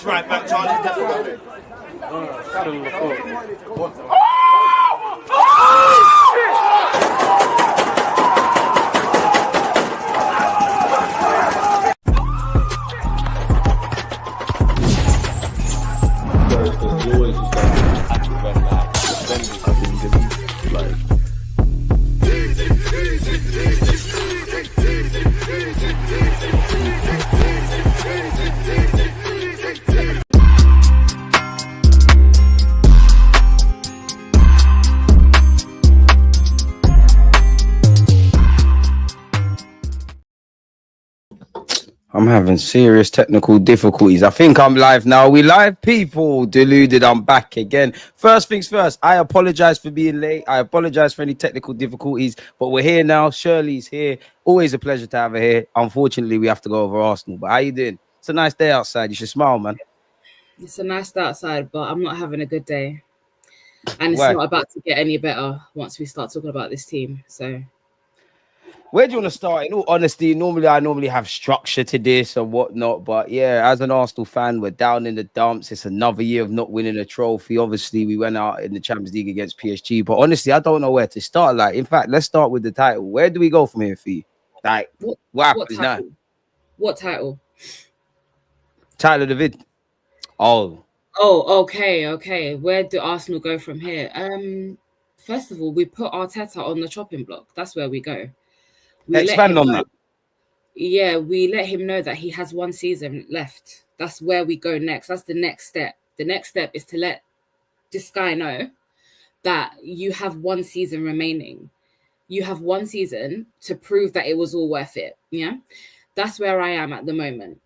This right back, Charlie's definitely. I'm having serious technical difficulties. I think I'm live now. We live, people. Deluded, I'm back again. First things first, I apologize for being late. I apologize for any technical difficulties, but we're here now. Shirley's here. Always a pleasure to have her here. Unfortunately, we have to go over Arsenal, but how you doing? It's a nice day outside. You should smile, man. It's a nice day outside, but I'm not having a good day. And it's Why? not about to get any better once we start talking about this team. So where do you want to start? In all honesty, I normally have structure to this and whatnot, but yeah, as an Arsenal fan, we're down in the dumps. It's another year of not winning a trophy. Obviously, we went out in the Champions League against PSG, but honestly, I don't know where to start. Like, in fact, let's start with the title. Where do we go from here for you? Like, what happens now? What title? Title of the vid. Oh, okay. Where do Arsenal go from here? First of all, we put Arteta on the chopping block. That's where we go. Expand on that. Yeah, we let him know that he has one season left. That's where we go next. That's the next step. The next step is to let this guy know that you have one season remaining. You have one season to prove that it was all worth it. Yeah, that's where I am at the moment.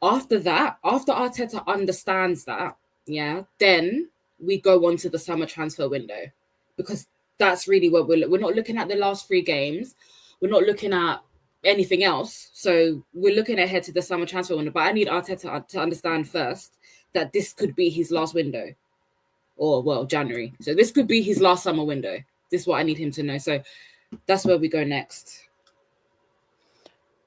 After that, after Arteta understands that, yeah, then we go on to the summer transfer window, because that's really what we're not looking at the last 3 games. We're not looking at anything else. So we're looking ahead to the summer transfer window. But I need Arteta to understand first that this could be his last window. Or, well, January. So this could be his last summer window. This is what I need him to know. So that's where we go next.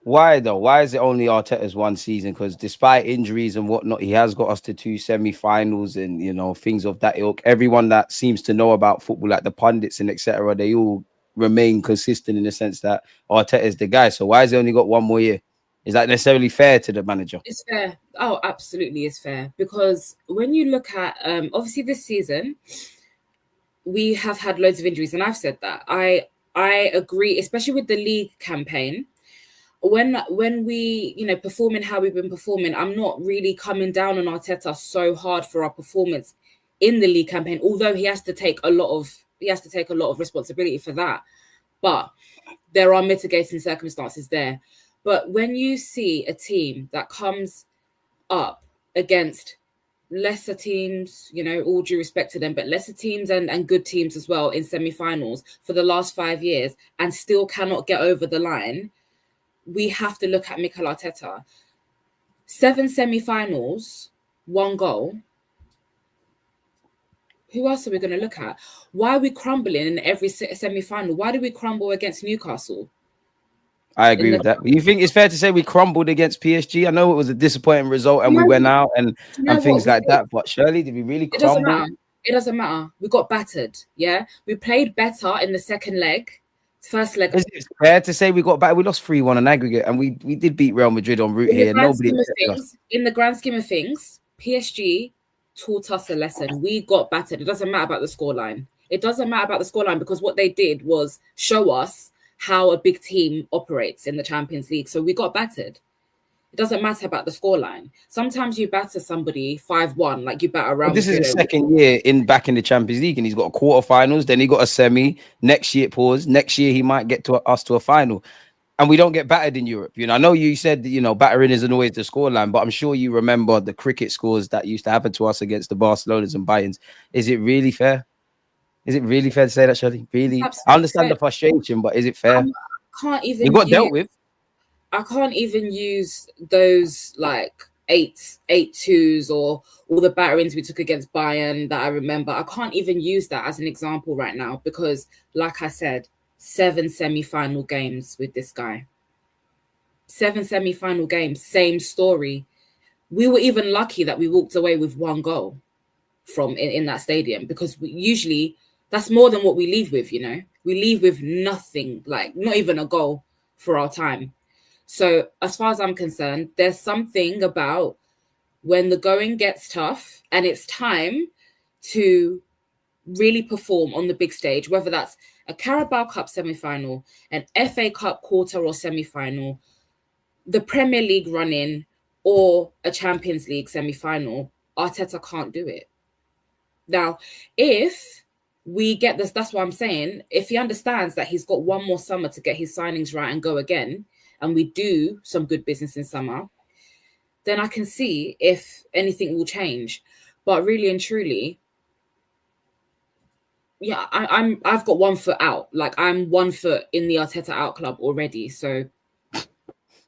Why, though? Why is it only Arteta's one season? Because despite injuries and whatnot, he has got us to 2 semi-finals and, you know, things of that ilk. Everyone that seems to know about football, like the pundits and etc., they all remain consistent in the sense that Arteta is the guy. So why has he only got one more year? Is that necessarily fair to the manager? It's fair. Oh, absolutely, it's fair. Because when you look at, obviously this season, we have had loads of injuries, and I've said that. I agree, especially with the league campaign. When we, you know, performing how we've been performing, I'm not really coming down on Arteta so hard for our performance in the league campaign, although he has to take a lot of responsibility for that. But there are mitigating circumstances there. But when you see a team that comes up against lesser teams, you know, all due respect to them, but lesser teams and good teams as well in semi-finals for the last 5 years and still cannot get over the line, we have to look at Mikel Arteta. 7 semi-finals, 1 goal. Who else are we going to look at? Why are we crumbling in every semi-final? Why do we crumble against Newcastle? I agree with that. You think it's fair to say we crumbled against PSG? I know it was a disappointing result and we went out and things like that. But Shirley, did we really crumble? It doesn't matter. We got battered. Yeah, we played better in the second leg. First leg. Is it fair to say we got back? We lost 3-1 on aggregate, and we did beat Real Madrid on route here. In the grand scheme of things, PSG taught us a lesson. We got battered. It doesn't matter about the scoreline. It doesn't matter about the scoreline because what they did was show us how a big team operates in the Champions League. So we got battered. It doesn't matter about the scoreline. Sometimes you batter somebody 5-1, like you batter around. This is his second year back in the Champions League, and he's got a quarterfinals. Then he got a semi. Next year, Next year, he might get to us to a final, and we don't get battered in Europe. You know, I know you said that, you know, battering isn't always the scoreline, but I'm sure you remember the cricket scores that used to happen to us against the Barcelonas and Bayerns. Is it really fair? Is it really fair to say that, Shirley? Really? I understand the frustration, but is it fair? Can't even. You got dealt with. I can't even use those like 8-2s or all the batterings we took against Bayern that I remember. I can't even use that as an example right now because, like I said, 7 semi-final games with this guy. 7 semi-final games, same story. we were even lucky that we walked away with 1 goal from in that stadium, because usually that's more than what we leave with, you know. We leave with nothing, like not even a goal for our time. So as far as I'm concerned, there's something about when the going gets tough and it's time to really perform on the big stage, whether that's a Carabao Cup semi-final, an FA Cup quarter or semi-final, the Premier League run-in, or a Champions League semi-final, Arteta can't do it. Now, if we get this, that's what I'm saying, if he understands that he's got 1 more summer to get his signings right and go again, and we do some good business in summer, then I can see if anything will change. But really and truly, yeah, I've got 1 foot out. Like, I'm 1 foot in the Arteta out club already.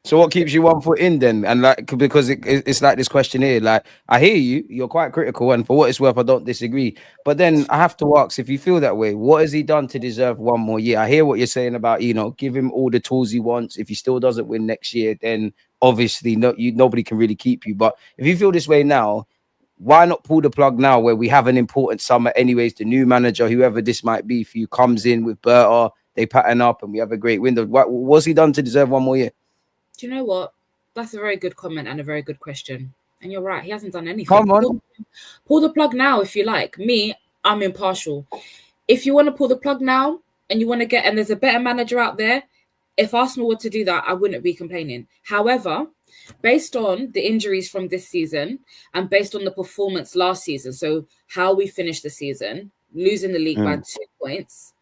So what keeps you 1 foot in then? And like, because it's like this question here, like, I hear you're quite critical, and for what it's worth, I don't disagree. But then I have to ask, if you feel that way, what has he done to deserve 1 more year? I hear what you're saying about, you know, give him all the tools he wants. If he still doesn't win next year, then obviously nobody can really keep you. But if you feel this way now, why not pull the plug now, where we have an important summer anyways? The new manager, whoever this might be for you, comes in with Berta, they pattern up, and we have a great window. What's he done to deserve 1 more year? do you know what? That's a very good comment and a very good question. And you're right, he hasn't done anything. Come on. Pull the plug now if you like. Me, I'm impartial. If you want to pull the plug now and you want to get, and there's a better manager out there, if Arsenal were to do that, I wouldn't be complaining. However, based on the injuries from this season and based on the performance last season, so how we finished the season, losing the league by 2 points,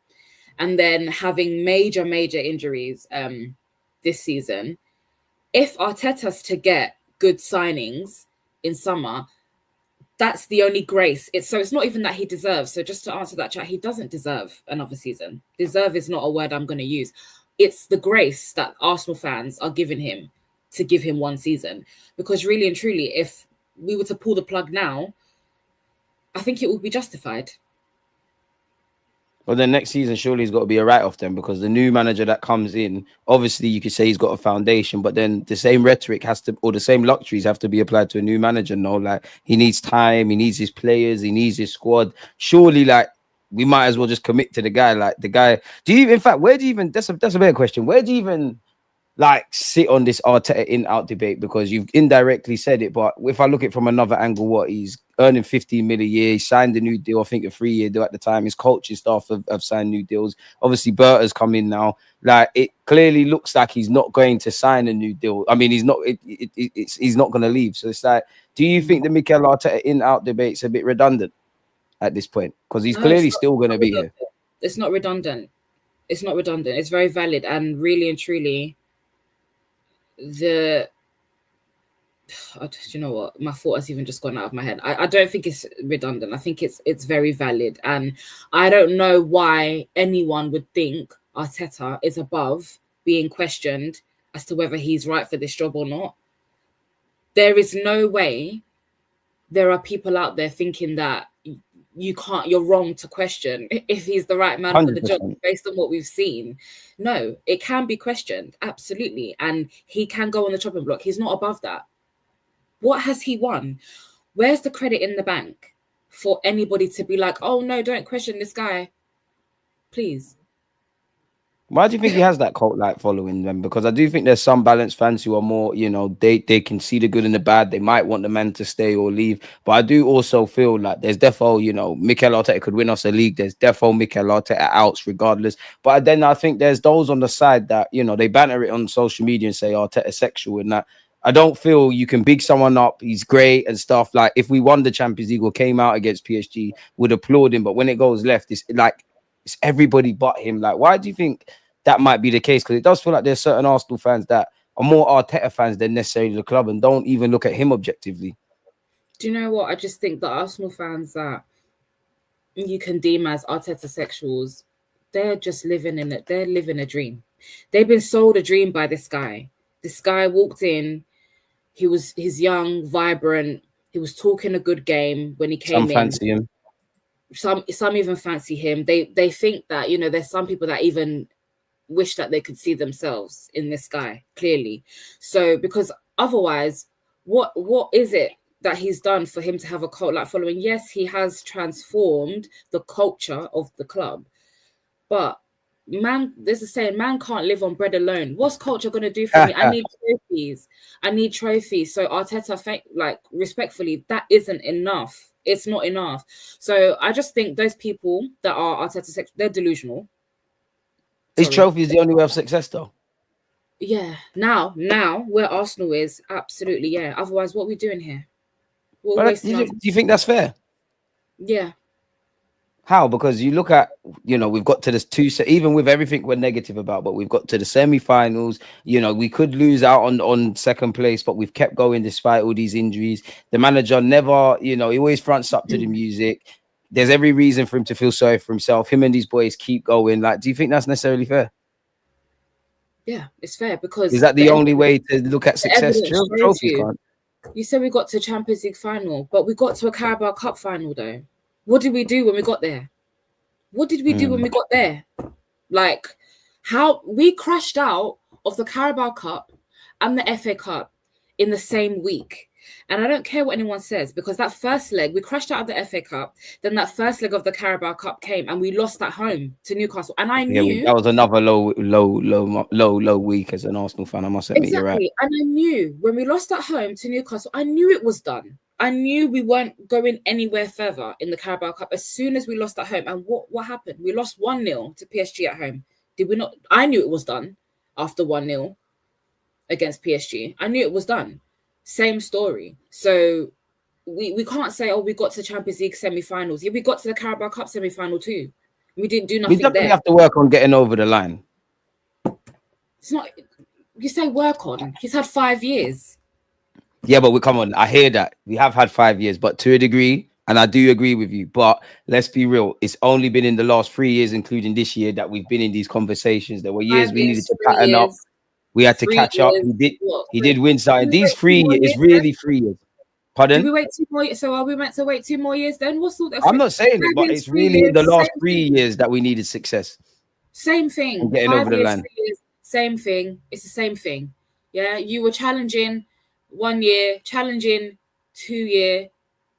and then having major injuries this season, if Arteta's to get good signings in summer, that's the only grace. It's not even that he deserves. So just to answer that chat, he doesn't deserve another season. Deserve is not a word I'm going to use. It's the grace that Arsenal fans are giving him to give him 1 season. Because really and truly, if we were to pull the plug now, I think it would be justified. But then next season, surely he's got to be a write-off then, because the new manager that comes in, obviously you could say he's got a foundation, but then the same rhetoric has to, or the same luxuries have to be applied to a new manager. No, like, he needs time, he needs his players, he needs his squad. Surely, like, we might as well just commit to the guy. Like, the guy, do you, in fact, where do you even, that's a better question. Where do you even, like, sit on this Arteta in-out debate? Because you've indirectly said it, but if I look at it from another angle, what, he's earning 15 million a year, he signed a new deal, I think a 3-year deal at the time. His coaching staff have signed new deals. Obviously, Berta's come in now. Like, it clearly looks like he's not going to sign a new deal. I mean, he's not going to leave. So it's like, do you think the Mikel Arteta in-out debate's a bit redundant at this point? Because he's clearly still going to be here. It's not redundant. It's not redundant. It's very valid. And really and truly, do you know what? My thought has even just gone out of my head. I don't think it's redundant. I think it's very valid. And I don't know why anyone would think Arteta is above being questioned as to whether he's right for this job or not. There is no way there are people out there thinking that you're wrong to question if he's the right man 100%. For the job based on what we've seen. No, it can be questioned, absolutely. And he can go on the chopping block. He's not above that. What has he won? Where's the credit in the bank for anybody to be like, oh no, don't question this guy, please? Why do you think he has that cult-like following then? Because I do think there's some balanced fans who are more, you know, they can see the good and the bad. They might want the man to stay or leave. But I do also feel like there's defo, you know, Mikel Arteta could win us a league. There's defo Mikel Arteta outs regardless. But then I think there's those on the side that, you know, they banter it on social media and say Arteta sexual and that. I don't feel you can big someone up. He's great and stuff. Like, if we won the Champions League or came out against PSG, would applaud him. But when it goes left, it's like, it's everybody but him. Like, why do you think that might be the case? Because it does feel like there's certain Arsenal fans that are more Arteta fans than necessarily the club and don't even look at him objectively. Do you know what? I just think the Arsenal fans that you can deem as Arteta sexuals, they're just living in it. They're living a dream. They've been sold a dream by this guy. This guy walked in. He's young, vibrant. He was talking a good game when he came in. Some fancy him. Some even fancy him. They think that, you know, there's some people that even wish that they could see themselves in this guy, clearly. So, because otherwise, what is it that he's done for him to have a cult like following? Yes, he has transformed the culture of the club, but man, there's a saying, man can't live on bread alone. What's culture going to do for me? I need trophies. So Arteta, like, respectfully, that isn't enough. It's not enough. So I just think those people that are Arteta, they're delusional. His trophy is the only way of success, though. Yeah. Now where Arsenal is, absolutely, yeah. Otherwise, what are we doing here? Do you think that's fair? Yeah. How? Because you look at, we've got to this even with everything we're negative about, but we've got to the semi-finals. We could lose out on second place, but we've kept going despite all these injuries. The manager never, he always fronts up to the music. There's every reason for him to feel sorry for himself. Him and these boys keep going. Like, do you think that's necessarily fair? Yeah, it's fair, because is that the only way to look at success? You said we got to Champions League final, but we got to a Carabao Cup final, though. What did we do when we got there? Like, how we crashed out of the Carabao Cup and the FA Cup in the same week. And I don't care what anyone says, because that first leg, we crashed out of the FA Cup. Then that first leg of the Carabao Cup came and we lost at home to Newcastle. And I knew that was another low week as an Arsenal fan. I must admit, you're right. And I knew when we lost at home to Newcastle, I knew it was done. I knew we weren't going anywhere further in the Carabao Cup as soon as we lost at home. And what happened? We lost 1-0 to PSG at home. Did we not? I knew it was done after 1-0 against PSG. I knew it was done. Same story. So we can't say, we got to Champions League semi-finals. Yeah, we got to the Carabao Cup semi-final too. We didn't do nothing. We definitely have to work on getting over the line. It's not, you say work on. He's had 5 years. Yeah, but come on. I hear that. We have had 5 years, but to a degree, and I do agree with you. But let's be real. It's only been in the last 3 years, including this year, that we've been in these conversations. There were years we needed to pattern up. We had to catch up. He did win something. These 3 years is really 3 years. Pardon? Did we wait 2 more years? So are we meant to wait 2 more years then? What's all that? I'm not saying it, but it's really in the last 3 years that we needed success. Same thing. Getting over the line. 3 years, same thing. It's the same thing. Yeah, you were challenging 1 year, challenging 2 year,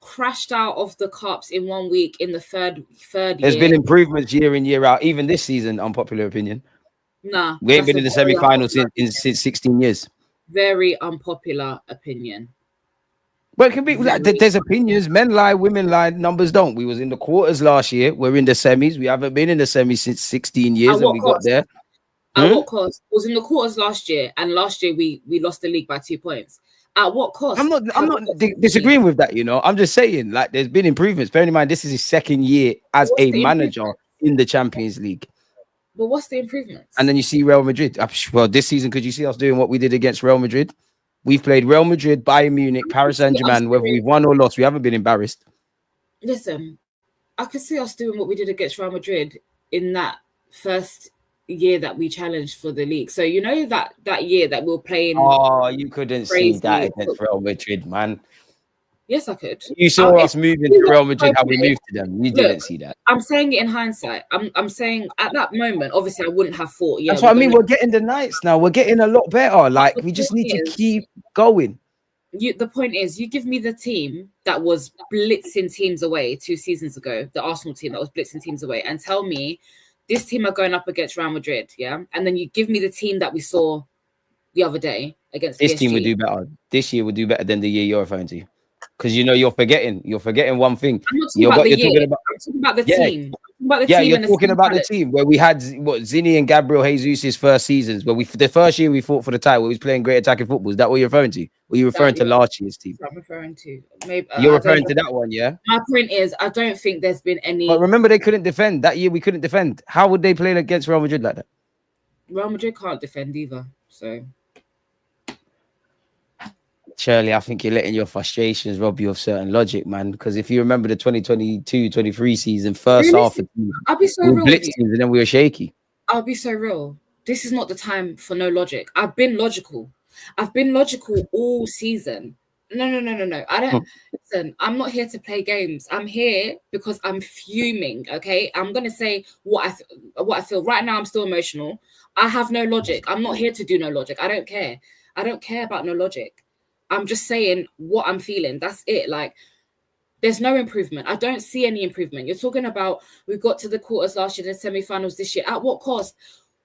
crashed out of the cups in 1 week in the third year. There's been improvements year in, year out. Even this season, unpopular opinion. Nah. We ain't been in the semi-final since 16 years. Very unpopular opinion. Well, it can be. There's opinions. Men lie, women lie, numbers don't. We was in the quarters last year. We're in the semis. We haven't been in the semis since 16 years, and we got there. At what cost? It was in the quarters last year, and last year we lost the league by 2 points. At what cost? I'm not disagreeing with that. I'm just saying, like, there's been improvements. Bearing in mind, this is his second year as a manager in the Champions League. But what's the improvements? And then you see Real Madrid. Well, this season, could you see us doing what we did against Real Madrid? We've played Real Madrid, Bayern Munich, Paris Saint-Germain. Whether we've won or lost, we haven't been embarrassed. Listen, I could see us doing what we did against Real Madrid in that first year that we challenged for the league. So you know that year that we were playing. Oh, you couldn't see that against Real Madrid, man. Yes, I could. You saw us moving to Real Madrid, how we moved to them. You didn't see that. I'm saying it in hindsight. I'm saying at that moment, obviously, I wouldn't have thought. Yeah, that's what I mean. We're getting the nights now. We're getting a lot better. Like, we just need to keep going. The point is, you give me the team that was blitzing teams away 2 seasons ago, the Arsenal team that was blitzing teams away, and tell me this team are going up against Real Madrid, yeah? And then you give me the team that we saw the other day against this PSG. Team would do better. This year would do better than the year you're referring to. Because you're forgetting one thing. I'm not talking about the year. I'm talking about the team. You're talking about the team where we had Zinny and Gabriel Jesus' first seasons, where the first year we fought for the title, we was playing great attacking football. Is that what you're referring to? Or are you referring to last year's team? I'm referring to. Maybe you're referring to that one, yeah? My point is, I don't think there's been any. But remember, they couldn't defend that year. We couldn't defend. How would they play against Real Madrid like that? Real Madrid can't defend either. So. Shirley, I think you're letting your frustrations rob you of certain logic, man. Because if you remember the 2022-23 season, first half of the season, I'll be so real with you. And then we were shaky. I'll be so real. This is not the time for no logic. I've been logical. All season. No. I don't listen. I'm not here to play games. I'm here because I'm fuming. Okay, I'm gonna say what I feel right now. I'm still emotional. I have no logic. I'm not here to do no logic. I don't care. I don't care about no logic. I'm just saying what I'm feeling. That's it. Like, there's no improvement. I don't see any improvement. You're talking about we got to the quarters last year, the semi-finals this year. At what cost?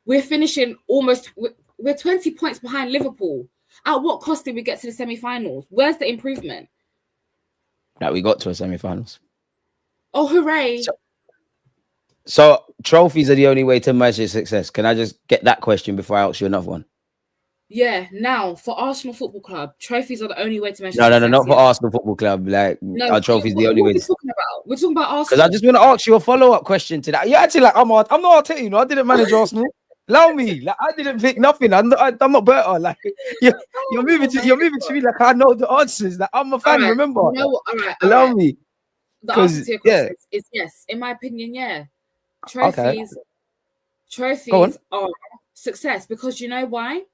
We're finishing we're 20 points behind Liverpool. At what cost did we get to the semi-finals? Where's the improvement? That we got to a semi-finals. Oh, hooray. So trophies are the only way to measure success. Can I just get that question before I ask you another one? Yeah, now for Arsenal Football Club, trophies are the only way to measure No, success. not for Arsenal Football Club. Like, our trophies the only way. What are we talking about? We're talking about Arsenal. Because I just want to ask you a follow-up question to that. You're actually like, I'm not Arteta, you know, I didn't manage Arsenal. Allow me. Like, I didn't pick nothing. I'm not better. Like, you're moving to me like I know the answers. Like, I'm a fan, right. remember? You know what? All right. Allow me. The answer to your question is yes. In my opinion, yeah. Trophies are success, because you know why?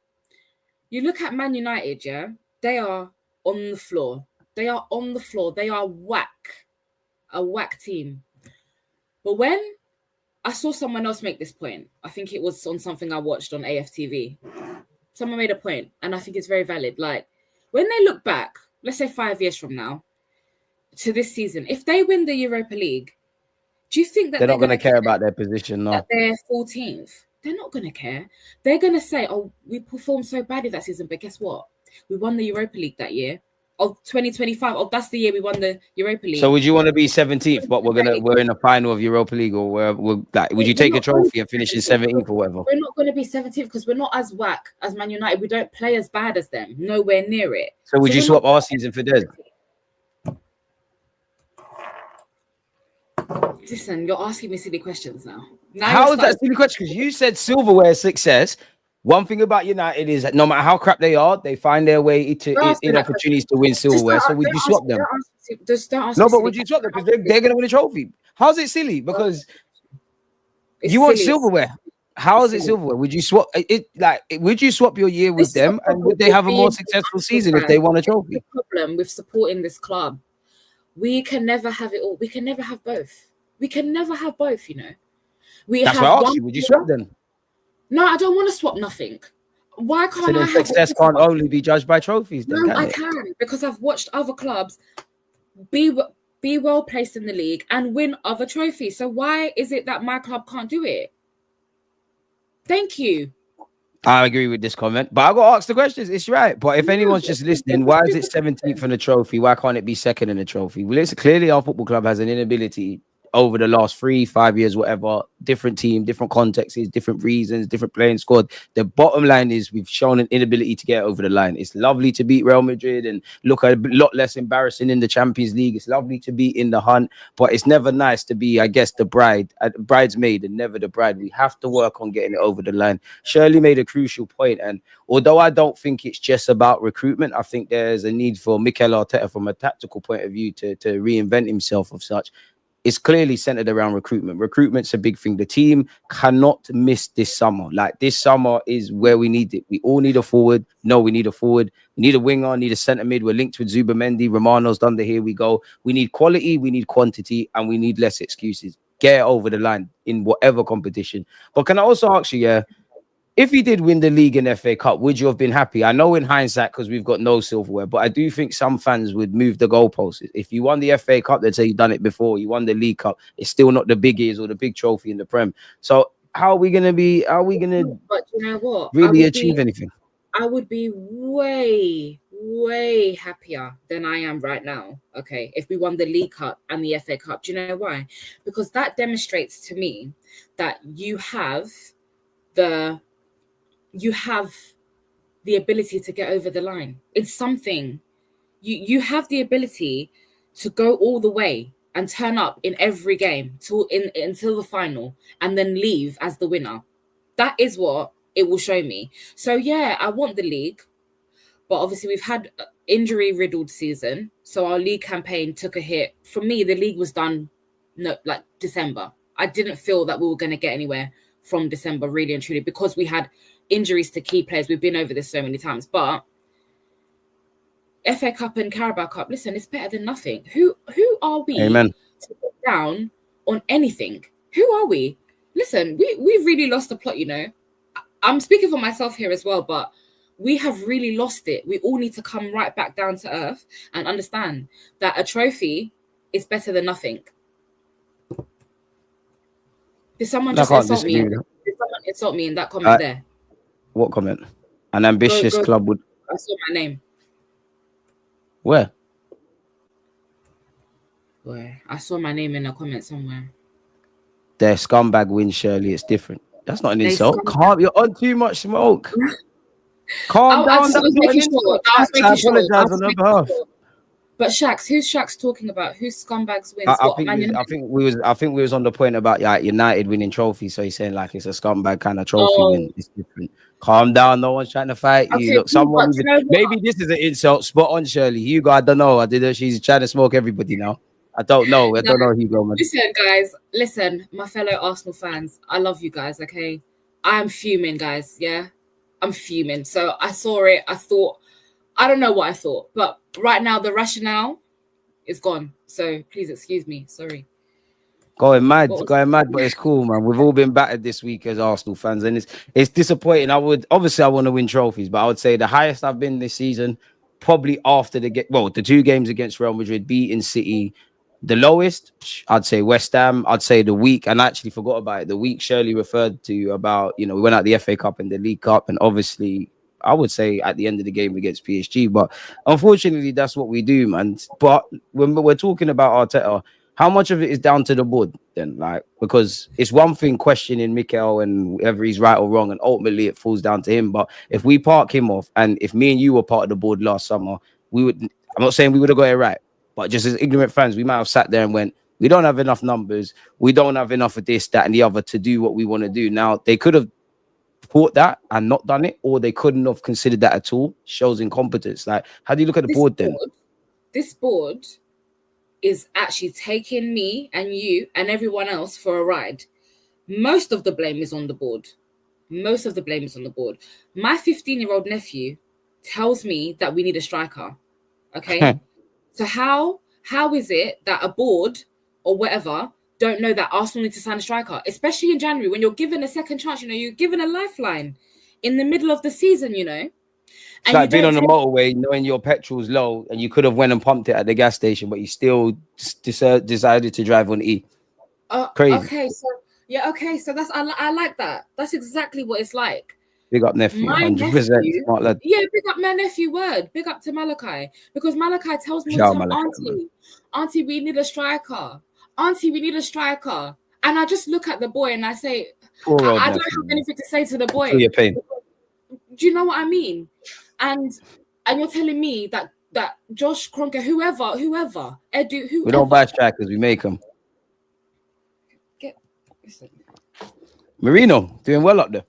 You look at Man United, yeah, they are on the floor. They are on the floor. They are a whack team. But when I saw someone else make this point, I think it was on something I watched on AFTV. Someone made a point, and I think it's very valid. Like, when they look back, let's say 5 years from now, to this season, if they win the Europa League, do you think that they're not going to care about their position? No, that they're 14th. They're not going to care. They're going to say, "Oh, we performed so badly that season, but guess what? We won the Europa League that year. Oh, 2025. Oh, that's the year we won the Europa League." So would you want to be 17th, but we're in the final of Europa League, or would you take a trophy and finish in 17th or whatever? We're not going to be 17th because we're not as whack as Man United. We don't play as bad as them. Nowhere near it. So would you swap our season for theirs? Listen, you're asking me silly questions now. How is that silly question? Because you said silverware success. One thing about United is that no matter how crap they are, they find their way in opportunities to win silverware. So would you swap them? No, but would you swap them? Because they're going to win a trophy. How's it silly? Because you want silverware. How is it silverware? Would you swap it? Like, would you swap your year with them, and would they have a more successful season if they won a trophy? The problem with supporting this club, we can never have it all. We can never have both. We can never have both, you know. That's why I asked you. Would you swap them? No, I don't want to swap nothing. Why can't I have success can't only be judged by trophies? Then, no, I can, because I've watched other clubs be well placed in the league and win other trophies. So why is it that my club can't do it? Thank you. I agree with this comment, but I got to ask the questions. It's right. But if anyone's just listening, why is it 17th in the trophy? Why can't it be second in the trophy? Well, it's clearly our football club has an inability over the last 3-5 years, whatever, different team, different contexts, different reasons, different playing squad. The bottom line is we've shown an inability to get over the line. It's lovely to beat Real Madrid and look a lot less embarrassing in the Champions League. It's lovely to be in the hunt, but it's never nice to be, I guess, the bridesmaid and never the bride. We have to work on getting it over the line. Shirley made a crucial point, and although I don't think it's just about recruitment, I think there's a need for Mikel Arteta from a tactical point of view to reinvent himself of such. It's clearly centered around recruitment. Recruitment's a big thing. The team cannot miss this summer. Like, this summer is where we need it. We all need a forward. No, we need a forward. We need a winger, need a centre mid. We're linked with Zubamendi. Romano's done the here we go. We need quality, we need quantity, and we need less excuses. Get it over the line in whatever competition. But can I also ask you, if you did win the league and FA Cup, would you have been happy? I know in hindsight, because we've got no silverware, but I do think some fans would move the goalposts. If you won the FA Cup, they'd say you've done it before. You won the League Cup. It's still not the biggies or the big trophy in the Prem. So how are we going to be? Are we going to you know what? really achieve anything? I would be way, way happier than I am right now, okay, if we won the League Cup and the FA Cup. Do you know why? Because that demonstrates to me that you have the ability to get over the line. It's something. You have the ability to go all the way and turn up in every game until the final and then leave as the winner. That is what it will show me. So yeah, I want the league, but obviously we've had injury-riddled season, so our league campaign took a hit. For me, the league was done like December. I didn't feel that we were going to get anywhere from December, really and truly, because we had injuries to key players. We've been over this so many times, but FA Cup and Carabao Cup, listen, it's better than nothing. Who are we Amen. to put down on anything? Who are we? Listen, we've really lost the plot, you know. I'm speaking for myself here as well, but we have really lost it. We all need to come right back down to earth and understand that a trophy is better than nothing. Did someone just insult me? Did someone insult me in that comment there? What comment? An ambitious club would... I saw my name. Where? I saw my name in a comment somewhere. Their scumbag win, Shirley. It's different. That's not an insult. You're on too much smoke. Calm down. That's not an insult. I apologize on her behalf. But Shax, who's Shax talking about? Who's scumbags wins? I think we was on the point about United winning trophies. So he's saying like it's a scumbag kind of trophy win. It's different. Calm down. No one's trying to fight you. Look, someone maybe this is an insult. Spot on, Shirley. Hugo, I don't know. She's trying to smoke everybody now. I don't know. I don't know Hugo, man. Listen, guys. Listen, my fellow Arsenal fans. I love you guys. Okay, I'm fuming, guys. Yeah, I'm fuming. So I saw it. I thought. I don't know what I thought, but right now the rationale is gone. So please excuse me. Sorry. Going mad, but it's cool, man. We've all been battered this week as Arsenal fans, and it's disappointing. I want to win trophies, but I would say the highest I've been this season, probably after the 2 games against Real Madrid, beating City. The lowest, I'd say West Ham. I'd say the week, and I actually forgot about it. The week Shirley referred to about, we went out the FA Cup and the League Cup, and obviously, I would say at the end of the game against PSG, but unfortunately, that's what we do, man. But when we're talking about Arteta, how much of it is down to the board then? Like, because it's one thing questioning Mikel and whether he's right or wrong, and ultimately it falls down to him. But if we park him off, and if me and you were part of the board last summer, I'm not saying we would have got it right, but just as ignorant fans, we might have sat there and went, we don't have enough numbers, we don't have enough of this, that, and the other to do what we want to do. Now, they could have thought that and not done it, or they couldn't have considered that at all. Shows incompetence. Like, how do you look at the board then? This board is actually taking me and you and everyone else for a ride. Most of the blame is on the board. My 15-year-old nephew tells me that we need a striker. Okay. So how is it that a board or whatever don't know that Arsenal need to sign a striker, especially in January when you're given a second chance? You're given a lifeline in the middle of the season. It's like being on the motorway, knowing your petrol's low, and you could have went and pumped it at the gas station, but you still decided to drive on E. Crazy. Okay, so that's I like that. That's exactly what it's like. Big up nephew, 100%. Smart lad. Yeah, big up my nephew. Big up to Malachi, because Malachi tells me, Auntie, we need a striker. Auntie, we need a striker. And I just look at the boy and I say, I don't have anything to say to the boy. Feel your pain. Do you know what I mean? And you're telling me that Josh Kroenke, whoever, Edu, whoever. We don't buy strikers, we make them. Listen. Marino, doing well up there.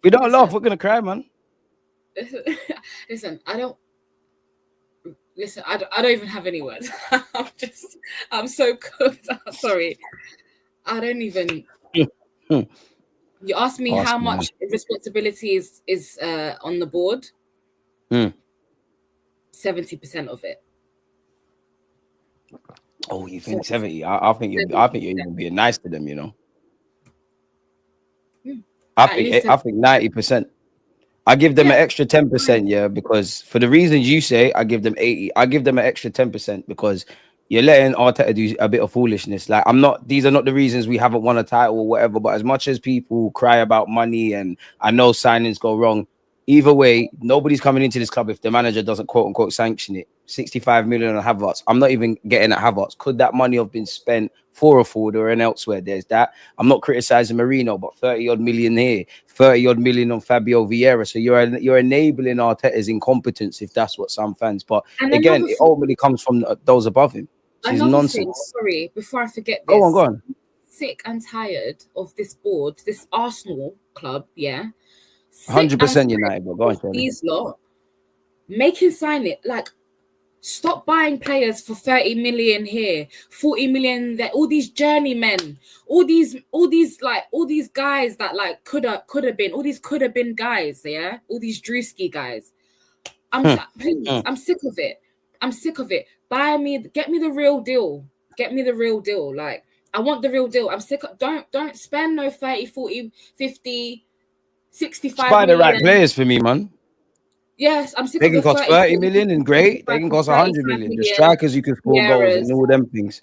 We don't laugh, we're going to cry, man. Listen, I don't even have any words. I'm so cooked. I'm sorry. I don't even. You asked me how much responsibility is on the board. 70% of it. Oh, you think 70? I think you're even being nice to them. I think 90%. I give them an extra 10%, because for the reasons you say, I give them 80. I give them an extra 10% because you're letting Arteta do a bit of foolishness. Like, these are not the reasons we haven't won a title or whatever, but as much as people cry about money and I know signings go wrong, either way, nobody's coming into this club if the manager doesn't quote unquote sanction it. 65 million on Havertz. I'm not even getting at Havertz. Could that money have been spent for a forward or elsewhere? There's that. I'm not criticizing Marino, but 30 odd million here, 30 odd million on Fabio Vieira. So you're enabling Arteta's incompetence if that's what some fans. But again, it ultimately comes from those above him. It's nonsense. Sorry, before I forget this. Go on. Sick and tired of this board, this Arsenal club, 100% United, but go on. These lot making sign it like. Stop buying players for 30 million here, 40 million there. All these journeymen, all these guys that like could have been, all these could have been guys, all these Drewski guys. I'm sick of it. Get me the real deal. Like, I want the real deal. I'm sick of, don't spend no 30, 40, 50, 65 buy the million. right players for me, man. Yes, I'm sick They of can the cost 30 million and great. They can cost 100 million. The strikers you can score goals and all them things.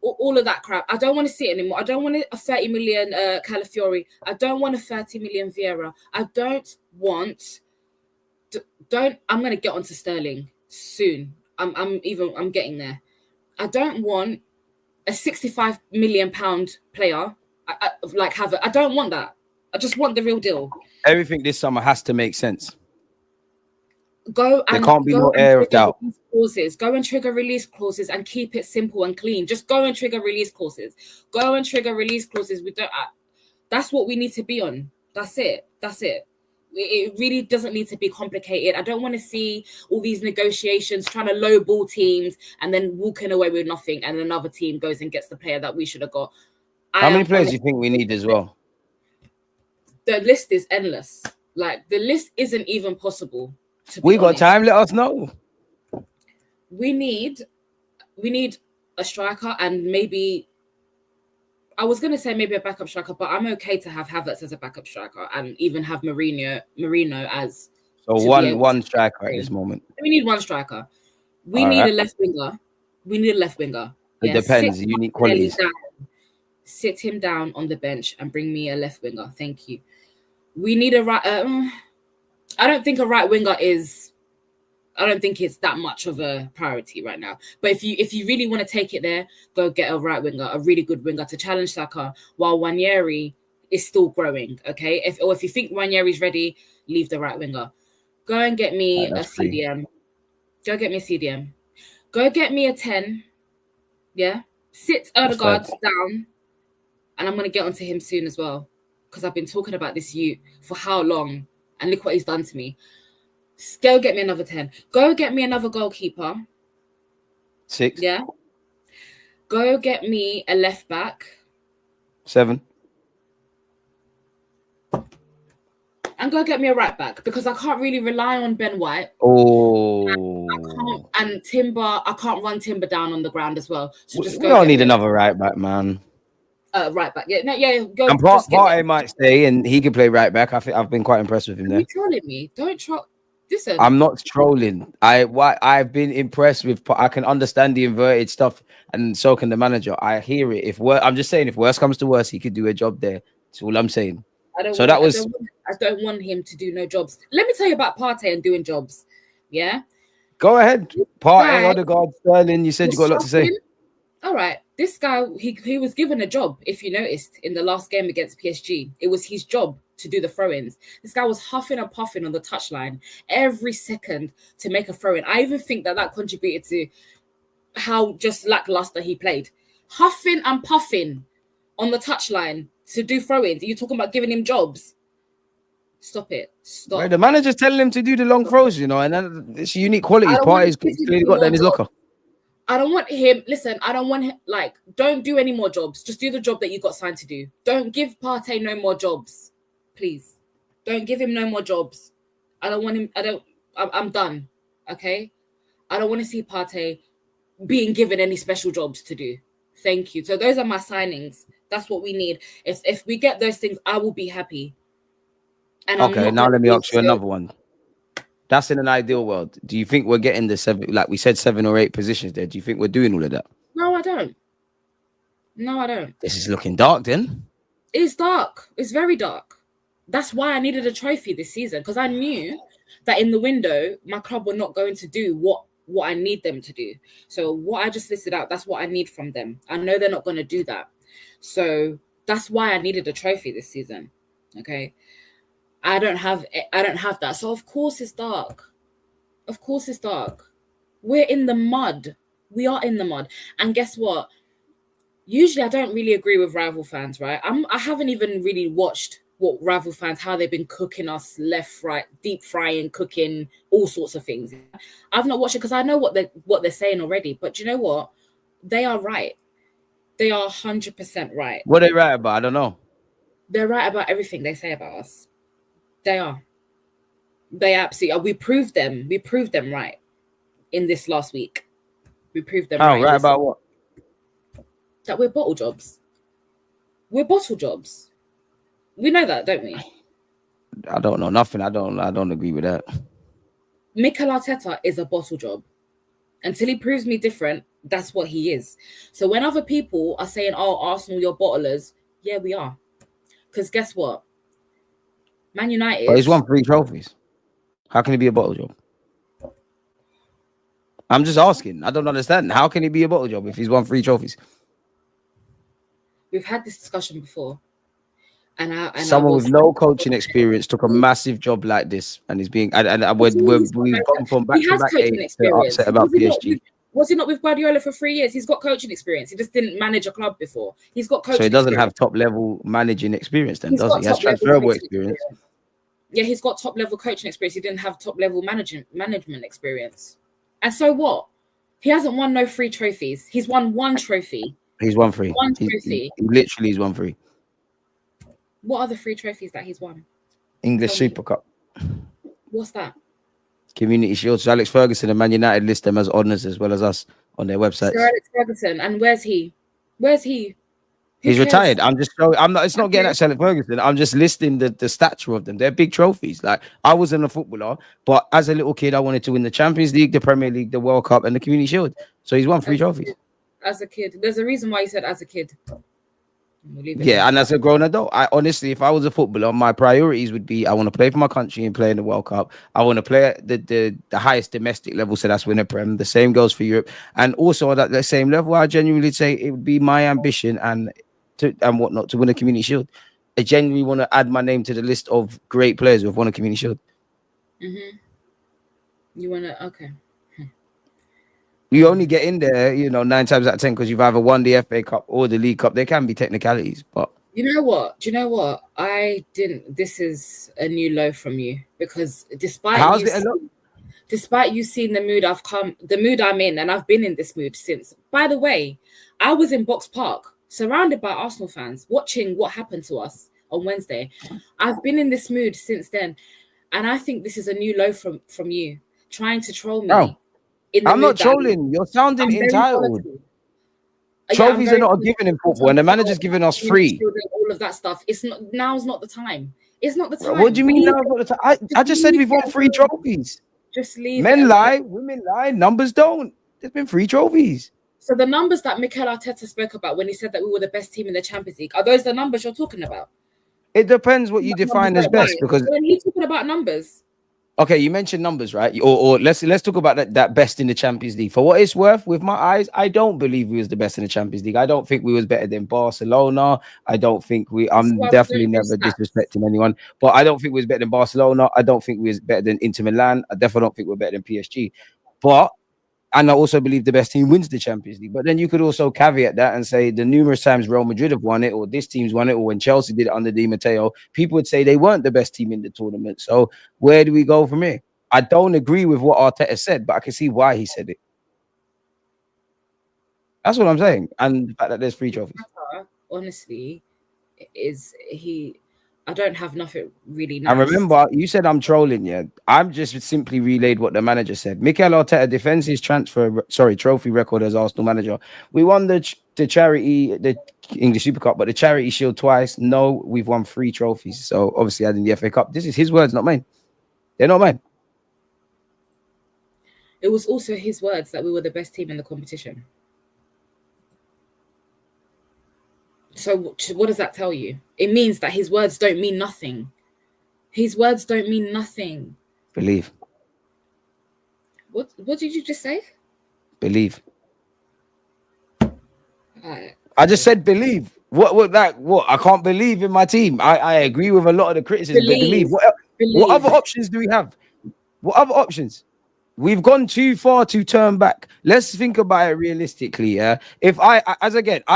All of that crap. I don't want to see it anymore. I don't want a 30 million Calafiori. I don't want a 30 million Vieira. I don't want. I'm gonna get onto Sterling soon. I'm getting there. I don't want a 65 million pound player like Havertz. I don't want that. I just want the real deal. Everything this summer has to make sense. There can't be no air of doubt. Clauses. Go and trigger release clauses and keep it simple and clean. Just go and trigger release clauses. Go and trigger release clauses. That's what we need to be on. That's it. It really doesn't need to be complicated. I don't want to see all these negotiations trying to lowball teams and then walking away with nothing, and another team goes and gets the player that we should have got. How many players do you think we need as well? The list is endless. Like, the list isn't even possible. We got time. Let us know. We need a striker, and maybe I was gonna say maybe a backup striker, but I'm okay to have Havertz as a backup striker and even have Marino as one striker at this moment. We need one striker. We need a left winger. It depends. You need qualities. Sit him down on the bench and bring me a left winger. Thank you. We need a right. I don't think a right winger is. I don't think it's that much of a priority right now. But if you really want to take it there, go get a right winger, a really good winger to challenge Saka while Nwaneri is still growing. Okay, if you think Nwaneri's ready, leave the right winger. Go and get me a CDM. Go get me a CDM. Go get me a 10. Yeah, sit Odegaard down, and I'm gonna get onto him soon as well, because I've been talking about this youth for how long, and look what he's done to me. Go get me another 10. Go get me another goalkeeper. 6. Yeah. Go get me a left back. 7. And go get me a right back, because I can't really rely on Ben White. And Timber, I can't run Timber down on the ground as well. So just we don't need another right back, man. Right back. Go. And Partey might stay and he can play right back. I think I've been quite impressed with him there. Are you trolling me? Don't troll. Listen, I'm not trolling. I've been impressed with. I can understand the inverted stuff, and so can the manager. I hear it. I'm just saying, if worse comes to worse, he could do a job there. That's all I'm saying. I don't want him to do no jobs. Let me tell you about Partey and doing jobs. Yeah. Go ahead. Partey, Odegaard, Sterling. You said you got a lot to say. All right. This guy, he was given a job, if you noticed, in the last game against PSG. It was his job to do the throw-ins. This guy was huffing and puffing on the touchline every second to make a throw-in. I even think that contributed to how just lackluster he played. Huffing and puffing on the touchline to do throw-ins. Are you talking about giving him jobs? Stop it. Stop. Right, the manager's telling him to do the long throws, and it's unique qualities. Partey's clearly got that in his locker. I don't want him. Listen, I don't want him. Don't do any more jobs. Just do the job that you got signed to do. Don't give Partey no more jobs, please. Don't give him no more jobs. I don't want him. I'm done. Okay. I don't want to see Partey being given any special jobs to do. Thank you. So those are my signings. That's what we need. If we get those things, I will be happy. And okay, now let me ask you another one. That's in an ideal world. Do you think we're getting the 7, like we said, 7 or 8 positions there? Do you think we're doing all of that? No, I don't. No, I don't. This is looking dark then. It's dark. It's very dark. That's why I needed a trophy this season, because I knew that in the window, my club were not going to do what I need them to do. So what I just listed out, that's what I need from them. I know they're not going to do that. So that's why I needed a trophy this season. Okay. I don't have that. So of course it's dark. Of course it's dark. We're in the mud. We are in the mud. And guess what? Usually I don't really agree with rival fans, right? I haven't even really watched what rival fans, how they've been cooking us left, right, deep frying, cooking, all sorts of things. I've not watched it because I know what they're saying already. But you know what? They are right. They are 100% right. What are they right about? I don't know. They're right about everything they say about us. They are. They absolutely are. We proved them right in this last week. We proved them right. Right about what? That we're bottle jobs. We're bottle jobs. We know that, don't we? I don't know nothing. I don't agree with that. Mikel Arteta is a bottle job. Until he proves me different, that's what he is. So when other people are saying, oh, Arsenal, you're bottlers, yeah, we are. Because guess what? Man United... But he's won 3 trophies. How can he be a bottle job? I'm just asking. I don't understand. How can he be a bottle job if he's won 3 trophies? We've had this discussion before. And someone with no coaching experience took a massive job like this, and he's being we've gone from back to back 8 to upset about PSG. Was he not with Guardiola for 3 years? He's got coaching experience. He just didn't manage a club before. He's got coaching. So he doesn't have top level managing experience, then, does he? He has transferable experience. Yeah, he's got top level coaching experience. He didn't have top level management experience. And so what? He hasn't won no 3 trophies. He's won 1 trophy. He's won 3. One trophy. He literally has won 3. What are the 3 trophies that he's won? English Super Cup. What's that? Community Shield. So Alex Ferguson and Man United list them as honours as well as us on their website. Sir Alex Ferguson, and where's he? Where's he? He's retired. I'm just showing. I'm not. It's not getting at Alex Ferguson. I'm just listing the stature of them. They're big trophies. Like, I wasn't a footballer, but as a little kid, I wanted to win the Champions League, the Premier League, the World Cup, and the Community Shield. So he's won 3 trophies. As a kid, there's a reason why you said as a kid. Yeah, and as a grown adult, I honestly, if I was a footballer, my priorities would be I want to play for my country and play in the World Cup. I want to play at the highest domestic level, so that's win a Prem. The same goes for Europe, and also at that same level, I genuinely say it would be my ambition and whatnot to win a Community Shield. I genuinely want to add my name to the list of great players who have won a Community Shield. Mm-hmm. You want to okay. You only get in there, 9 times out of 10 because you've either won the FA Cup or the League Cup. There can be technicalities, but you know what? Do you know what? I didn't. This is a new low from you because despite you seeing the mood I'm in, and I've been in this mood since. By the way, I was in Box Park, surrounded by Arsenal fans, watching what happened to us on Wednesday. I've been in this mood since then, and I think this is a new low from you, trying to troll me. Oh. I'm not trolling. You're sounding entitled. Trophies are not a given in football, and the manager's giving us 3. All of that stuff. Now's not the time. It's not the time. What do you mean now's not the time? I just said we've won 3 trophies. Just leave. Men lie, women lie, numbers don't. There's been 3 trophies. So the numbers that Mikel Arteta spoke about when he said that we were the best team in the Champions League, are those the numbers you're talking about? It depends what you define as best, because when he's talking about numbers. Okay, you mentioned numbers, right? Or let's talk about that best in the Champions League. For what it's worth, with my eyes, I don't believe we was the best in the Champions League. I don't think we was better than Barcelona. I'm definitely never disrespecting anyone, but I don't think we was better than Barcelona. I don't think we was better than Inter Milan. I definitely don't think we're better than PSG. And I also believe the best team wins the Champions League. But then you could also caveat that and say the numerous times Real Madrid have won it, or this team's won it, or when Chelsea did it under Di Matteo, people would say they weren't the best team in the tournament. So where do we go from here? I don't agree with what Arteta said, but I can see why he said it. That's what I'm saying. And the fact that there's 3 trophies. Honestly, I don't have nothing really nice. And remember, you said I'm trolling, yeah. I'm just simply relayed what the manager said. Mikel Arteta defends his trophy record as Arsenal manager. We won the English Super Cup, but the Charity Shield twice. No, we've won 3 trophies. So obviously adding the FA Cup. This is his words, not mine. They're not mine. It was also his words that we were the best team in the competition. So what does that tell you? It means that his words don't mean nothing. His words don't mean nothing. Believe. What did you just say? Believe. I just said believe. What? I can't believe in my team. I agree with a lot of the criticism, but believe. What other options do we have? What other options? We've gone too far to turn back. Let's think about it realistically. Yeah. If I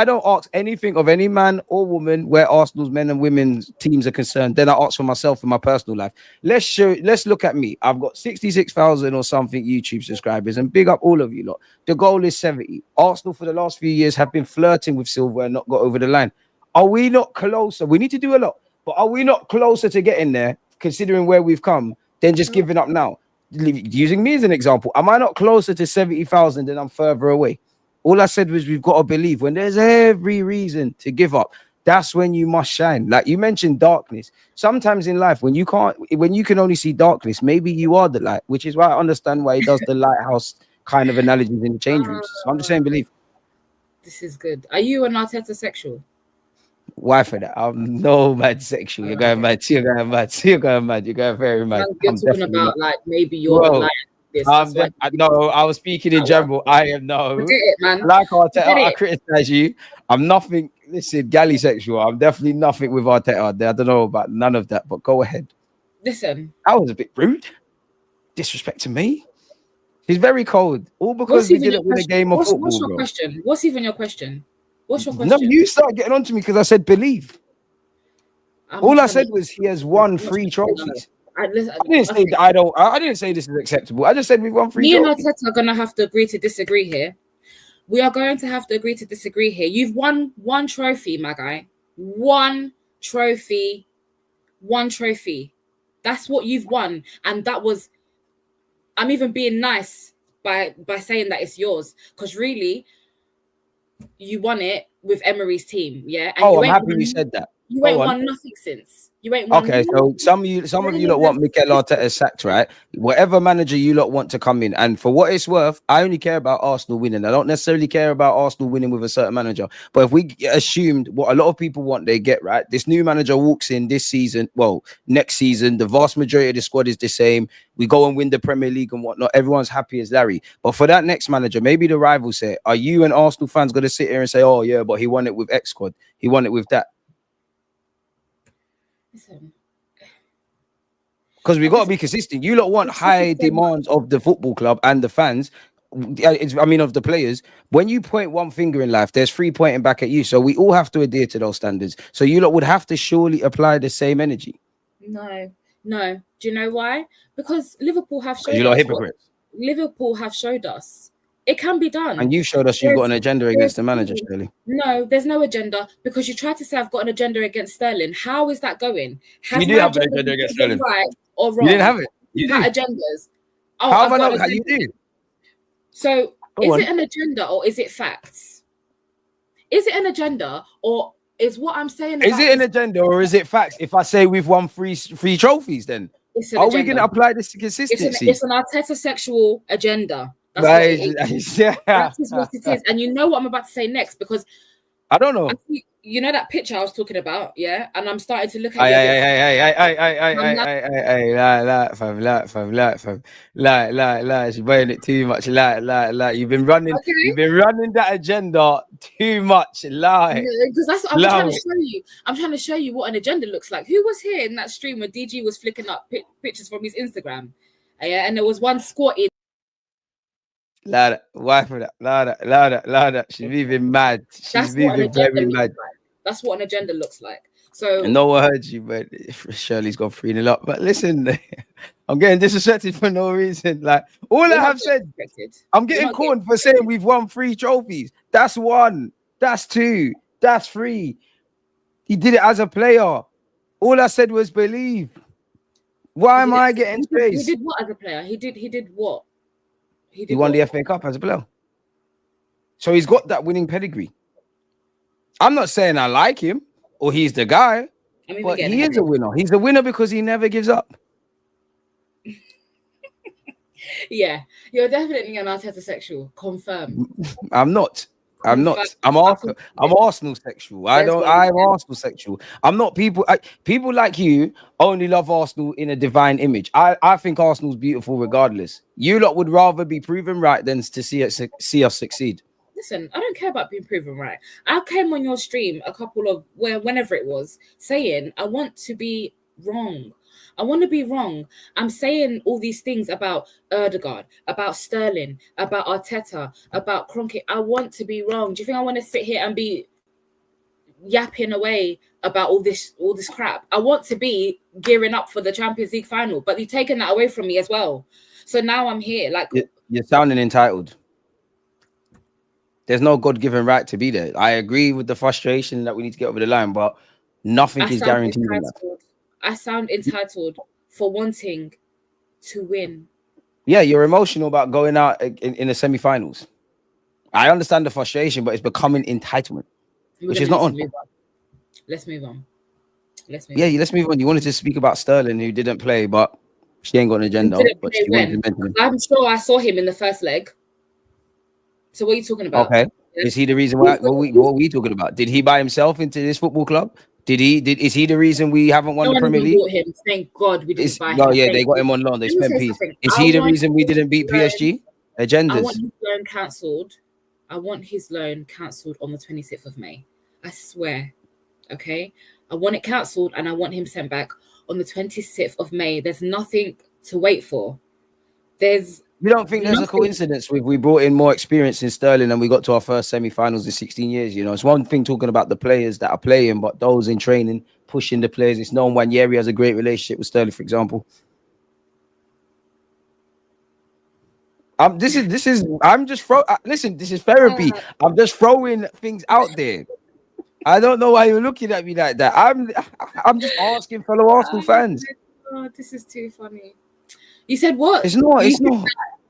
don't ask anything of any man or woman where Arsenal's men and women's teams are concerned. Then I ask for myself in my personal life. Let's look at me. I've got 66,000 or something YouTube subscribers, and big up all of you lot. The goal is 70. Arsenal for the last few years have been flirting with silverware and not got over the line. Are we not closer? We need to do a lot, but are we not closer to getting there, considering where we've come, than just giving up now? Using me as an example, am I not closer to 70,000 than I'm further away? All I said was we've got to believe when there's every reason to give up. that's when you must shine. Like you mentioned darkness. Sometimes in life, when you can only see darkness, maybe you are the light, which is why I understand why he does the lighthouse kind of analogies in the change rooms. So I'm just saying, believe. This is good. Are you an Arteta sexual? Why for that? I'm no mad sexual. You're going mad. You're going mad. You're going mad. You're going very mad. You're I'm talking definitely about not. like maybe you're the light. No, I was speaking in general. I am no. We did it, man. Like Arteta, I criticize you. I'm nothing. Listen, galley sexual. I'm definitely nothing with Arteta. I don't know about none of that. But go ahead. Listen, that was a bit rude. Disrespect to me. He's very cold. All because we didn't win a game of football. What's your question? What's even your question? What's your question? No, you started getting on to me because I said believe. All I said was he has won 3 trophies. I didn't say I didn't say this is acceptable. I just said we've won 3 trophies. Me and Arteta are gonna have to agree to disagree here. We are going to have to agree to disagree here. You've won 1 trophy, my guy. 1 trophy. 1 trophy. That's what you've won, and that was. I'm even being nice by saying that it's yours, because really, you won it with Emery's team, yeah. And I'm happy you said that. You ain't won nothing since. You ain't won. Okay, so some of you lot want Mikel Arteta sacked, right? Whatever manager you lot want to come in, and for what it's worth, I only care about Arsenal winning. I don't necessarily care about Arsenal winning with a certain manager. But if we assumed what a lot of people want, they get, right. This new manager walks in this season. Well, next season, the vast majority of the squad is the same. We go and win the Premier League and whatnot. Everyone's happy as Larry. But for that next manager, maybe the rivals say, are you and Arsenal fans going to sit here and say, oh yeah, but he won it with X squad, he won it with that? Because we got to be consistent. You lot want high demands of the football club and the fans. Of the players. When you point one finger in life, there's 3 pointing back at you. So we all have to adhere to those standards. So you lot would have to surely apply the same energy. No. Do you know why? Because Liverpool have showed us. You lot hypocrites. Liverpool have showed us. It can be done. And you showed us you've got an agenda against the manager, Shirley. No, there's no agenda, because you tried to say I've got an agenda against Sterling. How is that going? You do have an agenda against Sterling. Right or wrong? You didn't have it. You had agendas. Oh, how about how you do? So is it an agenda or is it facts? Is it an agenda or is what I'm saying? Is it an agenda or is it facts? If I say we've won 3 trophies, then are we going to apply this to consistency? It's an Arteta sexual agenda. That's what it is. That is what it is. And you know what I'm about to say next, because I don't know. You know that picture I was talking about, yeah? And I'm starting to look at she's weighing it too much. You've been running that agenda too much. Because I'm trying to show you. I'm trying to show you what an agenda looks like. Who was here in that stream where DG was flicking up pictures from his Instagram? Yeah, and there was one squatting. Louder, why for that? Louder. She's moving mad. She's moving very mad. That's what an agenda looks like. So no one heard you, but Shirley's got 3-0 up. But listen, I'm getting disrespected for no reason. Like all I have said, I'm getting caught for saying we've won 3 trophies. That's 1. That's 2. That's 3. He did it as a player. All I said was believe. Why am I getting space? He did what as a player? He did what? He won the FA Cup as a player. So he's got that winning pedigree. I'm not saying I like him or he's the guy, but he is a winner. He's a winner because he never gives up. Yeah, you're definitely an Arteta sexual. Confirm. I'm not. I'm Arsenal sexual. I'm Arsenal sexual. I'm not people like you only love Arsenal in a divine image. I think Arsenal's beautiful regardless. You lot would rather be proven right than to see us succeed. Listen, I don't care about being proven right. I came on your stream whenever it was, saying I want to be wrong. I want to be wrong. I'm saying all these things about Odegaard, about Sterling, about Arteta, about Kroenke. I want to be wrong. Do you think I want to sit here and be yapping away about all this crap? I want to be gearing up for the Champions League final, but you've taken that away from me as well. So now I'm here. Like you're sounding entitled. There's no God-given right to be there. I agree with the frustration that we need to get over the line, but nothing is guaranteed. I sound entitled for wanting to win. Yeah, you're emotional about going out in the semi-finals. I understand the frustration, but it's becoming entitlement, which is not on. Let's move on. Let's move on. You wanted to speak about Sterling, who didn't play, but she ain't got an agenda. But she wanted to mention him. I'm sure I saw him in the first leg. So what are you talking about? Okay. Yeah. Is he the reason why? What are we talking about? Did he buy himself into this football club? Is he the reason we haven't won the Premier League? Bought him. Thank God we didn't buy him. Oh yeah, they got him on loan. They spent peas. Is he the reason we didn't beat PSG? Agendas. I want his loan cancelled. I want his loan cancelled on the 26th of May. I swear. Okay? I want it cancelled and I want him sent back on the 26th of May. There's nothing to wait for. You don't think there's a coincidence with we brought in more experience in Sterling and we got to our first semi-finals in 16 years? You know, it's one thing talking about the players that are playing, but those in training, pushing the players. It's known Wanyeri has a great relationship with Sterling, for example. This is therapy. I'm just throwing things out there. I don't know why you're looking at me like that. I'm just asking fellow Arsenal fans. Oh, this is too funny. You said what? It's not.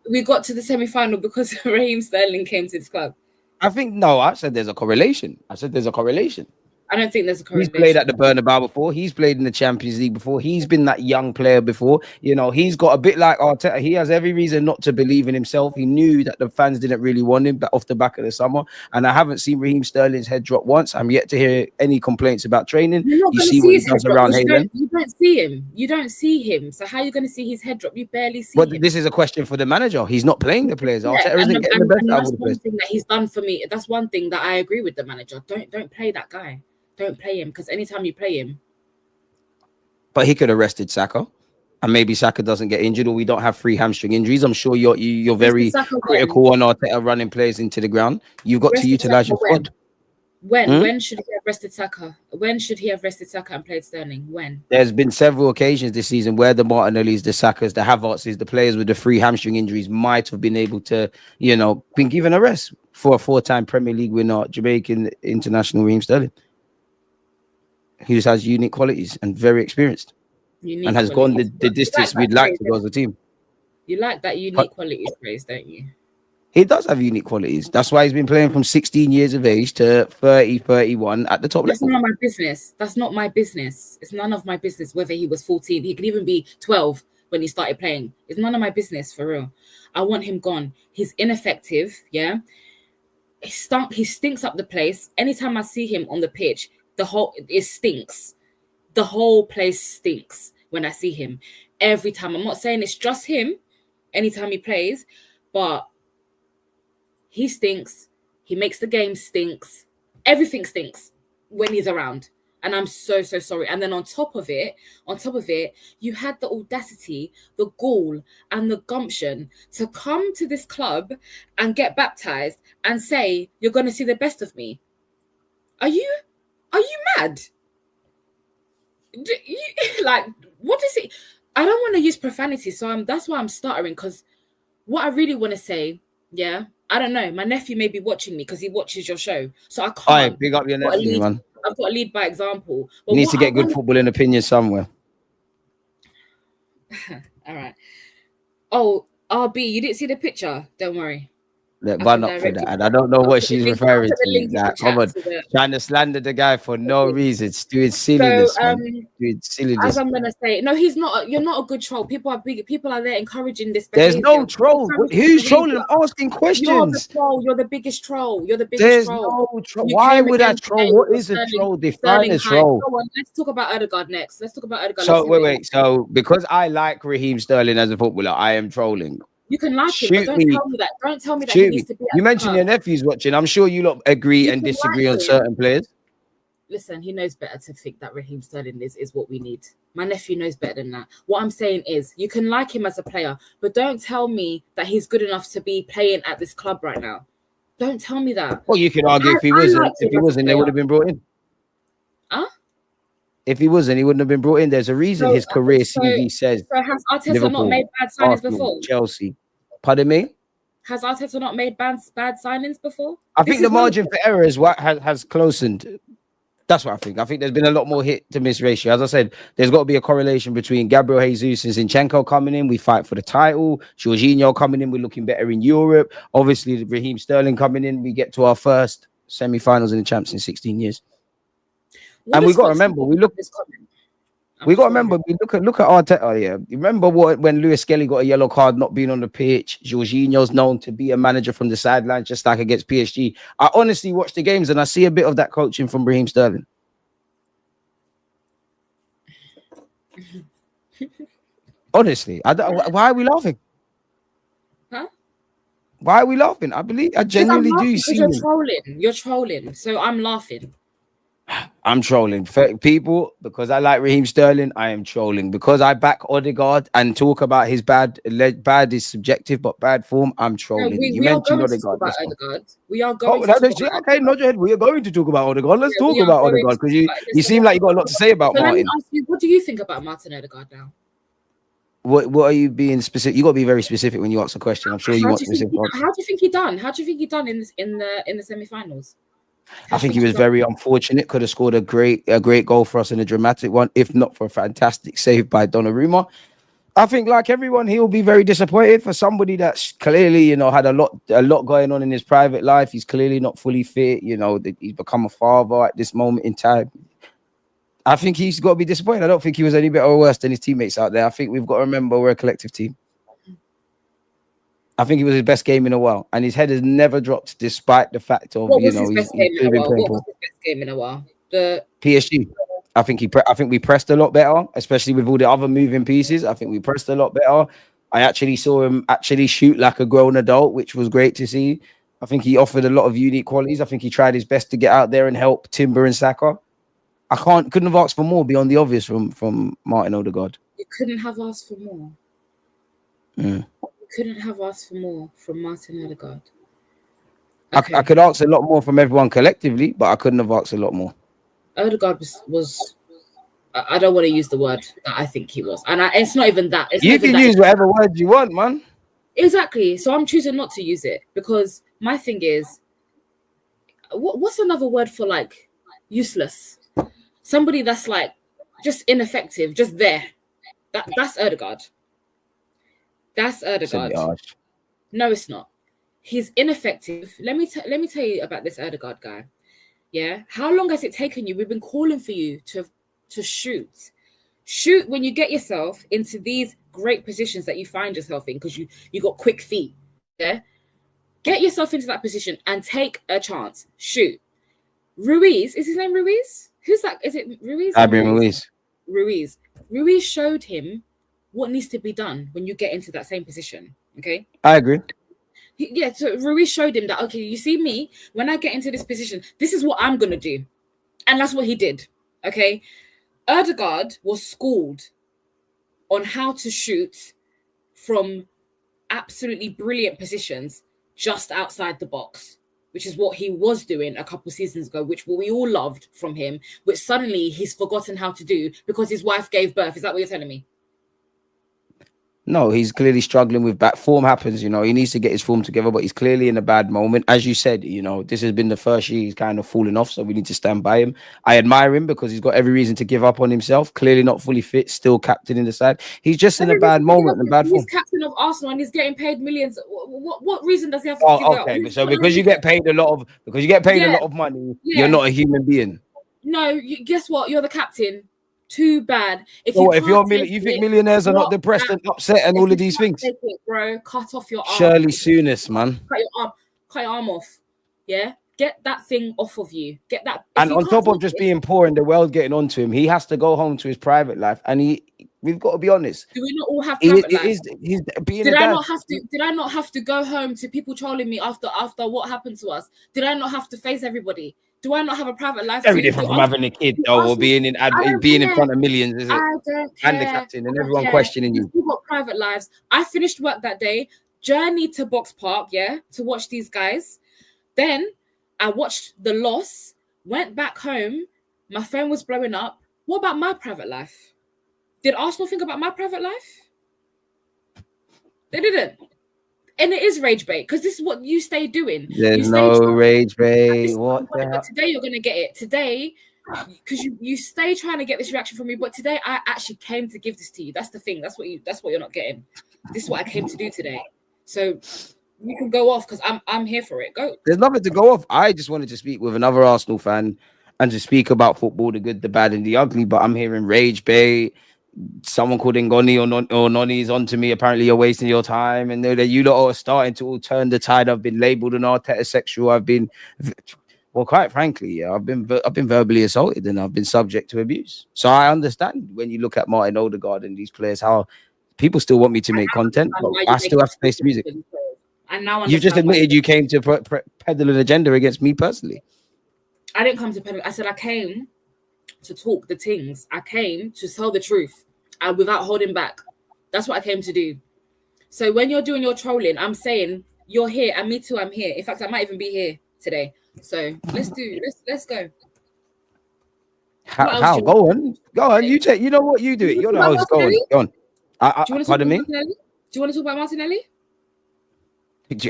We got to the semi-final because Raheem Sterling came to this club. I said there's a correlation. I don't think there's a correlation. He's played at the Bernabeu before. He's played in the Champions League before. He's been that young player before. You know, he's got a bit like Arteta. He has every reason not to believe in himself. He knew that the fans didn't really want him off the back of the summer. And I haven't seen Raheem Sterling's head drop once. I'm yet to hear any complaints about training. You see what he does around Hayden. You don't see him. You don't see him. So how are you going to see his head drop? You barely see him. This is a question for the manager. He's not playing the players. Arteta isn't getting the best out of the players. That's one thing that he's done for me. That's one thing that I agree with the manager. Don't play that guy. Don't play him because anytime you play him. But he could have rested Saka, and maybe Saka doesn't get injured, or we don't have 3 hamstring injuries. I'm sure you're very critical on Arteta running players into the ground. You've got to utilize your squad. When should he have rested Saka? When should he have rested Saka and played Sterling? When? There's been several occasions this season where the Martinellis, the Sakas, the Havertzes, the players with the 3 hamstring injuries might have been able to, been given a rest for a 4-time Premier League winner, Jamaican international Raheem Sterling. He just has unique qualities and very experienced and has gone the distance we'd like to go as a team. You like that unique qualities phrase, don't you? He does have unique qualities. That's why he's been playing from 16 years of age to 30, 31 at the top level. That's not my business. That's not my business. It's none of my business whether he was 14. He could even be 12 when he started playing. It's none of my business, for real. I want him gone. He's ineffective, yeah? He stinks up the place. Anytime I see him on the pitch, it stinks. The whole place stinks when I see him. Every time. I'm not saying it's just him anytime he plays, but he stinks. He makes the game stinks. Everything stinks when he's around. And I'm so sorry. And then on top of it, you had the audacity, the gall, and the gumption to come to this club and get baptized and say, you're going to see the best of me. Are you mad? What is it? I don't want to use profanity, so that's why I'm stuttering, because what I really want to say, yeah, I don't know. My nephew may be watching me because he watches your show, so I can't. All right, big up your nephew, man. I've got to lead by example. But you need to get good footballing opinion somewhere. All right. Oh, RB, you didn't see the picture? Don't worry. But not for that. And I don't know what she's referring to. Come on, trying to slander the guy for no reason. It's doing silliness. Doing silliness. As I'm gonna say, no, he's not. You're not a good troll. People are there encouraging this. There's no troll. Who's trolling? I'm asking questions. You're the troll. You're the biggest troll. There's no troll. Why would I troll? What is a troll? Define a troll. Let's talk about Odegaard next. So wait. So because I like Raheem Sterling as a footballer, I am trolling. You can like him, but don't tell me that. Don't tell me that he needs to be. You mentioned your nephew's watching. I'm sure you lot agree and disagree on certain players. Listen, he knows better to think that Raheem Sterling is what we need. My nephew knows better than that. What I'm saying is, you can like him as a player, but don't tell me that he's good enough to be playing at this club right now. Don't tell me that. Well, you can argue if he wasn't, they would have been brought in. Huh? If he wasn't, he wouldn't have been brought in. There's a reason his career CV says. So has Arteta Liverpool, not made bad signings Arsenal, before? Chelsea. Pardon me? Has Arteta not made bad signings before? I think the margin for error is what has closened. That's what I think. I think there's been a lot more hit to miss ratio. As I said, there's got to be a correlation between Gabriel Jesus and Zinchenko coming in. We fight for the title. Jorginho coming in. We're looking better in Europe. Obviously, Raheem Sterling coming in. We get to our first semi-finals in the Champions in 16 years. And we got to remember, we got to remember, we look at Arteta. Yeah, you remember when Lewis Skelly got a yellow card, not being on the pitch. Jorginho's known to be a manager from the sidelines, just like against PSG. I honestly watch the games and I see a bit of that coaching from Raheem Sterling. Honestly, why are we laughing? Huh? Why are we laughing? I genuinely do see You're trolling. So I'm laughing. I'm trolling people because I like Raheem Sterling. I am trolling because I back Odegaard and talk about his bad is subjective, but bad form. I'm trolling. No, you mentioned Odegaard. We are going to talk about okay, nod your head. We are going to talk about Odegaard. Let's talk about Odegaard because you seem like you got a lot to say about Martin. Let me ask you, what do you think about Martin Odegaard now? What are you being specific? You got to be very specific when you ask a question. I'm sure you want specific. How do you think he done? How do you think he done in the semi-finals? I think he was very unfortunate. Could have scored a great goal for us in a dramatic one, if not for a fantastic save by Donnarumma. I think, like everyone, he'll be very disappointed. For somebody that's clearly, had a lot going on in his private life. He's clearly not fully fit. He's become a father at this moment in time. I think he's got to be disappointed. I don't think he was any better or worse than his teammates out there. I think we've got to remember we're a collective team. I think it was his best game in a while, and his head has never dropped, despite the fact of What was his best game in a while? The PSG. I think we pressed a lot better, especially with all the other moving pieces. I think we pressed a lot better. I actually saw him shoot like a grown adult, which was great to see. I think he offered a lot of unique qualities. I think he tried his best to get out there and help Timber and Saka. I couldn't have asked for more beyond the obvious from Martin Odegaard. You couldn't have asked for more. You couldn't have asked for more from Martin Odegaard. Okay. I could ask a lot more from everyone collectively, but I couldn't have asked a lot more. Odegaard was I don't want to use the word that I think he was. And it's not even that. You can use whatever word you want, man. Exactly. So I'm choosing not to use it because my thing is, what's another word for like useless? Somebody that's like just ineffective, just there. That's Odegaard. That's Odegaard. No, it's not. He's ineffective. Let me tell you about this Odegaard guy. Yeah. How long has it taken you? We've been calling for you to shoot. Shoot when you get yourself into these great positions that you find yourself in because you got quick feet. Yeah. Get yourself into that position and take a chance. Shoot. Ruiz, is his name Ruiz? Who's that? Is it Ruiz? Ruiz showed him what needs to be done when you get into that same position. Okay. I agree. Yeah, so Ruiz showed him that, okay, you see me, when I get into this position, this is what I'm going to do. And that's what he did, okay? Odegaard was schooled on how to shoot from absolutely brilliant positions just outside the box, which is what he was doing a couple seasons ago, which we all loved from him, which suddenly he's forgotten how to do because his wife gave birth. Is that what you're telling me? No, he's clearly struggling with back. Form happens, he needs to get his form together, but he's clearly in a bad moment. As you said, this has been the first year he's kind of fallen off, so we need to stand by him. I admire him because he's got every reason to give up on himself. Clearly not fully fit, still captain in the side. He's just in a bad moment and bad form. He's captain of Arsenal and he's getting paid millions. What reason does he have to give up? Okay, so because you get paid a lot of money, you're not a human being. No, guess what? You're the captain. Too bad. If you think millionaires are not depressed and upset and all of these things, take it, bro. Cut off your arm. Shirley Souness, man. Cut your arm off. Yeah, get that thing off of you. Get that. And on top of just being poor and the world getting onto him, he has to go home to his private life. And we've got to be honest. Do we not all have private lives? Did I not have to go home to people trolling me after what happened to us? Did I not have to face everybody? Do I not have a private life? Very different from having a kid, or being in front of millions, is it? I don't care. And the captain and everyone questioning you. We've got private lives. I finished work that day, journeyed to Box Park, to watch these guys. Then I watched the loss, went back home. My phone was blowing up. What about my private life? Did Arsenal think about my private life? They didn't. And it is rage bait because this is what you stay doing. There's no rage bait. What the hell? Today you're going to get it. Today, because you stay trying to get this reaction from me, but today I actually came to give this to you. That's the thing. That's what you're not getting. This is what I came to do today. So you can go off because I'm here for it. Go. There's nothing to go off. I just wanted to speak with another Arsenal fan and to speak about football, the good, the bad, and the ugly. But I'm hearing rage bait. Someone called Ngoni or Noni's onto me. Apparently, you're wasting your time, and that you lot are starting to all turn the tide. I've been labelled an Arteta sexual. I've been, well, quite frankly, yeah, I've been verbally assaulted and I've been subject to abuse. So I understand when you look at Martin Odegaard and these players, how people still want me to make content, but I still have to face music. And now you've just admitted you came to peddle an agenda against me personally. I didn't come to peddle. I said I came to talk the things. I came to tell the truth and without holding back. That's what I came to do. So when you're doing your trolling, I'm saying you're here and me too, I'm here. In fact, I might even be here today. So let's go. How? Go on. You take. You know what? You do it. You're the host. Go on. Pardon me. Do you want to talk about Martinelli?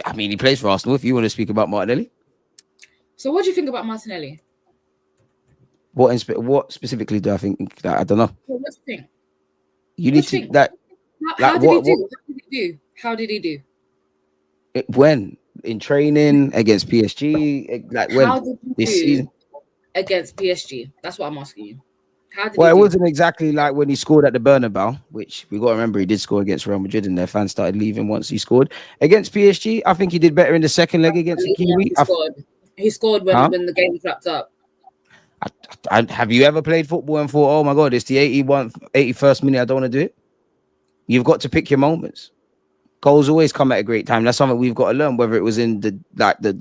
I mean, he plays for Arsenal. If you want to speak about Martinelli. So what do you think about Martinelli? What specifically do I think? I don't know. Well, what's the thing? You need to that. How did he do? When in training against PSG, like when this season against PSG. That's what I'm asking you. It wasn't exactly like when he scored at the Bernabeu, which we got to remember he did score against Real Madrid, and their fans started leaving once he scored against PSG. I think he did better in the second leg against Hakimi. He scored when the game wrapped up. Have you ever played football and thought, oh my God, it's the 81st minute, I don't want to do it? You've got to pick your moments. Goals always come at a great time. That's something we've got to learn, whether it was in the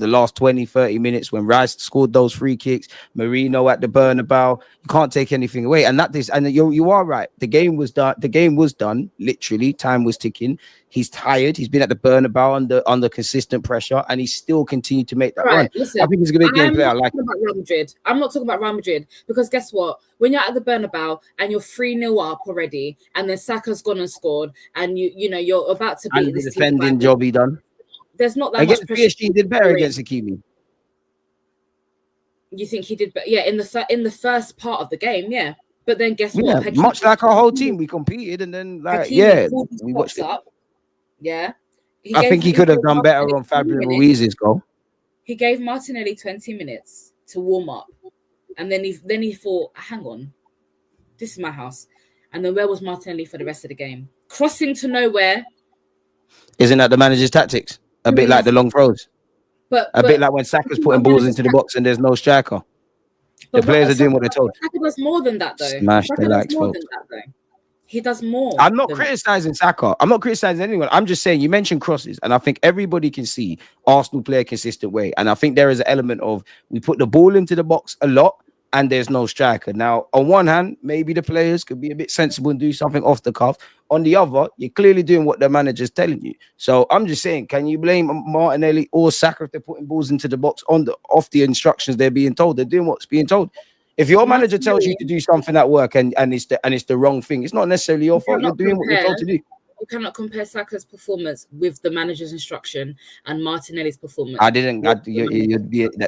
last 20, 30 minutes when Rice scored those free kicks, Marino at the Bernabeu. You can't take anything away. And you are right. The game was done. The game was done. Literally, time was ticking. He's tired. He's been at the Bernabeu under consistent pressure, and he still continued to make that run. Listen, I think he's a good game player. I like it. I'm not talking about Real Madrid because guess what? When you're at the Bernabeu and you're 3-0 up already, and then Saka's gone and scored, and you're about to beat this defending job he done. There's not that against much pressure. PSG did better against Hakimi. You think he did better? Yeah, in the first part of the game, yeah. But then guess what? Hakimi, much like our whole team, we competed, and then we watched up. Yeah. I think he could have done better on Fabio Ruiz's goal. He gave Martinelli 20 minutes to warm up. And then he thought, hang on, this is my house. And then where was Martinelli for the rest of the game? Crossing to nowhere. Isn't that the manager's tactics? A bit like the long throws. But bit like when Saka's putting balls into the box and there's no striker. The players are doing what they're told. Saka does more than that, though. Smash the likes, folks. He does more. I'm not criticizing Saka. I'm not criticizing anyone. I'm just saying you mentioned crosses, and I think everybody can see Arsenal play a consistent way. And I think there is an element of we put the ball into the box a lot, and there's no striker. Now, on one hand, maybe the players could be a bit sensible and do something off the cuff. On the other, you're clearly doing what the manager's telling you. So I'm just saying, can you blame Martinelli or Saka if they're putting balls into the box off the instructions they're being told? They're doing what's being told. If your manager tells you to do something at work and it's the wrong thing, it's not necessarily your fault. You're doing what you're told to do. You cannot compare Saka's performance with the manager's instruction and Martinelli's performance. I didn't.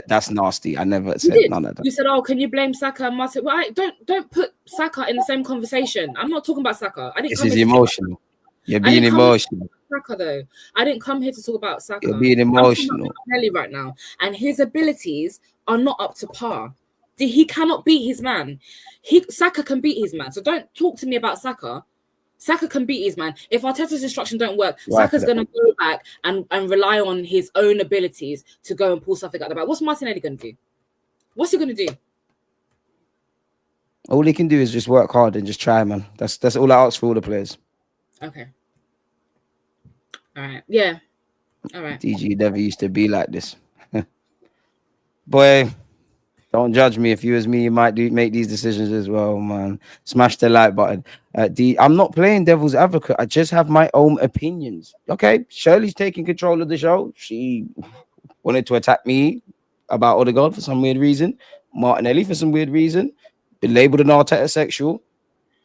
That's nasty. I never said none of that. You said, "Oh, can you blame Saka and Martin?" Well, don't put Saka in the same conversation. I'm not talking about Saka. This is emotional. You're being emotional. Saka, though, I didn't come here to talk about Saka. You're being emotional. I'm talking about Martinelli right now, and his abilities are not up to par. He cannot beat his man. Saka can beat his man. So don't talk to me about Saka. Saka can beat his man. If Arteta's instruction don't work, Saka's going to go back and rely on his own abilities to go and pull something out the back. What's Martinelli going to do? What's he going to do? All he can do is just work hard and just try, man. That's all I ask for all the players. Okay. All right. Yeah. All right. DG never used to be like this. Boy, don't judge me. If you as me, you might make these decisions as well, man. Smash the like button. I'm not playing devil's advocate. I just have my own opinions. Okay, Shirley's taking control of the show. She wanted to attack me about Odegaard for some weird reason. Martinelli for some weird reason. Been labelled an Arteta sexual.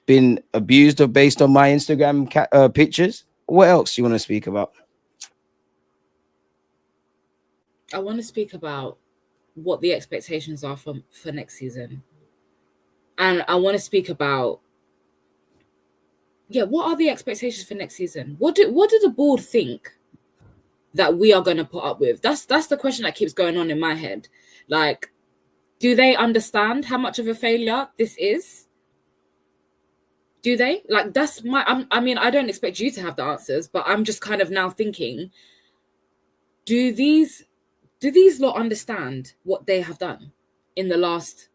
Been abused or based on my Instagram pictures. What else do you want to speak about? I want to speak about what the expectations are for next season. And I want to speak about, what are the expectations for next season? What do the board think that we are going to put up with? That's the question that keeps going on in my head. Like, Do they understand how much of a failure this is? Do they? Like, that's I mean, I don't expect you to have the answers, but I'm just kind of now thinking, do these lot understand what they have done in the last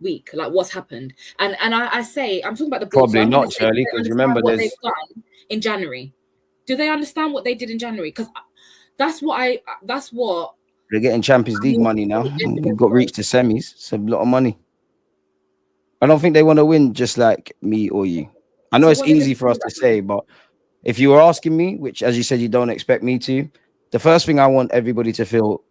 week? Like, what's happened? And I say, I'm talking about the board. Probably not, Shirley, because remember what they've done in January. Do they understand what they did in January? Because that's what they're getting Champions League money now. They've got reached the semis. It's a lot of money. I don't think they want to win just like me or you. I know it's easy for us to say, but if you were asking me, which, as you said, you don't expect me to, the first thing I want everybody to feel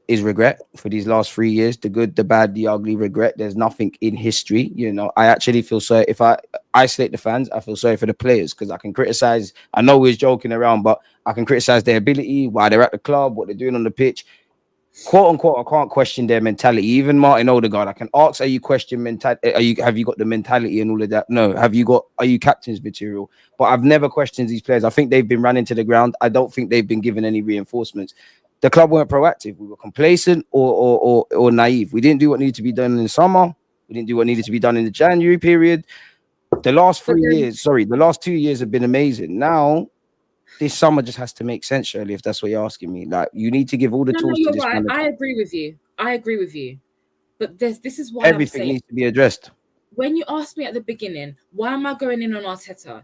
is regret for these last 3 years. The good, the bad, the ugly, regret. There's nothing in history. You know, I actually feel sorry. If I isolate the fans, I feel sorry for the players because I can criticize. I know we're joking around, but I can criticize their ability, why they're at the club, what they're doing on the pitch. Quote unquote, I can't question their mentality. Even Martin Odegaard, I can ask, have you got the mentality and all of that? No. Are you captain's material? But I've never questioned these players. I think they've been run into the ground. I don't think they've been given any reinforcements. The club weren't proactive. We were complacent or naive. We didn't do what needed to be done in the summer. We didn't do what needed to be done in the January period. The last 2 years have been amazing. Now, this summer just has to make sense, Shirley, if that's what you're asking me. Like, you need to give all the tools to this manager. I agree with you. But this is why everything needs to be addressed. When you asked me at the beginning, why am I going in on Arteta?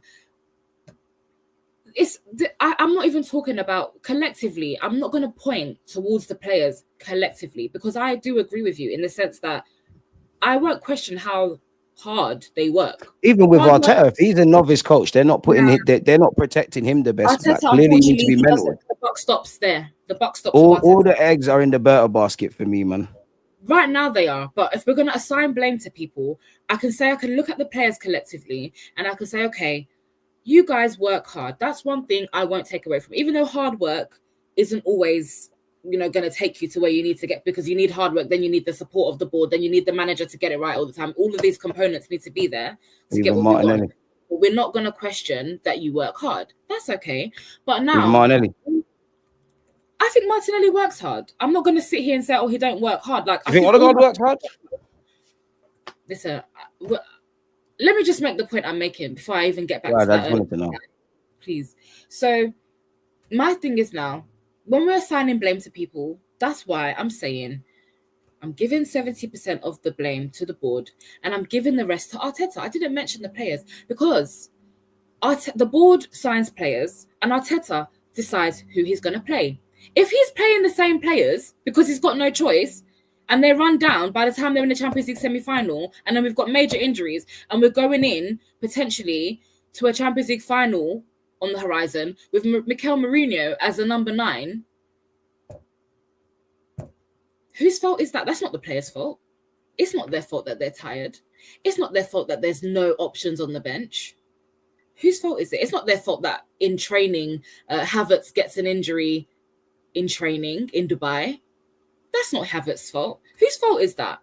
I'm not even talking about collectively. I'm not going to point towards the players collectively because I do agree with you in the sense that I won't question how hard they work. Even with Arteta, if he's a novice coach, they're not they're not protecting him the best. Arteta, like, clearly, you need to be mentored. The buck stops there. The buck stops. All the eggs are in the Berta basket for me, man. Right now they are, but if we're going to assign blame to people, I can look at the players collectively and I can say, okay, you guys work hard. That's one thing I won't take away from. Even though hard work isn't always, going to take you to where you need to get, because you need hard work, then you need the support of the board, then you need the manager to get it right all the time. All of these components need to be there to get what we want. But we're not going to question that you work hard. That's okay. But now, Martinelli. I think Martinelli works hard. I'm not going to sit here and say, oh, he don't work hard. Like, I think Odegaard works hard? Listen, let me just make the point I'm making before I even get back to that. I wanted to know. Please. So my thing is now, when we're assigning blame to people, that's why I'm saying I'm giving 70% of the blame to the board and I'm giving the rest to Arteta. I didn't mention the players because the board signs players and Arteta decides who he's going to play. If he's playing the same players because he's got no choice and they run down by the time they're in the Champions League semi-final and then we've got major injuries and we're going in potentially to a Champions League final on the horizon with Mikel Mourinho as the number 9, whose fault is that? That's not the players' fault. It's not their fault that they're tired. It's not their fault that there's no options on the bench. Whose fault is it? It's not their fault that in training, Havertz gets an injury in training in Dubai. That's not Havertz's fault. Whose fault is that?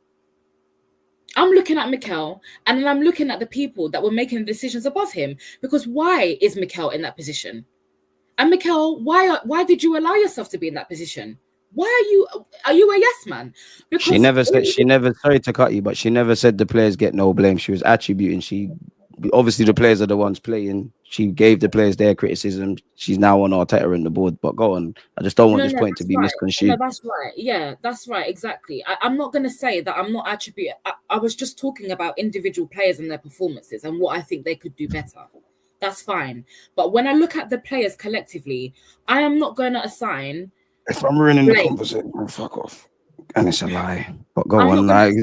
I'm looking at Mikel and then I'm looking at the people that were making the decisions above him. Because why is Mikel in that position? And Mikel, why did you allow yourself to be in that position? Why are you a yes man? Because she never, sorry to cut you, but she never said the players get no blame. She was attributing, obviously the players are the ones playing. She gave the players their criticism. She's now on Arteta and the board, but go on. I just don't want this point to be misconstrued. No, that's right. Yeah, that's right. Exactly. I'm not going to say that I'm not attributing. I was just talking about individual players and their performances and what I think they could do better. That's fine. But when I look at the players collectively, I am not going to assign. If I'm ruining the conversation, fuck off. And it's a lie. But go on, like.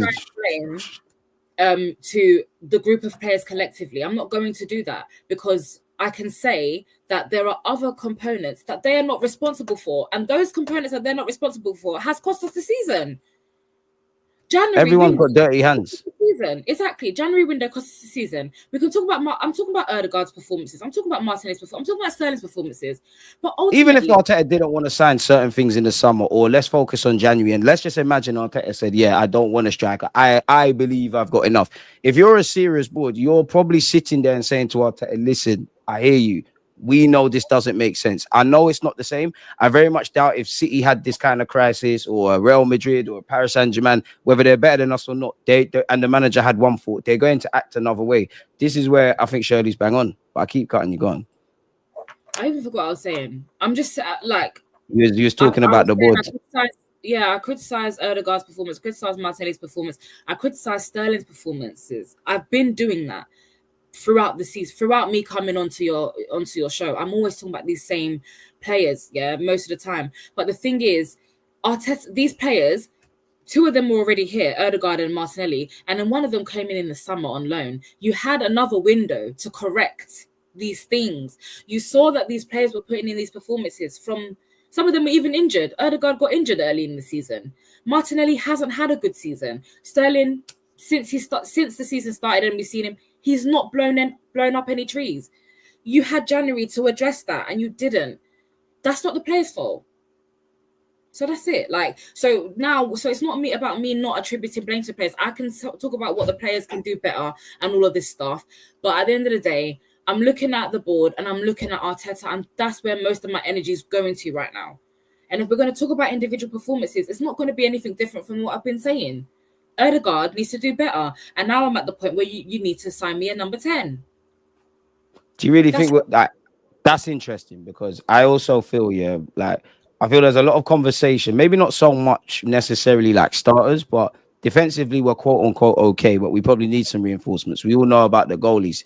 To the group of players collectively. I'm not going to do that because I can say that there are other components that they are not responsible for. And those components that they're not responsible for has cost us the season. Everyone's got dirty hands. Season. Exactly. January window cost us the season. We can talk about, I'm talking about Odegaard's performances. I'm talking about Martinelli's performances. I'm talking about Sterling's performances. But even if Arteta didn't want to sign certain things in the summer, or let's focus on January, and let's just imagine Arteta said, yeah, I don't want a striker. I believe I've got enough. If you're a serious board, you're probably sitting there and saying to Arteta, listen, I hear you. we know this doesn't make sense. I know it's not the same. I very much doubt if City had this kind of crisis, or Real Madrid or Paris Saint-Germain, whether they're better than us or not, they and the manager had one thought, they're going to act another way. This is where I think Shirley's bang on, but I keep cutting you. Go on. I even forgot what I was saying. I'm just like... You was talking about the board. I criticize Odegaard's performance, criticize Martinelli's performance, I criticize Sterling's performances. I've been doing that throughout the season, throughout me coming onto your show. I'm always talking about these same players, most of the time. But the thing is, Arteta, these players, two of them were already here, Odegaard and Martinelli, and then one of them came in the summer on loan. You had another window to correct these things. You saw that these players were putting in these performances from... Some of them were even injured. Odegaard got injured early in the season. Martinelli hasn't had a good season. Sterling, since the season started and we've seen him, he's not blown up any trees. You had January to address that and you didn't. That's not the player's fault. So that's it. So it's not about me not attributing blame to players. I can talk about what the players can do better and all of this stuff. But at the end of the day, I'm looking at the board and I'm looking at Arteta, and that's where most of my energy is going to right now. And if we're going to talk about individual performances, it's not going to be anything different from what I've been saying. Odegaard needs to do better. And now I'm at the point where you need to sign me a number 10. Do you really think that's interesting? Because I also feel, I feel there's a lot of conversation, maybe not so much necessarily like starters, but defensively, we're quote unquote okay, but we probably need some reinforcements. We all know about the goalies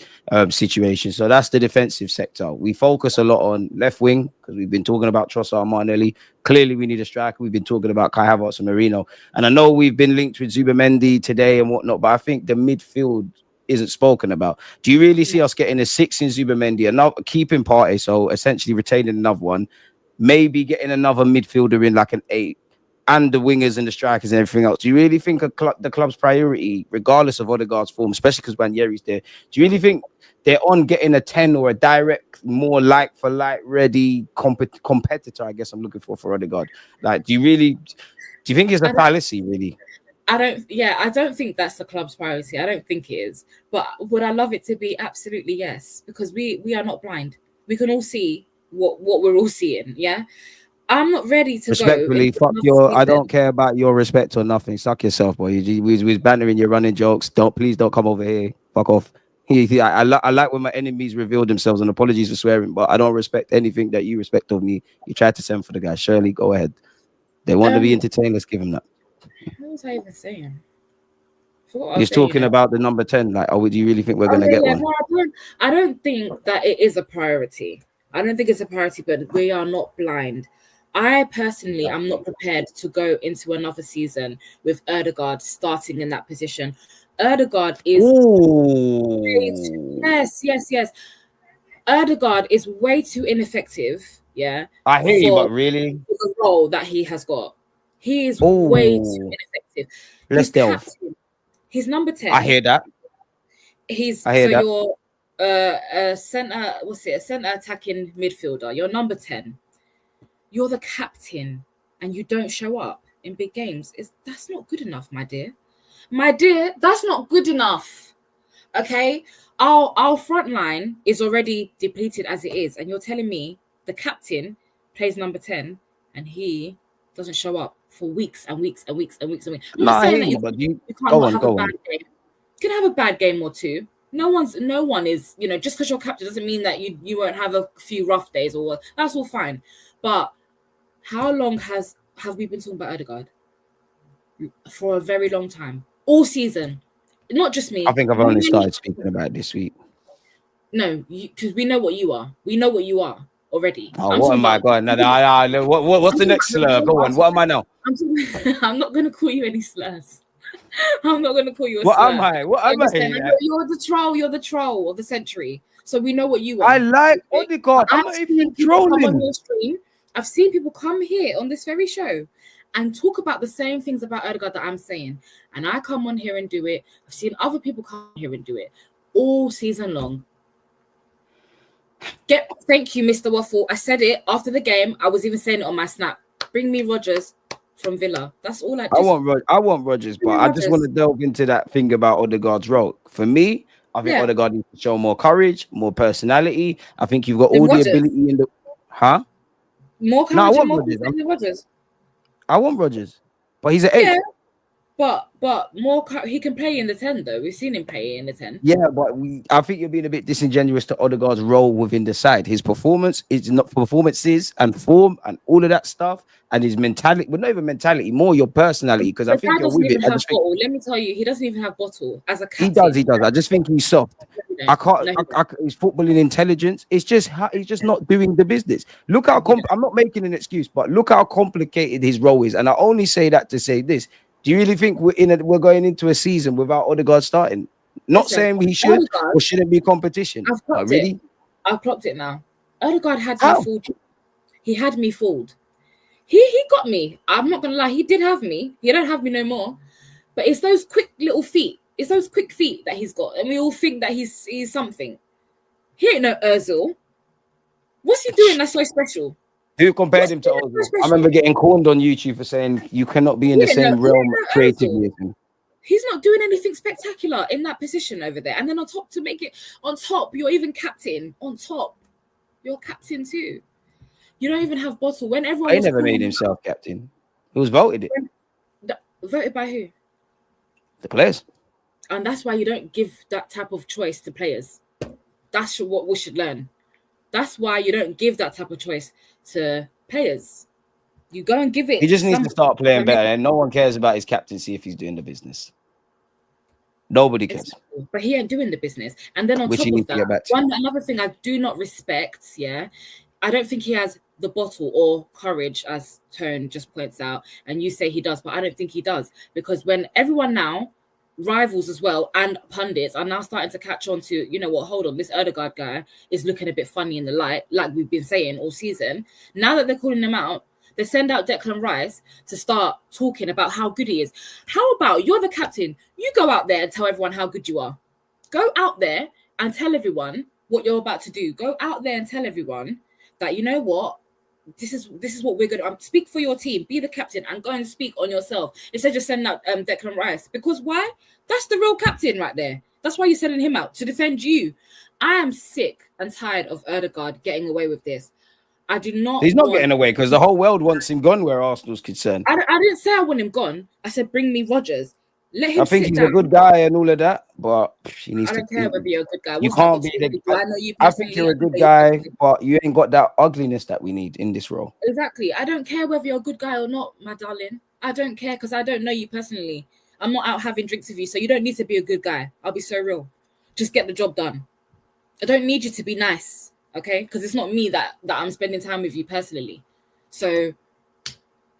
situation. So that's the defensive sector. We focus a lot on left wing because we've been talking about Trossard and Martinelli. Clearly, we need a striker. We've been talking about Kai Havertz and Marino. And I know we've been linked with Zubimendi today and whatnot, but I think the midfield isn't spoken about. Do you really see us getting a 6 in Zubimendi, another keeping Partey, so essentially retaining another one, maybe getting another midfielder in like an 8, and the wingers and the strikers and everything else? Do you really think the club's priority, regardless of Odegaard's form, especially because Waneri's there, do you really think they're on getting a 10 or a direct, more like-for-like ready competitor, I guess I'm looking for Odegaard? Do you think it's a fallacy, really? I don't think that's the club's priority. I don't think it is. But would I love it to be? Absolutely yes, because we are not blind. We can all see what we're all seeing, yeah? I'm not ready to respectfully, go. I don't care about your respect or nothing. Suck yourself, boy. We bantering, you're running jokes. Please don't come over here. Fuck off. I like when my enemies reveal themselves, and apologies for swearing, but I don't respect anything that you respect of me. You tried to send for the guy. Shirley, go ahead. They want to be entertained. Let's give them that. What was I even saying? He's talking about the number 10. Do you really think we're going to get one? No, I don't think that it is a priority. I don't think it's a priority, but we are not blind. I personally am not prepared to go into another season with Odegaard starting in that position. Odegaard is yes. Odegaard is way too ineffective. Yeah, I hear you, but really, the role that he has got, he is way too ineffective. Let's delve. He's number 10. I hear that. You're a center. What's it? A center attacking midfielder. You're number 10. You're the captain and you don't show up in big games. That's not good enough, my dear. My dear, that's not good enough. Okay? Our front line is already depleted as it is. And you're telling me the captain plays number 10 and he doesn't show up for weeks and weeks and weeks and weeks and weeks. I'm not saying that you can't have a bad game. You can have a bad game or two. No one is, just because you're captain doesn't mean that you won't have a few rough days or that's all fine. But how long have we been talking about Odegaard? For a very long time. All season. Not just me. I think I've only started speaking about it this week. No, because we know what you are. We know what you are already. Oh, what am I going? What's the next slur? Go on. What am I now? I'm not going to call you any slurs. I'm not going to call you a slur. What am I? You're the troll. You're the troll of the century. So we know what you are. I like Odegaard. I'm not even trolling. I've seen people come here on this very show and talk about the same things about Odegaard that I'm saying. And I come on here and do it. I've seen other people come here and do it all season long. Thank you, Mr. Waffle. I said it after the game. I was even saying it on my snap. Bring me Rodgers from Villa. That's all I want Rodgers, but I just want to delve into that thing about Odegaard's role. For me, I think Odegaard needs to show more courage, more personality. I think you've got Then all the Rodgers. ability in the... Huh? More No, I courage and want more Rodgers. confidence than Rodgers. I want Rodgers. But he's an 8. Yeah. But he can play in the 10 though. We've seen him play in the 10. Yeah, but I think you're being a bit disingenuous to Odegaard's role within the side. His performances and form and all of that stuff, and his mentality. Well, not even mentality, more your personality. Because I think you're with it. Let me tell you, he doesn't even have bottle as a captain. He does. I just think he's soft. His footballing intelligence. It's just he's just not doing the business. Look how I'm not making an excuse, but look how complicated his role is. And I only say that to say this. Do you really think we're going into a season without Odegaard starting? Not saying he should or shouldn't be competition. I've clocked it now. Odegaard had me fooled. He had me fooled. He got me. I'm not gonna lie. He did have me. He don't have me no more. But it's those quick little feet. It's those quick feet that he's got, and we all think that he's something. He ain't no Özil. What's he doing that's so special? Who compared him to Ozil? I remember getting corned on YouTube for saying you cannot be in the same realm creatively as him. He's not doing anything spectacular in that position over there. And then on top, to make it on top, you're even captain. On top, you're captain too. You don't even have bottle. When everyone he never made himself captain. He was voted it. Voted by who? The players. And that's why you don't give that type of choice to players. That's what we should learn. That's why you don't give that type of choice to players. You go and give it. He just needs to start playing better, and no one cares about his captaincy if he's doing the business. Nobody cares. Exactly. But he ain't doing the business. And then on top of that, another thing I do not respect, I don't think he has the bottle or courage, as Tone just points out, and you say he does, but I don't think he does. Because when everyone now, rivals as well, and pundits are now starting to catch on to, you know what, hold on, this Odegaard guy is looking a bit funny in the light, like we've been saying all season. Now that they're calling him out, they send out Declan Rice to start talking about how good he is. How about you're the captain? You go out there and tell everyone how good you are. Go out there and tell everyone what you're about to do. Go out there and tell everyone that, you know what, this is what we're going to speak for your team. Be the captain and go and speak on yourself instead of just sending out Declan Rice. Because why? That's the real captain right there. That's why you're sending him out, to defend you. I am sick and tired of Odegaard getting away with this. I do not. He's not getting away because the whole world wants him gone where Arsenal's concerned. I didn't say I want him gone. I said bring me Rodgers. Let him. I think he's a good guy and all of that, but he needs to. I don't care whether you're a good guy. You can't be the. I think you're a good guy, but you ain't got that ugliness that we need in this role. Exactly. I don't care whether you're a good guy or not, my darling. I don't care because I don't know you personally. I'm not out having drinks with you, so you don't need to be a good guy. I'll be so real. Just get the job done. I don't need you to be nice, okay? Because it's not me that I'm spending time with you personally. So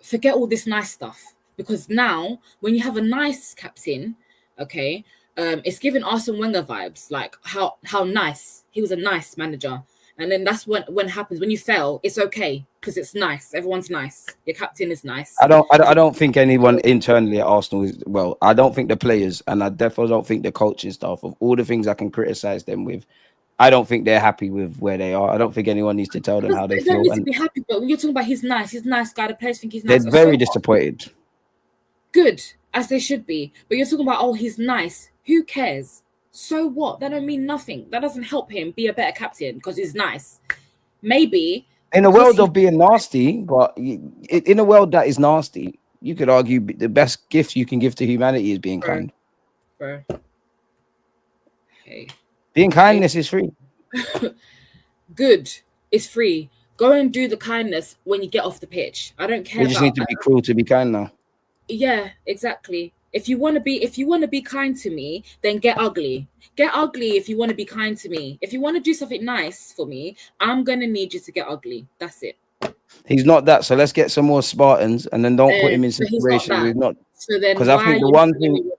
forget all this nice stuff. Because now, when you have a nice captain, okay, it's giving Arsene Wenger vibes, like how nice. He was a nice manager. And then that's when it happens. When you fail, it's okay because it's nice. Everyone's nice. Your captain is nice. I don't think anyone internally at Arsenal is, well, I don't think the players, and I definitely don't think the coaching staff, of all the things I can criticize them with, I don't think they're happy with where they are. I don't think anyone needs to tell them how they feel. They don't need to be happy, but when you're talking about he's nice guy, the players think he's nice. They're very disappointed. Good, as they should be. But you're talking about, oh, he's nice. Who cares? So what? That don't mean nothing. That doesn't help him be a better captain because he's nice. Maybe. In a world of being nasty, but in a world that is nasty, you could argue the best gift you can give to humanity is being kind. Bro. Hey. Being kindness is free. Good. It's free. Go and do the kindness when you get off the pitch. I don't care. We just need to be cruel to be kind now. Yeah, exactly. If you want to be kind to me, then get ugly. Get ugly if you want to be kind to me. If you want to do something nice for me, I'm going to need you to get ugly. That's it. He's not that. So let's get some more Spartans and then don't put him in situations where he's not. So then, because I think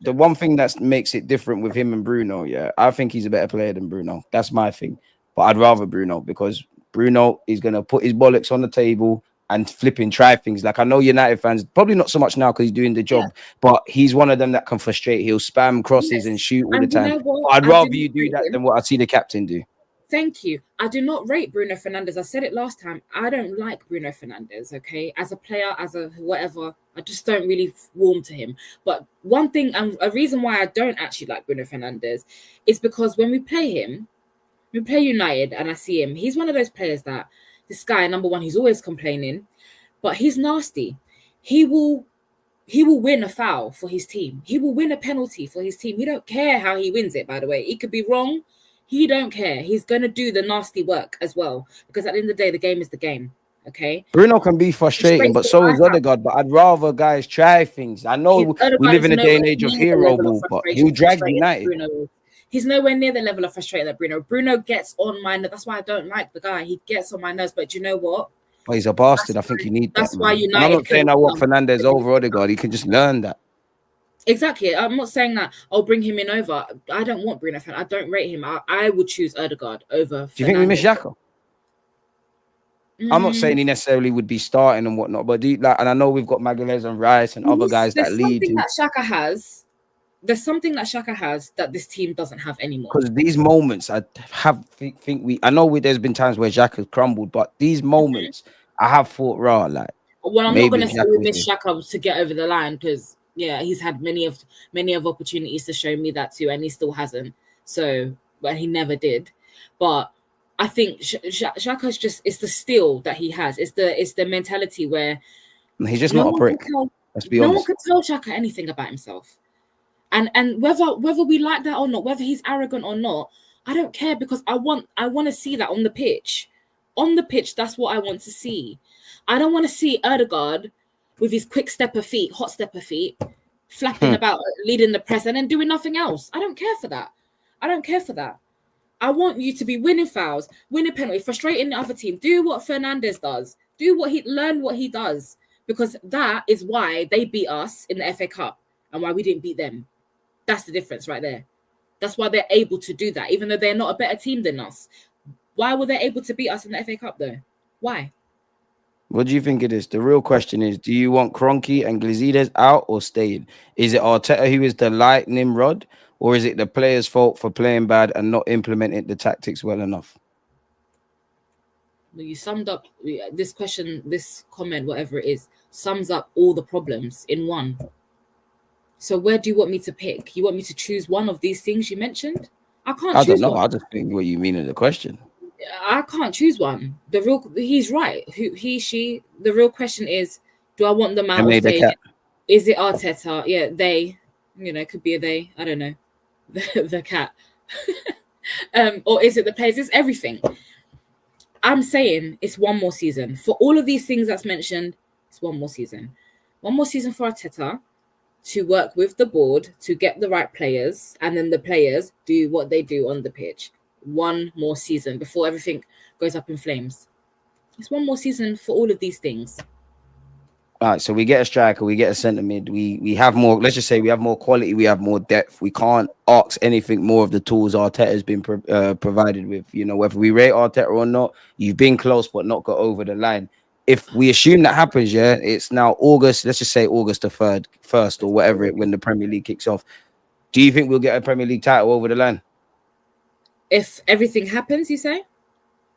the one thing that makes it different with him and Bruno, I think he's a better player than Bruno. That's my thing. But I'd rather Bruno because Bruno is going to put his bollocks on the table and flipping try things. Like I know United fans, probably not so much now because he's doing the job, but he's one of them that can frustrate. He'll spam crosses and shoot all the time. I'd rather you do that than what I see the captain do. Thank you. I do not rate Bruno Fernandes. I said it last time. I don't like Bruno Fernandes, okay? As a player, as a whatever, I just don't really warm to him. But one thing, and a reason why I don't actually like Bruno Fernandes is because when we play him, we play United and I see him, he's one of those players that, this guy, number one, he's always complaining, but he's nasty. He will win a foul for his team. He will win a penalty for his team. He don't care how he wins it, by the way. He could be wrong. He don't care. He's going to do the nasty work as well. Because at the end of the day, the game is the game. Okay? Bruno can be frustrating, but so is Odegaard. But I'd rather guys try things. I know we live in a day and age of hero ball, but he'll drag United. He's nowhere near the level of frustration that Bruno. Bruno gets on my nerves. That's why I don't like the guy. He gets on my nerves. But you know what? Well, he's a bastard. I think you need that. That's why United. I'm not saying I want Fernandes over Odegaard. He can just learn that. Exactly. I'm not saying that I'll bring him in over. I don't want Bruno Fernandes. I don't rate him. I would choose Odegaard over. Do you think we miss Jaka? I'm not saying he necessarily would be starting and whatnot, but and I know we've got Magalhaes and Rice and other guys that lead. There's something that Shaka has that this team doesn't have anymore. Because these moments, I know there's been times where Jaka's crumbled, but these moments, I have thought, I'm not going to say we miss Shaka to get over the line because. Yeah, he's had many of opportunities to show me that too, and he still hasn't. So, but he never did. But I think Shaka's it's the skill that he has. It's the mentality where he's just not a prick. Let's be honest. No one could tell Shaka anything about himself, and whether we like that or not, whether he's arrogant or not, I don't care because I want to see that on the pitch. On the pitch, that's what I want to see. I don't want to see Odegaard with his quick stepper feet, hot stepper feet, flapping about, leading the press, and then doing nothing else. I don't care for that. I want you to be winning fouls, winning penalties, frustrating the other team. Do what Fernandes does. Learn what he does. Because that is why they beat us in the FA Cup and why we didn't beat them. That's the difference right there. That's why they're able to do that, even though they're not a better team than us. Why were they able to beat us in the FA Cup, though? Why? What do you think it is? The real question is, do you want Kroenke and Glazides out or staying? Is it Arteta who is the lightning rod, or is it the players' fault for playing bad and not implementing the tactics well enough? Well, you summed up this question, this comment, whatever it is, sums up all the problems in one. So where do you want me to pick? You want me to choose one of these things you mentioned? I don't know. I just think what you mean in the question. I can't choose one. He's right. The real question is, do I want them out or stay? Is it Arteta? Yeah, they, could be a they. I don't know. The cat. Or is it the players? It's everything. I'm saying it's one more season. For all of these things that's mentioned, it's one more season. One more season for Arteta to work with the board to get the right players, and then the players do what they do on the pitch. One more season before everything goes up in flames. It's one more season for all of these things. All right, so we get a striker, we get a centre mid, we have more, let's just say we have more quality, we have more depth. We can't ask anything more of the tools Arteta has been provided with. Whether we rate Arteta or not, you've been close but not got over the line. If we assume that happens, it's now August, let's just say August the 1st or whatever, when the Premier League kicks off. Do you think we'll get a Premier League title over the line? If everything happens, you say?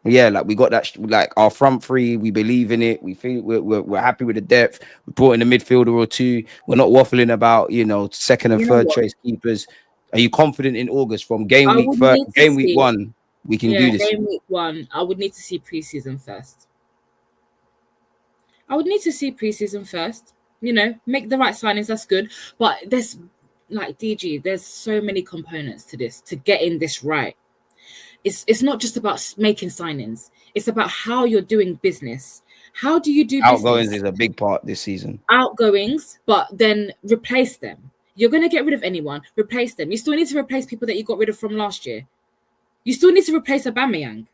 Yeah, like we got that, like our front three, we believe in it. We feel we're happy with the depth. We brought in a midfielder or two. We're not waffling about, second and third choice keepers. Are you confident in August from game week 1? We can do this. Game week 1, I would need to see preseason first. Make the right signings. That's good. But there's like DG, there's so many components to this to getting this right. It's not just about making signings. It's about how you're doing business. How do you do business? Outgoings is a big part this season. Outgoings, but then replace them. You're going to get rid of anyone, replace them. You still need to replace people that you got rid of from last year. You still need to replace Aubameyang.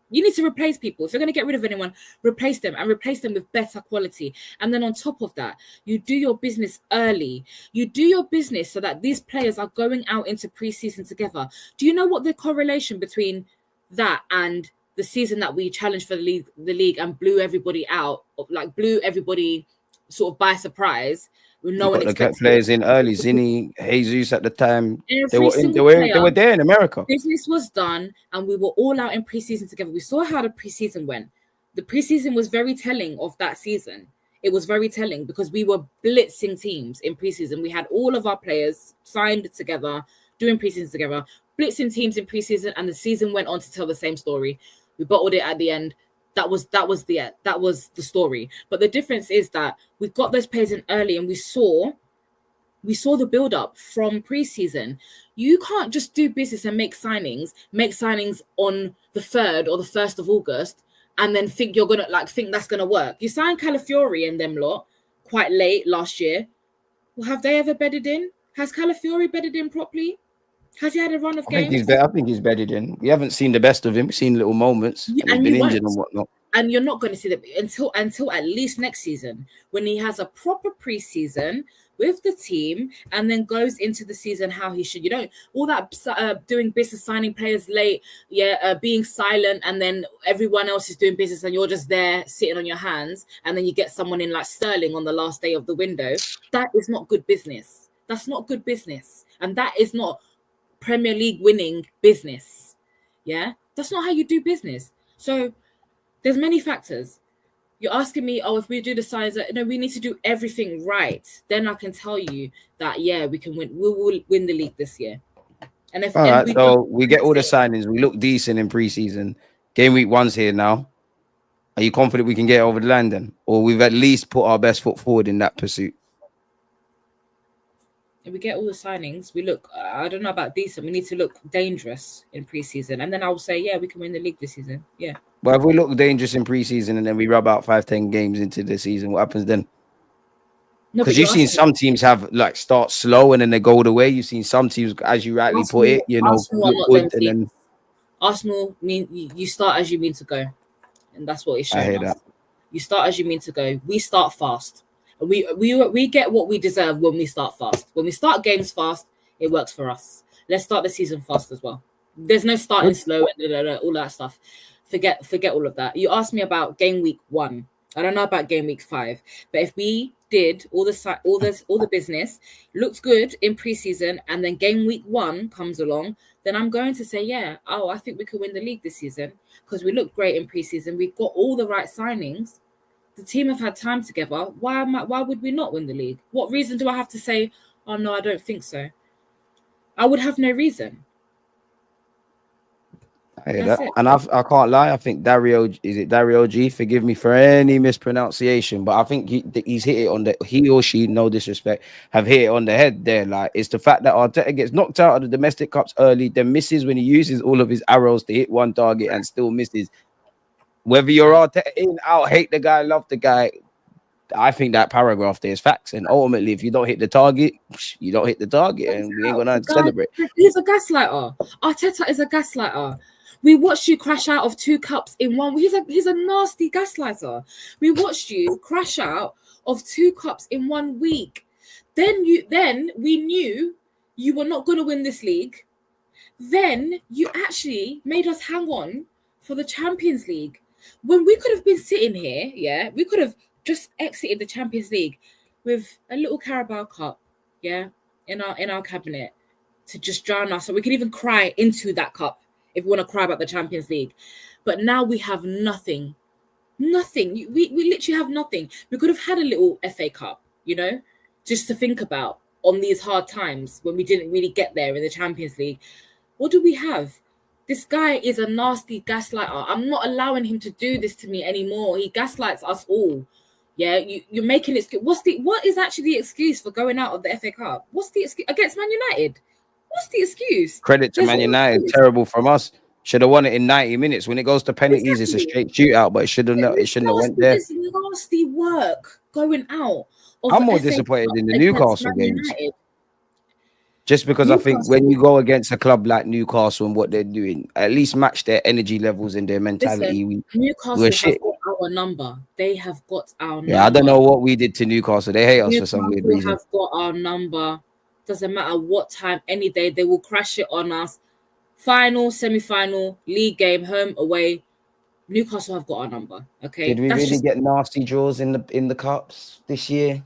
You need to replace people. If you're going to get rid of anyone, replace them and replace them with better quality. And then on top of that, you do your business early. You do your business so that these players are going out into preseason together. Do you know what the correlation between that and the season that we challenged for the league and blew everybody out, like blew everybody sort of by surprise No one got the expected players in early. Zinni, Jesus at the time. every single player. They were there in America. Business was done, and we were all out in preseason together. We saw how the preseason went. The preseason was very telling of that season. It was very telling because we were blitzing teams in preseason. We had all of our players signed together, doing preseason together, blitzing teams in preseason, and the season went on to tell the same story. We bottled it at the end. That was the story. But the difference is that we got those players in early, and we saw the build up from preseason. You can't just do business and make signings on the 3rd or the 1st of August and then think you're gonna think that's gonna work. You signed Calafiori and them lot quite late last year. Well, have they ever bedded in? Has Calafiori bedded in properly? Has he had a run of games? I think he's bedded in. We haven't seen the best of him. We've seen little moments. Yeah, and he's been injured and whatnot. And you're not going to see that until at least next season, when he has a proper preseason with the team and then goes into the season how he should. You don't all that doing business, signing players late, being silent, and then everyone else is doing business and you're just there sitting on your hands, and then you get someone in like Sterling on the last day of the window. That is not good business. That's not good business, and that is not Premier League winning business. Yeah, that's not how you do business. So there's many factors. You're asking me, if we do the signs, no, we need to do everything right. Then I can tell you that, we can win. We will win the league this year. And if we get all the signings, we look decent in preseason. Game week 1's here now. Are you confident we can get over the line then? Or we've at least put our best foot forward in that pursuit? If we get all the signings, we look, I don't know about decent. We need to look dangerous in preseason. And then I will say, we can win the league this season. Yeah. But if we look dangerous in preseason and then we rub out 5-10 games into the season, what happens then? Because you've seen some teams have start slow and then they go the way. You've seen some teams, as you rightly put it, look good and then Arsenal mean you start as you mean to go, and that's what it's showing. I hear us. that. You start as you mean to go. We start fast. We get what we deserve when we start fast. When we start games fast, it works for us. Let's start the season fast as well. There's no starting slow and all that stuff. Forget all of that. You asked me about game week 1. I don't know about game week 5, but if we did all the business, looked good in preseason, and then game week 1 comes along, then I'm going to say, I think we could win the league this season because we look great in preseason. We've got all the right signings. The team have had time together. Why would we not win the league? What reason do I have to say, oh no, I don't think so? I would have no reason. I hear that. And I can't lie. I think Dario G? Forgive me for any mispronunciation, but I think he's hit it on he or she, no disrespect, have hit it on the head there. It's the fact that Arteta gets knocked out of the domestic cups early, then misses when he uses all of his arrows to hit one target and still misses. Whether you're Arteta in, out, hate the guy, love the guy, I think that paragraph there is facts. And ultimately, if you don't hit the target, you don't hit the target, and we ain't gonna celebrate. He's a gaslighter. Arteta is a gaslighter. We watched you crash out of 2 cups in one. He's a nasty gaslighter. We watched you crash out of 2 cups in 1 week. Then we knew you were not going to win this league. Then you actually made us hang on for the Champions League when we could have been sitting here. Yeah, we could have just exited the Champions League with a little Carabao Cup. Yeah, in our cabinet to just drown us, so we could even cry into that cup. If we want to cry about the Champions League. But now we have nothing. Nothing. We literally have nothing. We could have had a little FA Cup, just to think about on these hard times when we didn't really get there in the Champions League. What do we have? This guy is a nasty gaslighter. I'm not allowing him to do this to me anymore. He gaslights us all. Yeah, you're making it. What is actually the excuse for going out of the FA Cup? What's the excuse against Man United? What's the excuse? Credit to Man United. Terrible from us. Should have won it in 90 minutes. When it goes to penalties, It's a straight shootout, but it shouldn't have went there. It's nasty work going out. I'm more disappointed in the Newcastle games. Just because I think when you go against a club like Newcastle and what they're doing, at least match their energy levels and their mentality. Newcastle have got our number. They have got our number. Yeah, I don't know what we did to Newcastle. They hate us for some weird reason. They have got our number. Doesn't matter what time, any day, they will crash it on us. Final, semi-final, league game, home, away. Newcastle have got our number. Okay. Did we really get nasty draws in the cups this year?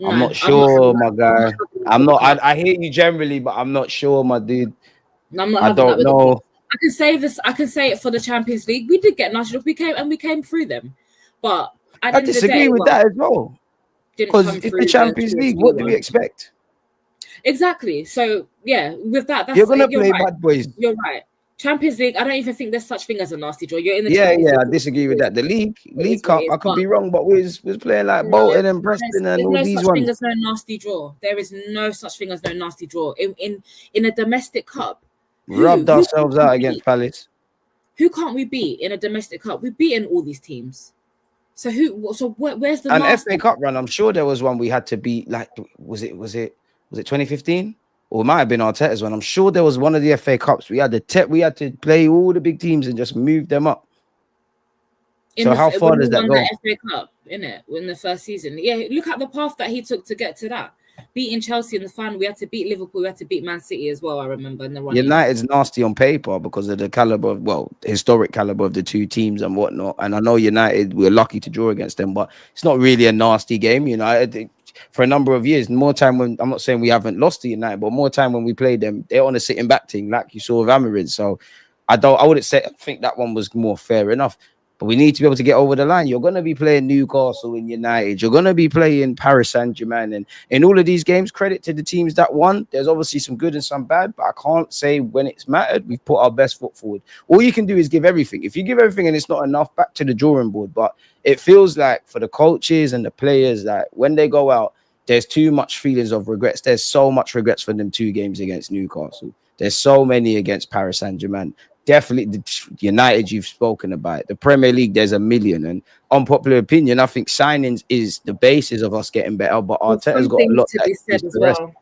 I'm No, not I'm not sure, having my that. I'm not guy. having that I'm with the not. club. I hear you generally, but I'm not sure, my dude. I'm not I having that don't with the club. know. I can say this. I can say it for the Champions League. We did get nasty. We came through them, but at the I end of the day, disagree with well, that as well. didn't Because come it's the through the Champions League. PSG What do we one. expect? Exactly. So yeah, with that, You're that's gonna you're play right. bad boys. You're right. Champions League. I don't even think there's such thing as a nasty draw. You're in the Yeah, Champions yeah, League. I disagree with that. The It League is what it Cup, is. I could But be wrong, but we was playing like no, Bolton and Preston and there's all no these such thing ones. as no nasty draw. There is no such thing as no nasty draw in a domestic cup. Rubbed Who ourselves can't we out beat? against Palace. Who can't we beat in a domestic cup? We've beaten all these teams. So where's the And FA nasty? Cup run, I'm sure there was one we had to beat. Like, was it 2015? Or it might have been Arteta's one. I'm sure there was one of the FA Cups. We had to play all the big teams and just move them up. In So the how far when we does that won go? that FA Cup, innit? In the first season. Yeah, look at the path that he took to get to that. Beating Chelsea in the final, we had to beat Liverpool, we had to beat Man City as well, I remember in the run-in. United's nasty on paper because of the caliber of, historic caliber of the two teams and whatnot. And I know United, we're lucky to draw against them, but it's not really a nasty game. United, for a number of years, more time when, I'm not saying we haven't lost to United, but more time when we played them, they're on a sitting back team, like you saw with Amarin. So I wouldn't say, I think that one was more fair enough. But we need to be able to get over the line. You're going to be playing Newcastle and United. You're going to be playing Paris Saint-Germain. And in all of these games, credit to the teams that won. There's obviously some good and some bad, but I can't say when it's mattered, we've put our best foot forward. All you can do is give everything. If you give everything and it's not enough, back to the drawing board. But it feels like for the coaches and the players that when they go out, there's too much feelings of regrets. There's so much regrets for them 2 games against Newcastle. There's so many against Paris Saint-Germain. Definitely the United you've spoken about. The Premier League, there's a million. And unpopular opinion, I think signings is the basis of us getting better. But There's Arteta's got a something lot to that be is said as the rest. well.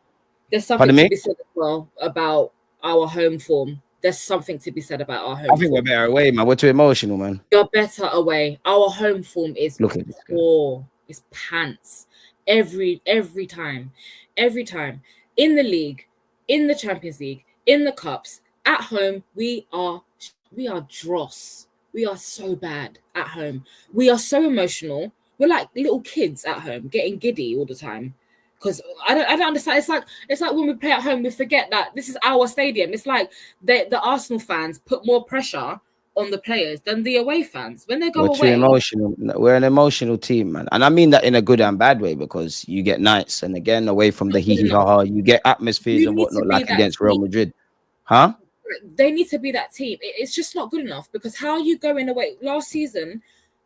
There's something Pardon to me? be said as well about our home form. There's something to be said about our I home think we're form. better away, man. We're too emotional, man. You're better away. Our home form is Look at this guy. poor. It's pants. Every time. Every time. In the league, in the Champions League, in the cups, at home, we are dross. We are so bad at home. We are so emotional. We're like little kids at home, getting giddy all the time. Because I don't understand. It's like when we play at home, we forget that this is our stadium. It's like the Arsenal fans put more pressure on the players than the away fans. When they go We're too away, emotional. We're an emotional team, man. And I mean that in a good and bad way because you get nights and again away from the not hee good hee enough. ha ha, you get atmospheres You and need to whatnot, be like that against Real team. Madrid. Huh? They need to be that team. It's just not good enough because how are you going away? Last season,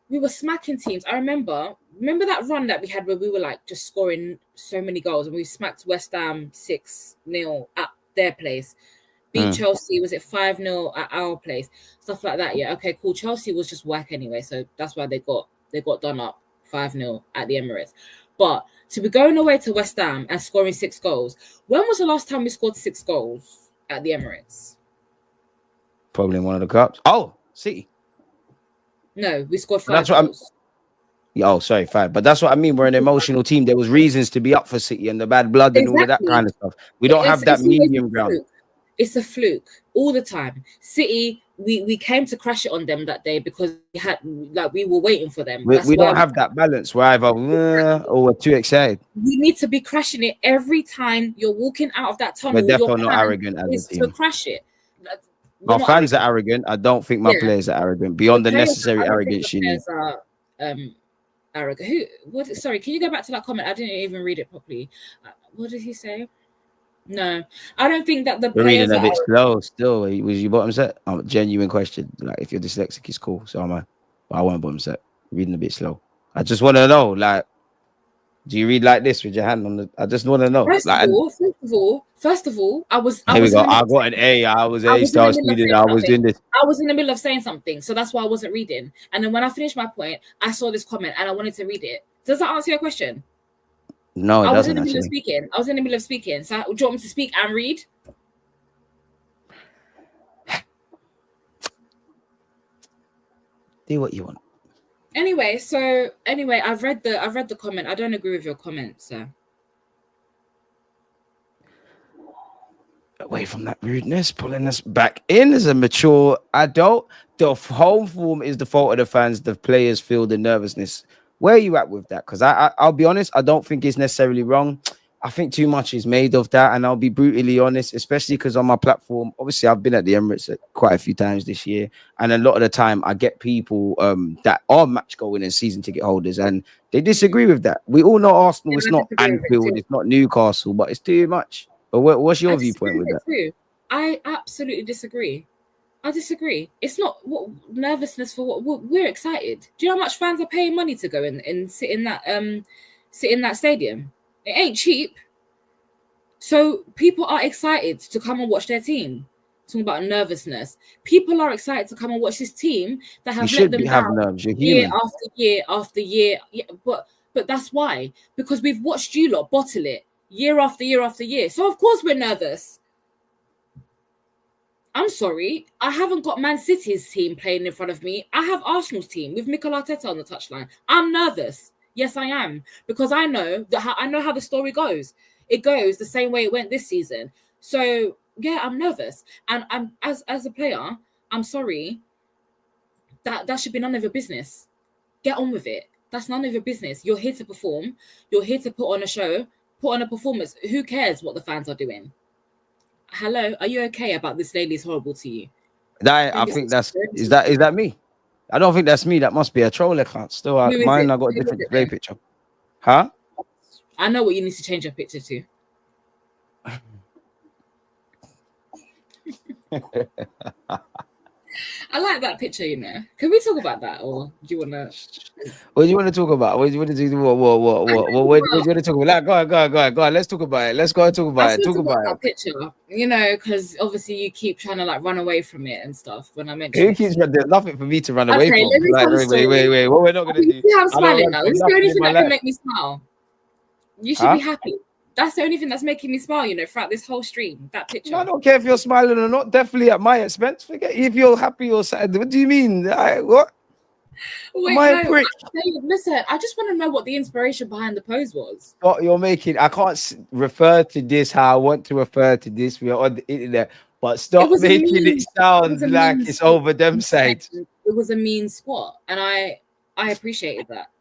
we were smacking teams. I remember that run that we had where we were like just scoring so many goals and we smacked West Ham 6-0 at their place. Beat Chelsea, was it 5-0 at our place? Stuff like that. Yeah, okay, cool. Chelsea was just whack anyway, so that's why they got done up 5-0 at the Emirates. But to be going away to West Ham and scoring 6 goals, when was the last time we scored 6 goals at the Emirates? Probably in one of the cups. Oh, City. No, we scored 5 That's what I'm. goals. Oh, sorry, 5. But that's what I mean. We're an emotional team. There was reasons to be up for City and the bad blood and all of that Exactly. kind of stuff. We don't have that It's always medium a ground. fluke. It's a fluke all the time. City, we came to crash it on them that day because we were waiting for them. We don't have that balance. We're either or we're too excited. You need to be crashing it every time you're walking out of that tunnel. We're Your definitely not plan arrogant as is a to team. crash it. We're Our not fans arrogant. are arrogant. I don't think my Yeah. players are arrogant beyond the Players- necessary I don't think arrogance the you need. players are arrogant. Sorry, can you go back to that comment? I didn't even read it properly. What did he say? No, I don't think that the You're players reading a are bit slow still. Was you bottom set? Genuine question. Like if you're dyslexic, it's cool. So am I. But I want bottom set. Reading a bit slow. I just want to know, like, do you read like this with your hand on the? I just want to know. First of all, I was Here we in go. the I middle got an A. I was I A was in star the middle of student. saying I was something. doing this. I was in the middle of saying something, so that's why I wasn't reading. And then when I finished my point, I saw this comment and I wanted to read it. Does that answer your question? No, it I was in doesn't the middle of actually. speaking. I was in the middle of speaking. So do you want me to speak and read? Do what you want. Anyway, I've read the comment. I don't agree with your comment, sir. Away from that rudeness, pulling us back in as a mature adult. The home form is the fault of the fans. The players feel the nervousness Where are you at with that? Because I'll be honest, I don't think it's necessarily wrong. I think too much is made of that, and I'll be brutally honest, especially because on my platform, obviously I've been at the Emirates quite a few times this year, and a lot of the time I get people that are match going and season ticket holders, and they disagree with that. We all know Arsenal, Yeah, it's I not disagree with it Anfield, too. it's not Newcastle, but it's too much. But what's your I viewpoint disagree with with that? it too. I absolutely disagree. I disagree. It's not what nervousness for what we're excited. Do you know how much fans are paying money to go in and sit in that stadium? It ain't cheap. So people are excited to come and watch their team. Talking about nervousness, people are excited to come and watch this team that You have let should them have down nerves. You're year human. after year after year. Yeah, but that's why, because we've watched you lot bottle it year after year after year. So of course we're nervous. I'm sorry, I haven't got Man City's team playing in front of me. I have Arsenal's team with Mikel Arteta on the touchline. I'm nervous. Yes, I am, because I know how the story goes. It goes the same way it went this season. So yeah, I'm nervous, and I'm as a player, I'm sorry. That should be none of your business. Get on with it. That's none of your business. You're here to perform. You're here to put on a show, put on a performance. Who cares what the fans are doing? Hello, are you okay about this lady's horrible to you? I think is that me? I don't think that's me. That must be a troll account. Still, Who is mine. it? I got a Who is different it display then? picture. Huh? I know what you need to change your picture to. I like that picture, you know. Can we talk about that, or do you want to? What do you want to talk about? What do you want to do? What do you want to talk about? Like, go on. Let's talk about it. Let's go and talk I about just it. want Talk to about watch it. that picture, you know, because obviously you keep trying to like run away from it and stuff when I mention Who it to keeps? you. There's nothing for me to run away Okay, from. let me Like, tell the story. wait. What we're not gonna You do? see how I'm I don't smiling run now. from This is the nothing only in thing my that can life. make me smile. You should Huh? be happy. That's the only thing that's making me smile, you know, throughout this whole stream. That picture. I don't care if you're smiling or not. Definitely at my expense. Forget if you're happy or sad. What do you mean? What? Am Wait, I a no. prick? Listen, I just want to know what the inspiration behind the pose was. What you're making? I can't refer to this how I want to refer to this. We're on the internet, but It stop was a making it mean. It was sound a like mean it's squat. over them sides. It was a mean squat, and I appreciated that.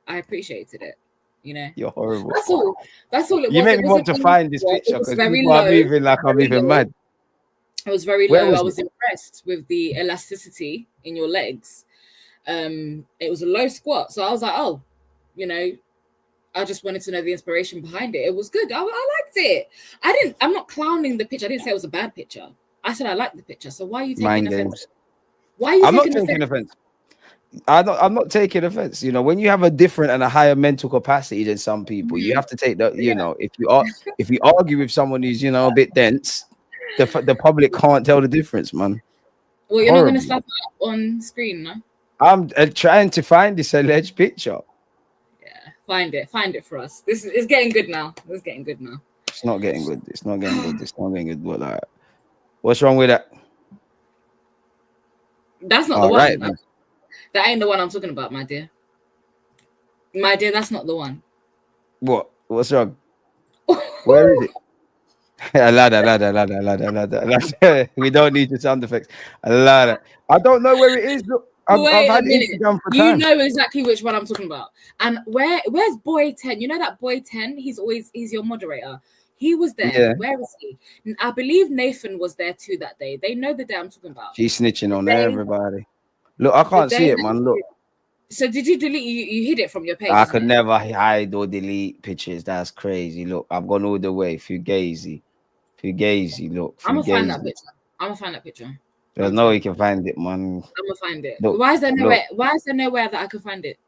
I appreciated it. You know, You're horrible. that's all. That's all it You was. make It me want wasn't to mean find this squat. It picture was because very people are low. moving like I'm Very even low. mad. It was very Where low. I was was it? impressed with the elasticity in your legs. It was a low squat, so I was like, oh, you know, I just wanted to know the inspiration behind it. It was good. I liked it. I'm not clowning the picture. I didn't say it was a bad picture. I said I liked the picture. So why are you taking Mind offense? games. Why are you I'm not taking taking offense? offense. I'm not taking offense. You know, when you have a different and a higher mental capacity than some people, you have to take that. You know, if you argue with someone who's a bit dense, the public can't tell the difference, man. Well, you're not going to Horrible. slap it up on screen, no? I'm trying to find this alleged picture. Yeah, find it for us. This is getting good now. It's getting good now. It's not getting good. It's not getting good. It's not getting good. But like, what's wrong with that? That's not the All right, one. then. That ain't the one I'm talking about, my dear. My dear, that's not the one. What? What's wrong? Where is it? Ladder. We don't need your sound effects. Ladder. I don't know where it is. Look, I've Wait a had minute. Instagram for You time. know exactly which one I'm talking about. And where's Boy 10? You know that Boy 10? He's your moderator. He was there. Yeah. Where is he? I believe Nathan was there too that day. They know the day I'm talking about. She's snitching on day- everybody. Look, I can't see it, man. Look, So did you delete? You hid it from your page? I isn't could it? never hide or delete pictures. That's crazy. Look, I've gone all the way. Fugazi. Look, I'm gonna find that Fugazi. picture. I'm gonna find that picture. There's no way you can find it, man. I'm gonna find it. Look, Why is there nowhere that I can find it?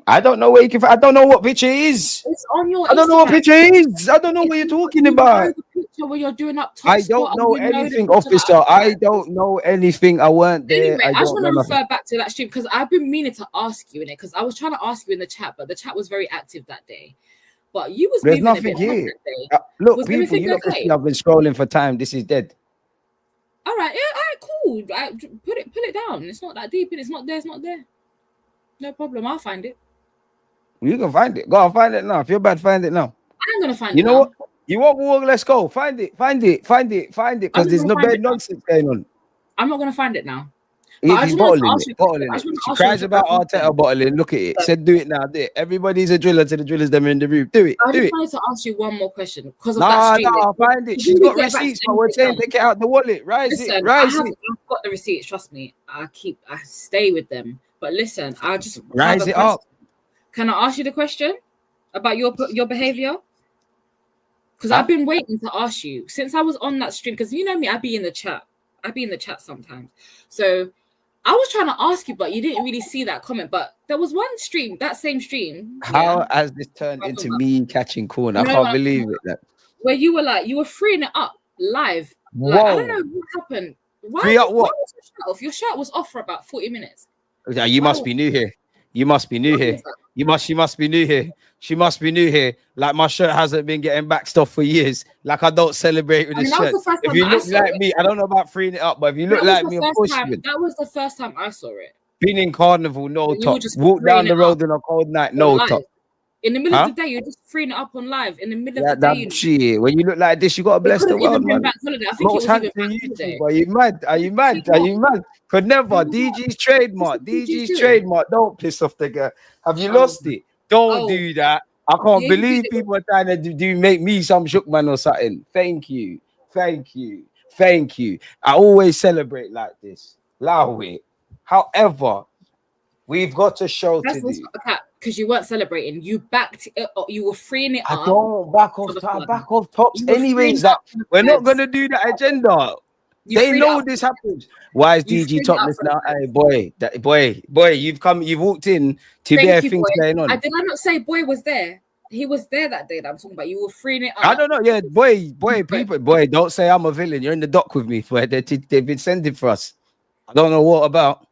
I don't know where you can. I don't know what picture it is. It's on your. I don't know what Instagram. picture it is. I don't know what you're talking about. Know the picture where you're doing up top I squat don't know and you know anything, the picture that officer. I'm I don't know anything. I weren't there. Anyway, I I just don't want know to nothing. refer back to that stream because I've been meaning to ask you in it because I was trying to ask you in the chat, but the chat was very active that day. But you was There's moving a nothing bit here. that day. Look, Was people, everything you look okay? see I've been scrolling for time. This is dead. All right, cool. Put it down. It's not that deep, and it's not there. It's not there. No problem. I'll find it. You can find it. Go on, find it now. If you're bad, find it now. I'm gonna find it. You know now. what? You want more? Let's go. Find it. Because there's no bad nonsense going on. I'm not gonna find it now. But I She's just wanted to bottling ask it, you a question. bottling I it. just want She to ask you cries about Arteta bottling. Look at it. Said do it now. Do it. Everybody's a driller to the drillers them in the room. Do it. I Do just it. wanted to ask you one more question because of that Nah, stream. nah, find it. She's got receipts, but we're saying take it out the wallet. Rise it, Listen, rise it. I've got the receipts. Trust me, I stay with them. But listen, I just have Rise a it question. up. Can I ask you the question about your behavior? Because Huh? I've been waiting to ask you since I was on that stream. Because you know me, I be in the chat. I be in the chat sometimes. So I was trying to ask you, but you didn't really see that comment. But there was one stream, that same stream. How has this turned into me catching corn? I can't believe it. Where you were freeing it up live. Whoa. Like I don't know what happened. Free up what? Why was your shirt off? Your shirt was off for about 40 minutes. Yeah, you must be new here. You must be new here. She must be new here. She must be new here. Like my shirt hasn't been getting backed off for years. Like I don't celebrate with this shirt. If you look like me, I don't know about freeing it up, but if you look like me, of course you would. That was the first time I saw it. Been in carnival, no top. Walk down the road on a cold night, no top. In the middle of the day, you're just freeing it up on live. In the middle of the day, shit. When you look like this, you gotta bless the world, man. I think it was even YouTube. Are you mad? Are you mad? Are you mad? Could never. DG's trademark. DG's trademark. Don't piss off the girl. Have you lost it? Don't do that. I can't believe people are trying to do make me some shook man or something. Thank you. Thank you. Thank you. I always celebrate like this. Allow it. However, we've got a show to do. Because you weren't celebrating, you backed it up, you were freeing it up. I don't back off tops. Anyways, that we're not gonna do the agenda. They know this happens. Why is DG topless now? Hey, boy, you've walked in to bare things going on. Did I not say boy was there? He was there that day that I'm talking about. You were freeing it up. I don't know. Yeah, boy, don't say I'm a villain. You're in the dock with me. Boy, they've been sending for us. I don't know what about.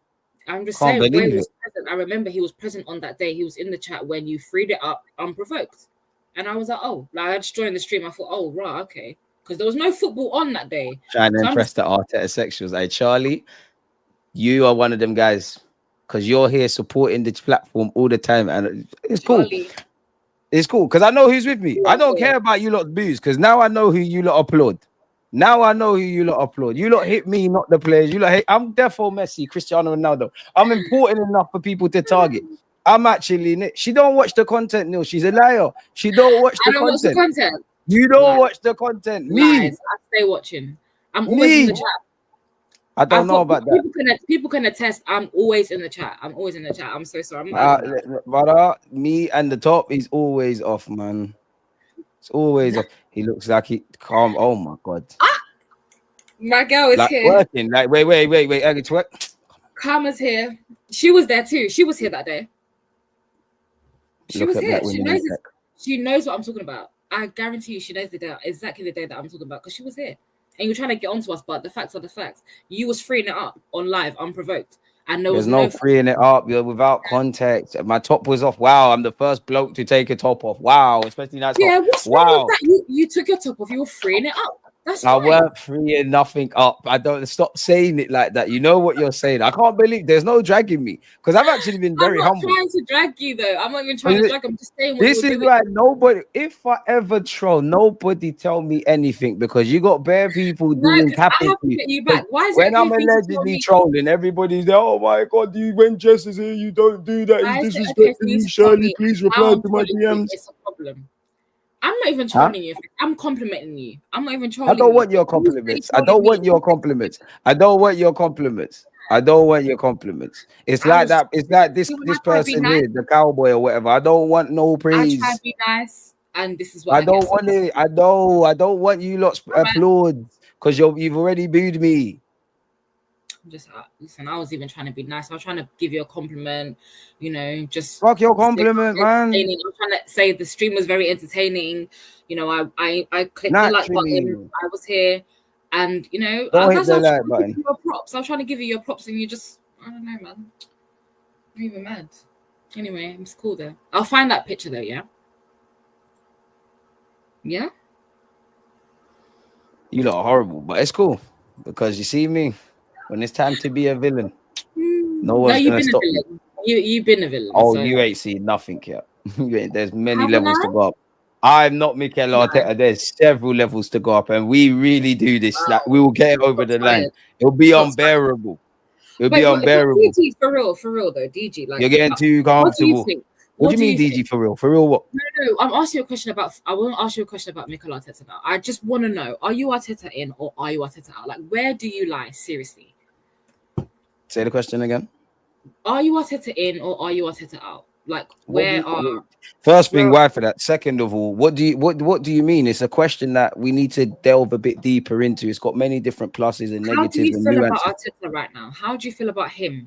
I'm just saying, Boy was present. I remember he was present on that day. He was in the chat when you freed it up unprovoked. And I was like, oh, like I just joined the stream. I thought, oh, right, okay. Because there was no football on that day. Trying to impress the Arteta sexuals. Hey, Charlie, you are one of them guys. Because you're here supporting the platform all the time. And it's Charlie. Cool. It's cool. Because I know who's with me. I don't care about you lot booze. Because now I know who you lot applaud. Now I know who you lot applaud. You lot hit me, not the players. You lot hate. I'm defo Messi, Cristiano Ronaldo. I'm important enough for people to target. I'm actually. She don't watch the content, Neil. She's a liar. She don't watch the content. Watch the content. You don't watch the content. Me. I stay watching. I'm always in the chat. I don't know about that. People can attest. I'm always in the chat. I'm so sorry. Brother, me and the top is always off, man. It's always off. He looks like he calm. Oh my god. My girl is here. Working. Like wait. Karma's here. She was there too. She was here that day. She was here. She knows what I'm talking about. I guarantee you she knows exactly the day that I'm talking about because she was here. And you're trying to get onto us, but the facts are the facts. You was freeing it up on live, unprovoked. And there's no freeing it up. You're without context. My top was off. Wow, I'm the first bloke to take a top off. Wow, especially now. Yeah, what's wrong with that? You took your top off. You were freeing it up. That's fine. I weren't freeing nothing up. I don't stop saying it like that. You know what you're saying. I can't believe there's no dragging me because I've actually been very humble. I'm not trying to drag you though. I'm not even trying to drag. I'm just saying. This is why nobody. If I ever troll, nobody tell me anything because you got bare people doing captaincy. When I'm allegedly trolling, everybody's there. Oh my god, when Jess is here, you don't do that. He's disrespecting me. Shirley, please reply to my DMs. It's a problem. I'm not even trolling you. I'm complimenting you. I'm not even trolling you. I don't want your compliments. I don't want your compliments. It's like that. It's like this person here, the cowboy or whatever. I don't want no praise. I try to be nice, and this is what I don't want it. I don't want you lots applaud because you've already booed me. Just listen, I was even trying to be nice. I was trying to give you a compliment, just fuck your compliment, man. I was trying to say the stream was very entertaining. I clicked the like button. I was here, and don't hit the like button. Your props. I was trying to give you your props, and you just I don't know, man. I'm even mad. Anyway, it's cool though. I'll find that picture though. Yeah. Yeah. You lot are horrible, but it's cool because you see me. When it's time to be a villain, no one's gonna stop me. You've been a villain. Oh, so. You ain't seen nothing yet. There's many levels to go up. I'm not Mikel Arteta. There's several levels to go up, and we really do this. Like we will get it over the line. It'll be unbearable. It'd be Wait, unbearable. DG, for real though, DG. Like, You're getting too what do you comfortable. think? What do you mean, DG, for real? For real, what? No, I'm asking you a question about. I won't ask you a question about Mikel Arteta now. I just want to know: are you Arteta in or are you Arteta out? Like, where do you lie? Seriously. Say the question again. Are you Arteta in or are you Arteta out? Like, First thing, why for that? Second of all, what do you mean? It's a question that we need to delve a bit deeper into. It's got many different pluses and negatives. How do you feel about Arteta right now? How do you feel about him?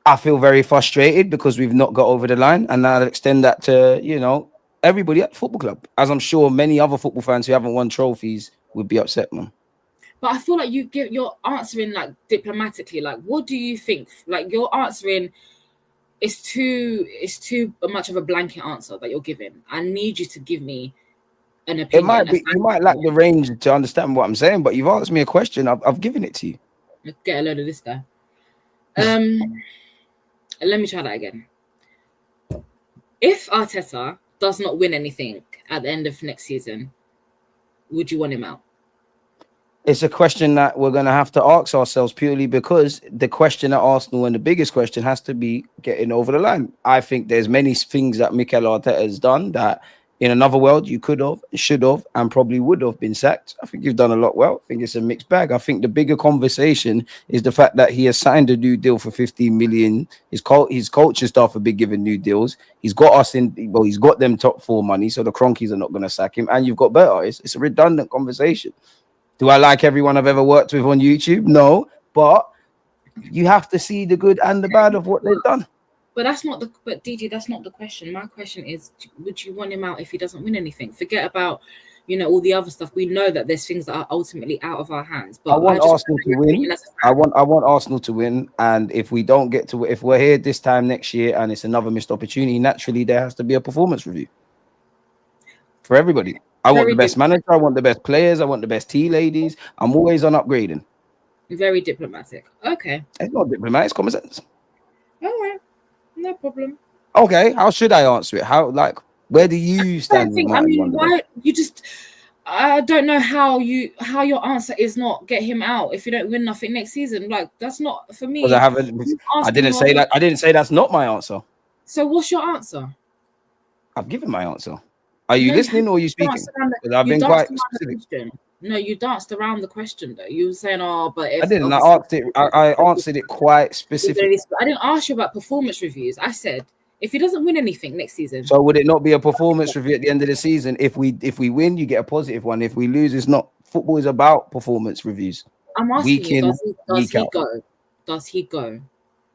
I feel very frustrated because we've not got over the line, and I'll extend that to everybody at the football club, as I'm sure many other football fans who haven't won trophies would be upset, man. But I feel like you're answering like diplomatically. Like, what do you think? Like, you're answering. It's too much of a blanket answer that you're giving. I need you to give me an opinion. It might be you might lack the range to understand what I'm saying, but you've asked me a question. I've given it to you. Get a load of this guy. Let me try that again. If Arteta does not win anything at the end of next season, would you want him out? It's a question that we're going to have to ask ourselves purely because the question at Arsenal and the biggest question has to be getting over the line. I think there's many things that Mikel Arteta has done that in another world you could have, should have, and probably would have been sacked. I think you've done a lot well. I think it's a mixed bag. I think the bigger conversation is the fact that he has signed a new deal for 15 million. His coaching staff have been given new deals. He's got us in. Well, he's got them top four money, so the Cronkies are not going to sack him. And you've got better. It's a redundant conversation. Do I like everyone I've ever worked with on YouTube? No, but you have to see the good and the bad of what they've done. But DG, that's not the question. My question is, would you want him out if he doesn't win anything? Forget about, all the other stuff. We know that there's things that are ultimately out of our hands. But I want Arsenal to win. I want Arsenal to win. And if we don't get to, if we're here this time next year and it's another missed opportunity, naturally there has to be a performance review for everybody. I want the best manager. I want the best players. I want the best tea ladies. I'm always on upgrading. Very diplomatic. Okay. It's not diplomatic. It's common sense. All right. No problem. Okay. How should I answer it? Where do you stand? Why you just? I don't know how your answer is not get him out if you don't win nothing next season. Like, that's not for me. Because I didn't say that. I didn't say that's not my answer. So what's your answer? I've given my answer. Are you listening or are you speaking? Because I've been quite specific. No, you danced around the question though. You were saying, but if I didn't. I asked it. I answered it quite specifically. I didn't ask you about performance reviews. I said if he doesn't win anything next season. So would it not be a performance review at the end of the season? If we win, you get a positive one. If we lose, it's not. Football is about performance reviews. I'm asking you, does he go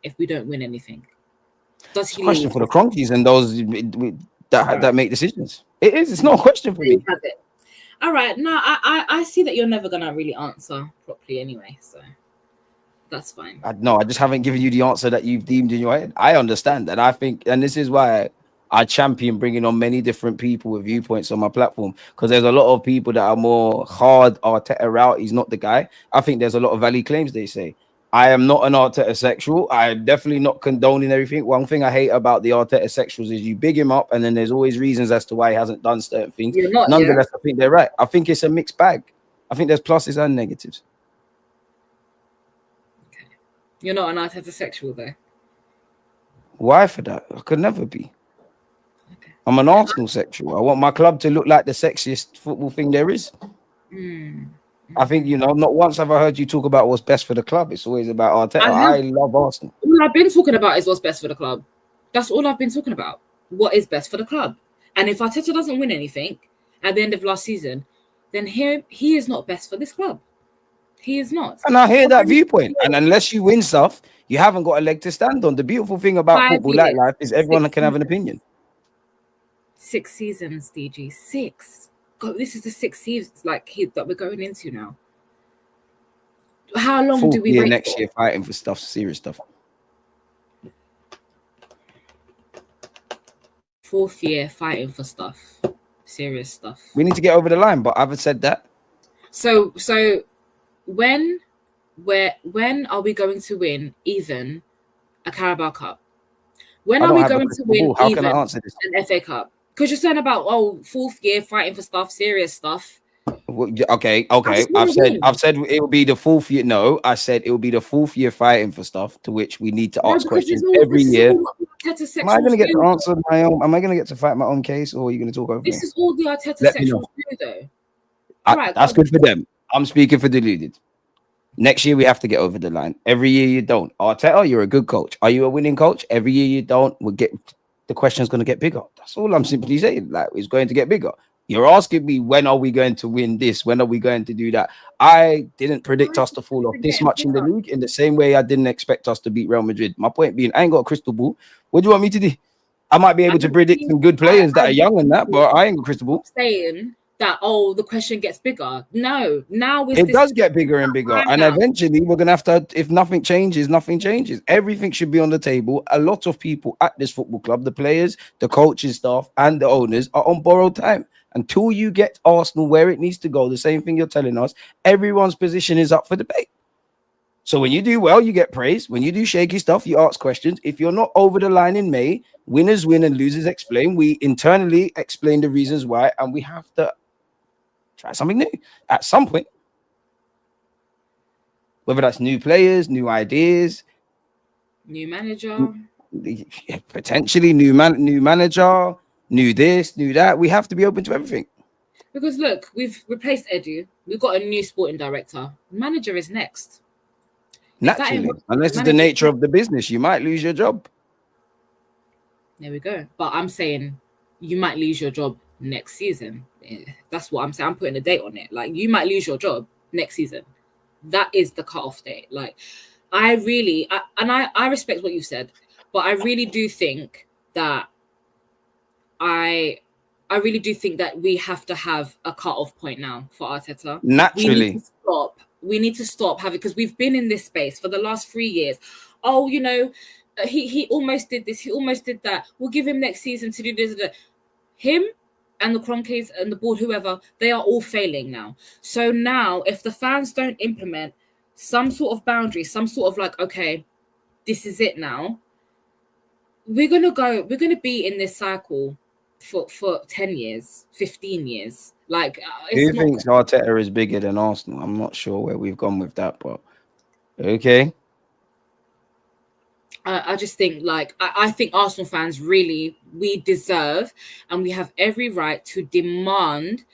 if we don't win anything? Does he? Question for the Cronkies and those that make decisions. It is. It's not a question for me. All right. No, I see that you're never gonna really answer properly anyway, so that's fine. I just haven't given you the answer that you've deemed in your head. I understand that. I think, and this is why I champion bringing on many different people with viewpoints on my platform, because there's a lot of people that are more hard Arteta route. He's not the guy. I think there's a lot of valid claims they say. I am not an Arteta sexual. I'm definitely not condoning everything. One thing I hate about the Arteta sexuals is you big him up and then there's always reasons as to why he hasn't done certain things. Nonetheless, I think they're right. I think it's a mixed bag. I think there's pluses and negatives. Okay. You're not an Arteta sexual though. Why for that? I could never be. Okay. I'm an Arsenal sexual. I want my club to look like the sexiest football thing there is. I think, not once have I heard you talk about what's best for the club. It's always about Arteta. I love Arsenal. All I've been talking about is what's best for the club. That's all I've been talking about. What is best for the club? And if Arteta doesn't win anything at the end of last season, then he is not best for this club. He is not. And I hear that viewpoint. And unless you win stuff, you haven't got a leg to stand on. The beautiful thing about football like life is everyone can have an opinion. 6 seasons, DG. 6. God, this is the 6th season that we're going into now. How long do we wait next year fighting for stuff, serious stuff? 4th year fighting for stuff, serious stuff. We need to get over the line, but I haven't said that. So when are we going to win even a Carabao Cup? When are we going to win even an FA Cup? Because you're saying about 4th year fighting for stuff, serious stuff. Okay. just wanna win. I've said it will be the fourth year. No, I said it will be the fourth year fighting for stuff to which we need to No, ask because questions every this is year. all what the Arteta Am I going to sectionals get to do. answer my own? Am I going to get to fight my own case, or are you going to talk over me? This is all the Arteta Let me know. sectionals do, though. All right, That's good for them. I'm speaking for Deluded. Next year we have to get over the line. Every year you don't. Arteta, you're a good coach. Are you a winning coach? Every year you don't. We'll get the question's going to get bigger. That's all I'm simply saying. Like, it's going to get bigger. You're asking me, when are we going to win this? When are we going to do that? I didn't predict us to fall off this much in the league, in the same way I didn't expect us to beat Real Madrid. My point being, I ain't got a crystal ball. What do you want me to do? I might be able to predict some good players that are young and that, but I ain't got a crystal ball. Saying that, the question gets bigger. No, now it does get bigger and bigger, and eventually we're gonna have to. If nothing changes, nothing changes. Everything should be on the table. A lot of people at this football club, the players, the coaching staff, and the owners, are on borrowed time. Until you get Arsenal where it needs to go, the same thing you're telling us, everyone's position is up for debate. So when you do well, you get praise. When you do shaky stuff, you ask questions. If you're not over the line in May, winners win and losers explain. We internally explain the reasons why, and we have to try something new at some point. Whether that's new players, new ideas, new manager, potentially new manager, new this, new that. We have to be open to everything. Because look, we've replaced Edu. We've got a new sporting director. Manager is next. Naturally, unless it's the nature of the business, you might lose your job. There we go. But I'm saying you might lose your job next season. That's what I'm saying. I'm putting a date on it. Like, you might lose your job next season. That is the cutoff date. Like, I respect what you've said, but I really do think that I really do think that we have to have a cutoff point now for Arteta. Naturally, we need to stop having, because we've been in this space for the last 3 years. Oh, you know, he almost did this, he almost did that. We'll give him next season to do this. Him and the Cronkies and the board, whoever, they are all failing now. So now, if the fans don't implement some sort of boundary, some sort of like, okay, this is it now, we're gonna be in this cycle for 10 years, 15 years. Like, who thinks Arteta is bigger than Arsenal? I'm not sure where we've gone with that, but okay. I just think, like, I think Arsenal fans really, we deserve and we have every right to demand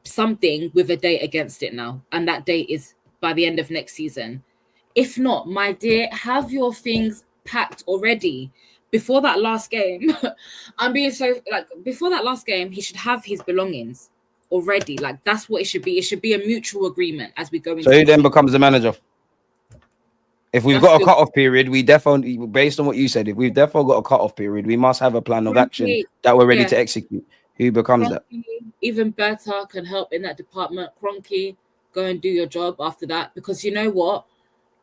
something with a date against it now. And that date is by the end of next season. If not, my dear, have your things packed already. Before that last game, before that last game, he should have his belongings already. Like, that's what it should be. It should be a mutual agreement as we go into. So who then becomes the manager? If we've got a cut-off period, we definitely, based on what you said, if we've definitely got a cut-off period, we must have a plan of action that we're ready to execute. Who becomes that? Even better can help in that department. Cronky, go and do your job after that. Because you know what?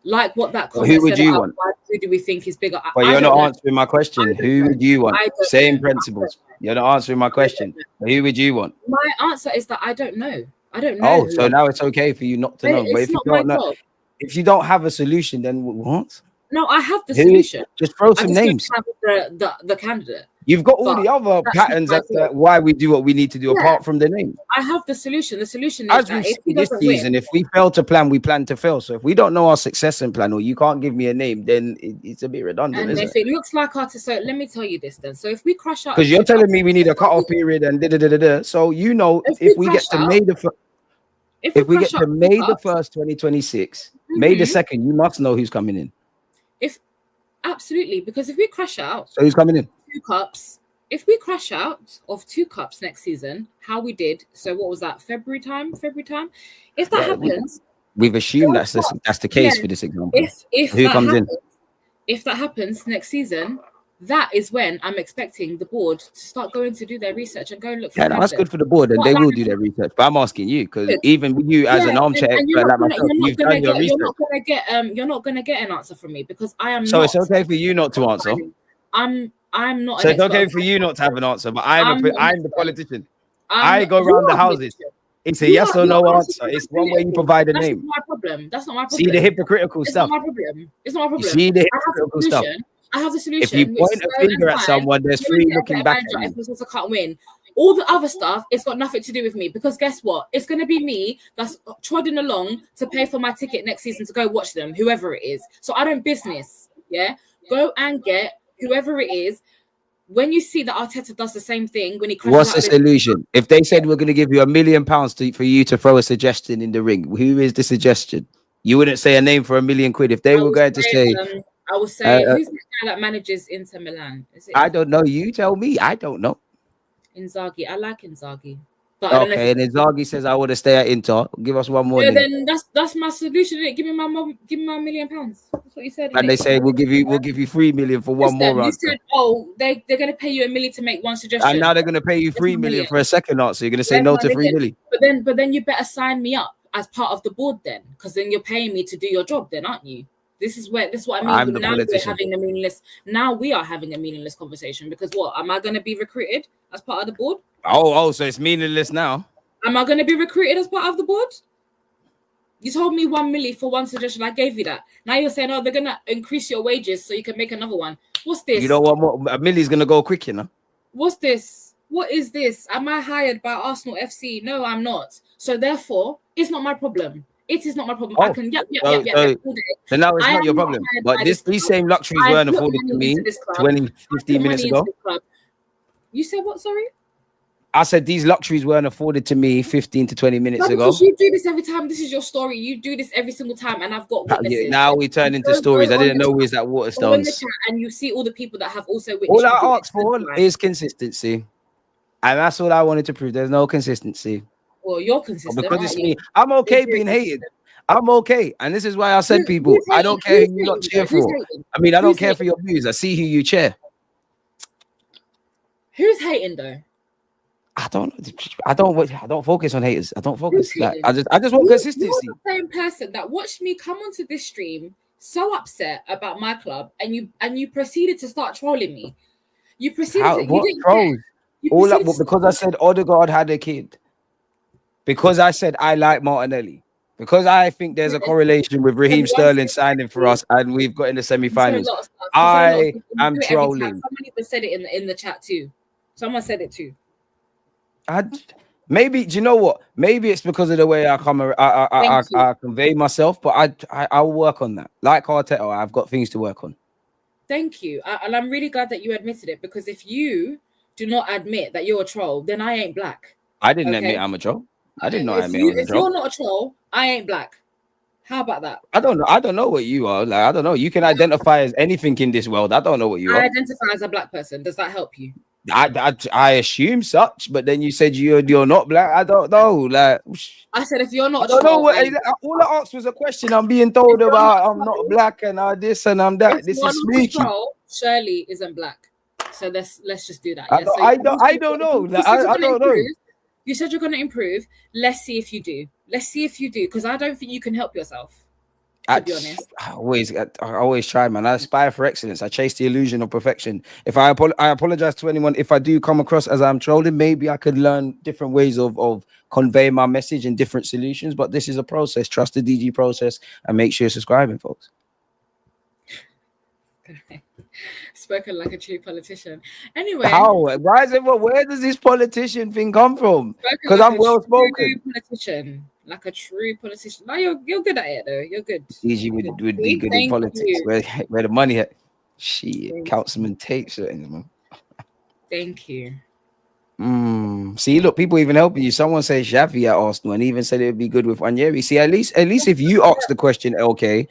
Like what that comment who would you want? Who do we think is bigger? But you're not answering my question. Who would you want? Same principles. You're not answering my question. Who would you want? My answer is that I don't know. I don't know. Oh, so now it's okay for you not to know. But if you don't know, if you don't have a solution, then what? No, I have the solution. Just throw some names. The candidate. You've got all the other patterns as to why we do what we need to do, apart from the name. I have the solution. The solution is as that we this season, if we fail to plan, we plan to fail. So if we don't know our succession plan, or you can't give me a name, then it's a bit redundant. And if it looks like Arteta, so let me tell you this then. So if we crash out, because you're telling me we need a cut-off period and da. So you know, if we get to May the first, if we get to May the 1st, 2026, May the 2nd, you must know who's coming in. Absolutely, because if we crash out, so who's coming in? 2 cups. If we crash out of 2 cups next season, how we did, so what was that? February time. If that happens, we've assumed that's the case for this example. If who comes in? If that happens next season, that is when I'm expecting the board to start going to do their research and go and look for. Yeah, that's good for the board, and they will do their research. But I'm asking you, because even you as an armchair expert like myself, you've done your research. You're not gonna get an answer from me because I am. So it's okay for you not to answer. I'm not. So it's okay for you not to have an answer, but I'm the politician. I go around the houses. It's a yes or no answer. It's one way you provide a name. That's not my problem. That's not my problem. See the hypocritical stuff. It's not my problem. It's not my problem. See the hypocritical stuff. I have the solution. If you point a finger at someone, there's 3 looking back at you. If we're supposed to can't win, All the other stuff, it's got nothing to do with me, because guess what? It's going to be me that's trotting along to pay for my ticket next season to go watch them, whoever it is. So I don't business. Yeah. Go and get whoever it is. When you see that Arteta does the same thing, when he crashes What's out the solution? If they said we're going to give you £1 million for you to throw a suggestion in the ring, who is the suggestion? You wouldn't say a name for £1 million. If they were going to say, I would say, who's the guy that manages Inter Milan? Is it? I don't know. You tell me. I don't know. Inzaghi. I like Inzaghi. But I don't know Okay, and Inzaghi says I want to stay at Inter. Give us one more. Yeah, then that's my solution. Give me my £1 million. That's what you said. And they say we'll give you £3 million for one more answer. You said, oh, they're gonna pay you $1 million to make one suggestion. And now they're gonna pay you $3 million for a second answer. You're gonna say no to $3 million. But then you better sign me up as part of the board then, because then you're paying me to do your job then, aren't you? This is what I mean. I'm the now politician. We're having a meaningless. Now we are having a meaningless conversation, because what, am I going to be recruited as part of the board? Oh, so it's meaningless now. Am I going to be recruited as part of the board? You told me $1 million for one suggestion. I gave you that. Now you're saying, oh, they're going to increase your wages so you can make another one. What's this? You know what? $1 million's going to go quick, you know? What's this? What is this? Am I hired by Arsenal FC? No, I'm not. So therefore, it's not my problem. It is not my problem. I can, all day. So now it's not your problem. But these same luxuries weren't afforded to me 15 minutes ago. You said what, sorry? I said these luxuries weren't afforded to me 15 to 20 minutes ago. Because you do this every time. This is your story. You do this every single time, and I've got witnesses. Now we turn into stories. I didn't know we was at Waterstones. And you see all the people that have also witnessed. All I asked for is consistency. And that's all I wanted to prove. There's no consistency. Well, you're consistent. Because it's me. I'm okay being hated. I'm okay. And this is why I said, people, I don't care who you not cheer for. I mean, I don't care for your views. I see who you cheer. Who's hating though? I don't focus on haters. I don't focus. I just want consistency. You're the same person that watched me come onto this stream so upset about my club, and you proceeded to start trolling me. You proceeded. What trolls? Because I said Odegaard had a kid. Because I said I like Martinelli. Because I think there's a correlation with Raheem Sterling signing for us, and we've got in the semi-finals. I am trolling. Someone even said it in the chat too. Someone said it too. Maybe, do you know what? Maybe it's because of the way I convey myself, but I'll work on that. Like Arteta, I've got things to work on. Thank you. And I'm really glad that you admitted it, because if you do not admit that you're a troll, then I ain't black. I didn't admit I'm a troll. I didn't know I admit I was a troll. If you're not a troll, I ain't black. How about that? I don't know what you are. Like, I don't know. You can identify as anything in this world. I don't know what you are. I identify as a black person. Does that help you? I assume such, but then you said you're not black. I don't know. Like I said, if you're not, I don't know what. All I asked was a question. I'm being told about I'm not black and this and I'm that. This is sneaky. Shirley isn't black, so let's just do that. Yeah? I don't know. I don't know. You said you're going to improve. Let's see if you do. Because I don't think you can help yourself. To be honest, I always try, man. I aspire for excellence. I chase the illusion of perfection. If I apologize to anyone if I do come across as I'm trolling. Maybe I could learn different ways of conveying my message and different solutions. But this is a process. Trust the DG process and make sure you're subscribing, folks. Spoken like a true politician. Anyway, why is it? Where does this politician thing come from? Because I'm well spoken. Politician, like a true politician. No, you're good at it though. You're good. DG would be good in politics. Where the money at? Shit, Councilman Tate certain, man. Thank you. See, look, people even helping you. Someone says Xavi at Arsenal, and even said it would be good with Onyeri. See, at least if you ask the question, LK,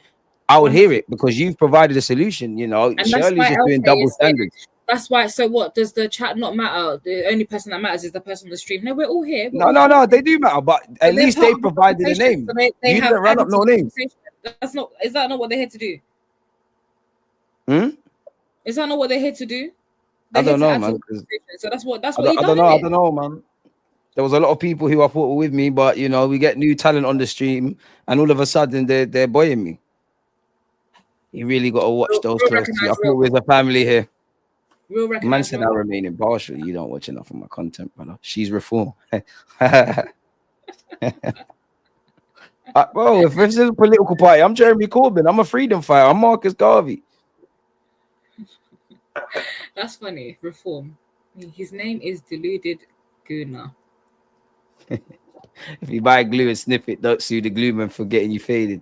I would hear it because you've provided a solution. You know, Shirley's just doing double standards. That's why. So what? Does the chat not matter? The only person that matters is the person on the stream. No, we're all here. No, they do matter, but at least they provided a name. So they you didn't run up no name. That's not. Is that not what they're here to do? Is that not what they're here to do? I don't know, man. So that's what. I don't know, man. There was a lot of people who I thought were with me, but you know, we get new talent on the stream, and all of a sudden they're boying me. You really got to watch those closely. I thought we was a family here. Man said I remain impartial. You don't watch enough of my content, brother. She's reform. Bro, if this is a political party, I'm Jeremy Corbyn. I'm a freedom fighter. I'm Marcus Garvey. That's funny. Reform. His name is Deluded Gooner. If you buy glue and sniff it, don't sue the glue man for getting you faded.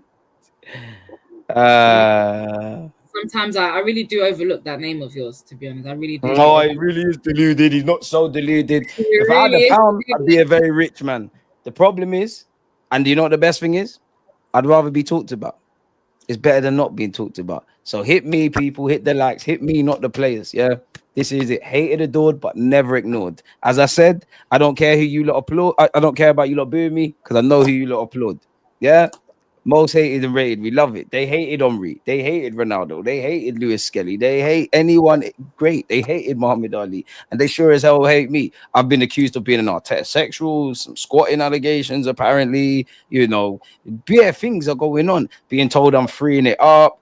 Sometimes I really do overlook that name of yours, to be honest. I really do. No, he really is deluded. He's not so deluded. He If I had really a is pound, I'd be a deluded. very rich man. The problem is, and you know what the best thing is? I'd rather be talked about. It's better than not being talked about. So hit me, people. Hit the likes. Hit me, not the players. Yeah, this is it. Hated, adored, but never ignored. As I said, I don't care who you lot applaud. I don't care about you lot booing me because I know who you lot applaud. Yeah. Most hated and rated. We love it. They hated Omri. They hated Ronaldo. They hated Lewis Skelly. They hate anyone great. They hated Muhammad Ali. And they sure as hell hate me. I've been accused of being an Arteta sexual, some squatting allegations, apparently. You know, bare things are going on. Being told I'm freeing it up.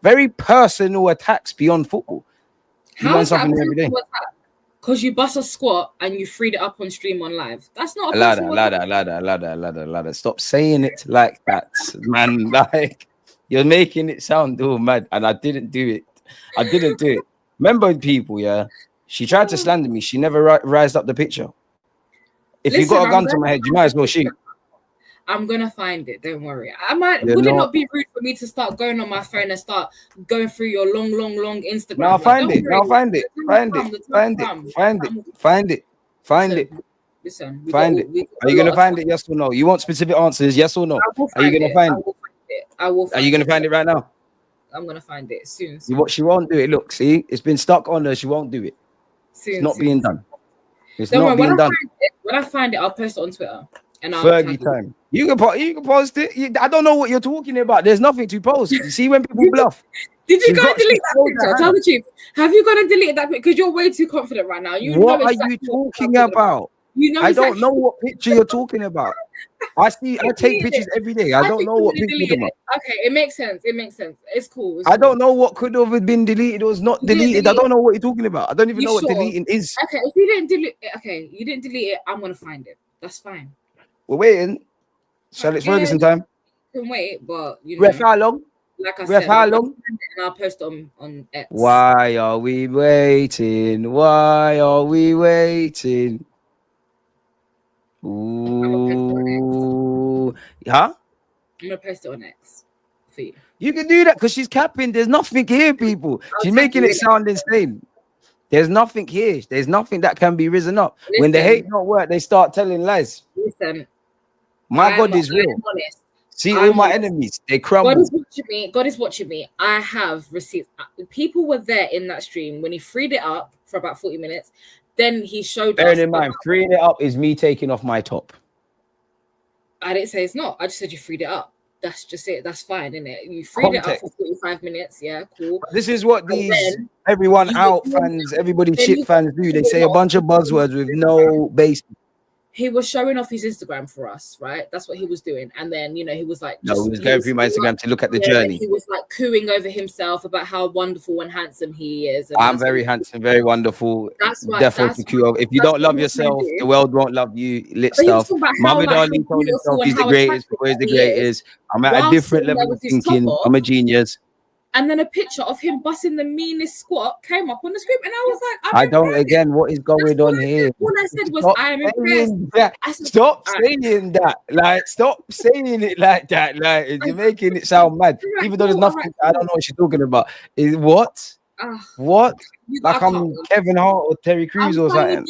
Very personal attacks beyond football. You How learn is that a something every day. personal attack? Because you bust a squat and you freed it up on stream on live. That's not a Ladder. Stop saying it like that, man. Like, you're making it sound all mad. And I didn't do it. Remember, people, yeah? She tried to slander me. She never rised up the picture. If you got a gun to my head, you might as well shoot. I'm gonna find it. Don't worry. Would it not be rude for me to start going on my phone and start going through your long Instagram? Now find it. Listen, find it. Are you gonna find it? Yes or no? You want specific answers? Yes or no? Are you gonna find it? I will. Are you gonna find it right now? I'm gonna find it soon. She won't do it. Look, see, it's been stuck on her. She won't do it. It's not being done. It's not being done. When I find it, I'll post it on Twitter. And Fergie time. You can post it. I don't know what you're talking about. There's nothing to post. You see when people bluff. Did you go and delete that picture? Tell the truth. Have you gone and deleted that picture? Because you're way too confident right now. What are you talking about? I don't know what picture you're talking about. I take pictures every day. I don't know what picture you're talking about. Okay, it makes sense. It's cool. I don't know what could have been deleted or was not deleted. I don't know what you're talking about. I don't even know what deleting is. Okay, if you didn't delete it, you didn't delete it, I'm gonna find it. That's fine. We're waiting. Shall it's Ferguson time? Can wait, but you know. Ref, how long? Like I said, how long? And I'll post on X. Why are we waiting? Why are we waiting? Ooh. Huh? I'm gonna post it on X for you. You can do that because she's capping. There's nothing here, people. She's making it sound insane. There's nothing here. There's nothing that can be risen up. Listen, when the hate not work, they start telling lies. Listen, my God is real. See, all my enemies, they crumble. God is watching me. I have received. People were there in that stream when he freed it up for about 40 minutes. Then he showed us. Bearing in mind, freeing it up is me taking off my top. I didn't say it's not. I just said you freed it up. That's just it. That's fine, isn't it? You freed it up for 45 minutes. Yeah, cool. This is what everyone out fans, everybody shit fans do. They say a bunch of buzzwords with no base. He was showing off his Instagram for us, right? That's what he was doing. And then, he was like... he was going through my Instagram to look at the journey. He was like cooing over himself about how wonderful and handsome he is. And I'm very handsome, very wonderful. Definitely coo over. If you don't love yourself, the world won't love you. Lit stuff. Muhammad Ali told himself he's the greatest, always the greatest. I'm at a different level of thinking. I'm a genius. And then a picture of him busting the meanest squat came up on the screen, and I was like, what is going on here? All I said was, I am impressed. Stop saying that. Like, stop saying it like that. Like, you're making it sound mad. Even though there's nothing, I don't know what she's talking about. Is what? What? Like I'm Kevin Hart or Terry Crews or something.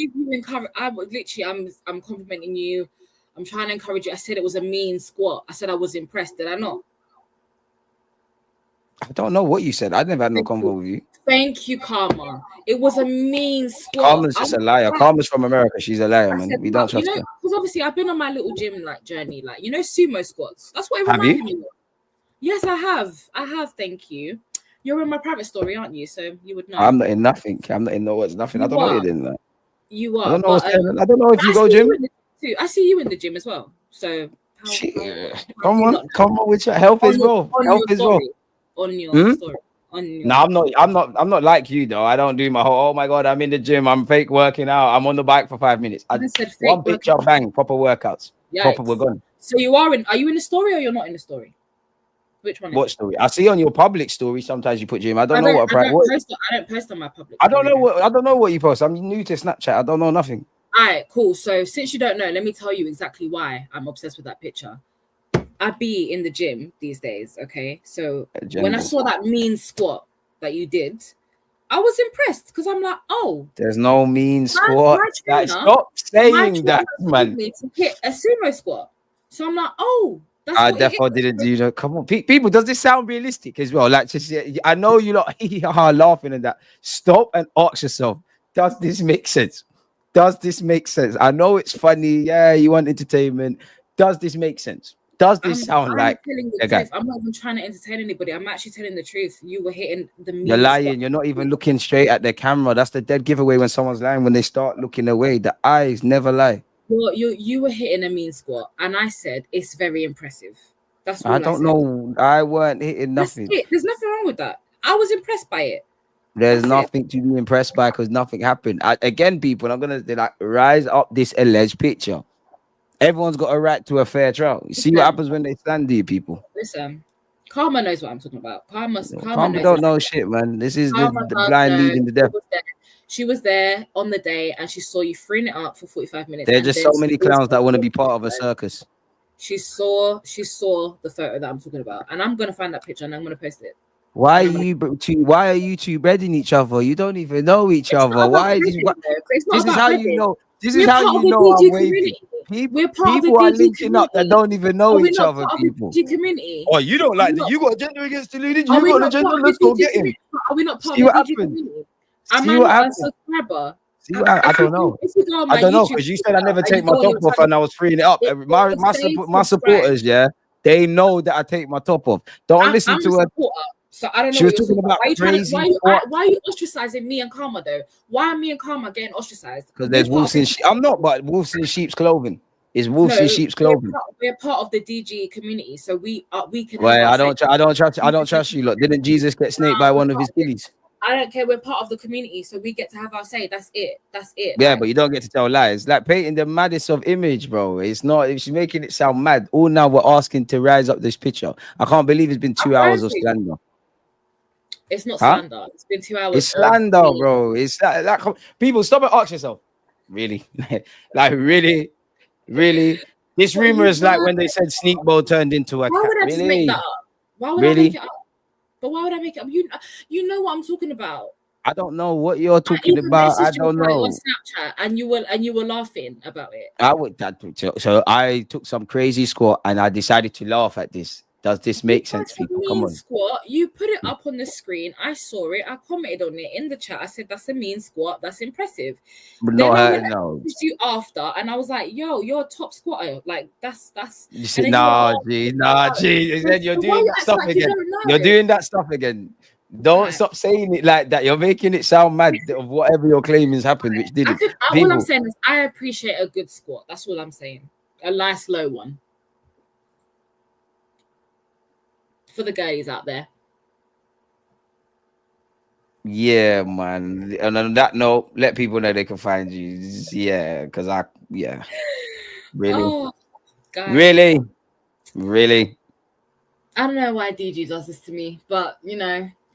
I'm complimenting you. I'm trying to encourage you. I said it was a mean squat. I said I was impressed. Did I not? I don't know what you said. I never had no convo with you. Thank you, Karma. It was a mean squat. Karma's just a liar. Karma's from America. She's a liar, man. We don't trust her. Because obviously I've been on my little gym journey, sumo squats. That's what it reminded me of. Yes, I have. Thank you. You're in my private story, aren't you? So you would know. I'm not in nothing. I'm not in no words. Nothing. I don't know you're in that. You are. I don't know. I don't know if you go gym. I see you in the gym as well. So come on with your help as well. Help as well. On your story. I'm not like you though. I don't do my whole, oh my God, I'm in the gym, I'm fake working out, I'm on the bike for 5 minutes. One picture, bang, proper workouts. Proper, we're gone. So are you in the story or you're not in the story? Which one? What story? I see on your public story sometimes you put gym. I don't know what I don't post on my public. I don't know what you post. I'm new to Snapchat. I don't know nothing. All right, cool. So since you don't know, let me tell you exactly why I'm obsessed with that picture. I be in the gym these days, okay? So when I saw that mean squat that you did, I was impressed because I'm like, oh, there's no mean squat. Stop saying that, man. Me to hit a sumo squat. So I'm like, oh, that's I what definitely didn't do that. Come on, people. Does this sound realistic as well? Like, just I know you lot are laughing at that. Stop and ask yourself: does this make sense? Does this make sense? I know it's funny. Yeah, you want entertainment. Does this make sense? Does this sound like telling the truth? I'm not even trying to entertain anybody. I'm actually telling the truth. You were hitting the mean You're lying. spot. You're not even looking straight at the camera. That's the dead giveaway when someone's lying. When they start looking away, the eyes never lie. You were hitting a mean squat, and I said it's very impressive. That's all I don't know. I weren't hitting nothing. There's nothing wrong with that. I was impressed by it. There's nothing to be impressed by because nothing happened. Again, people, I'm gonna like rise up this alleged picture. Everyone's got a right to a fair trial. You see what happens when they stand here, people. Listen, Karma knows what I'm talking about. Karma don't know shit, man. This is the blind leading the deaf. She was there on the day and she saw you freeing it up for 45 minutes. There's just so many clowns that want to be part of a circus. She saw the photo that I'm talking about, and I'm gonna find that picture and I'm gonna post it. Why are you two breading each other? You don't even know each other. Why? This is how you know. This is how you know I'm waving. People are linking up that don't even know each other. People. Oh, you don't like that? You got a gender against Deluded. You got a gender. Let's go get him. Are we not part of the DG community? See what happens. I don't know. I don't know because you said I never take my top off and I was freeing it up. My supporters, yeah, they know that I take my top off. Don't listen to her. So I don't know. She was talking about crazy. Why are you ostracizing me and Karma though? Why are me and Karma getting ostracized? Because there's wolves in sheep. I'm not, but wolves in sheep's clothing. Is wolves in sheep's clothing. We're part of the DG community, so we can. Well, I don't trust you. Look, didn't Jesus get snaked by one of his gillies? I don't care. We're part of the community, so we get to have our say. That's it. Yeah, but you don't get to tell lies. Like painting the maddest of image, bro. It's not. She's making it sound mad. All now we're asking to rise up this picture. I can't believe it's been 2 hours of slander. It's not slander. It's been 2 hours. It's slander, bro. It's like people stop and ask yourself. Really, like really. This rumor is like when they said Sneak Bowl turned into a. Why would I just make that up? Why would I make it up? But why would I make it up? You know what I'm talking about. I don't know what you're talking about. I don't know. On Snapchat, and you were laughing about it. So I took some crazy squat and I decided to laugh at this. Does this make sense, people? Come on. Squat. You put it up on the screen. I saw it. I commented on it in the chat. I said that's a mean squat. That's impressive. But no. You after, and I was like, "Yo, you're a top squatter. Like that's." You said, G. Then you're doing that stuff again. You're doing that stuff again. Don't stop saying it like that. You're making it sound mad of whatever your claim has happened, which didn't. All I'm saying is I appreciate a good squat. That's all I'm saying. A nice low one. For the girlies out there. Yeah, man. And on that note, let people know they can find you. Yeah, because Really? Oh, really? I don't know why DG does this to me, but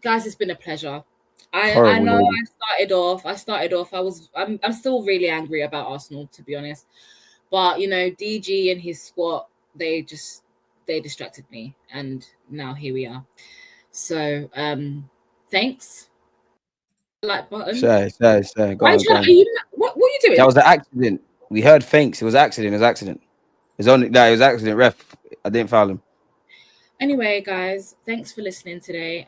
guys, it's been a pleasure. I know I started off. I'm still really angry about Arsenal, to be honest. But DG and his squad, they distracted me, and now here we are. So thanks. Like button. Say. Go on. What are you doing? That was an accident. We heard thanks. It was accident. It was accident. Ref. I didn't foul him. Anyway, guys, thanks for listening today.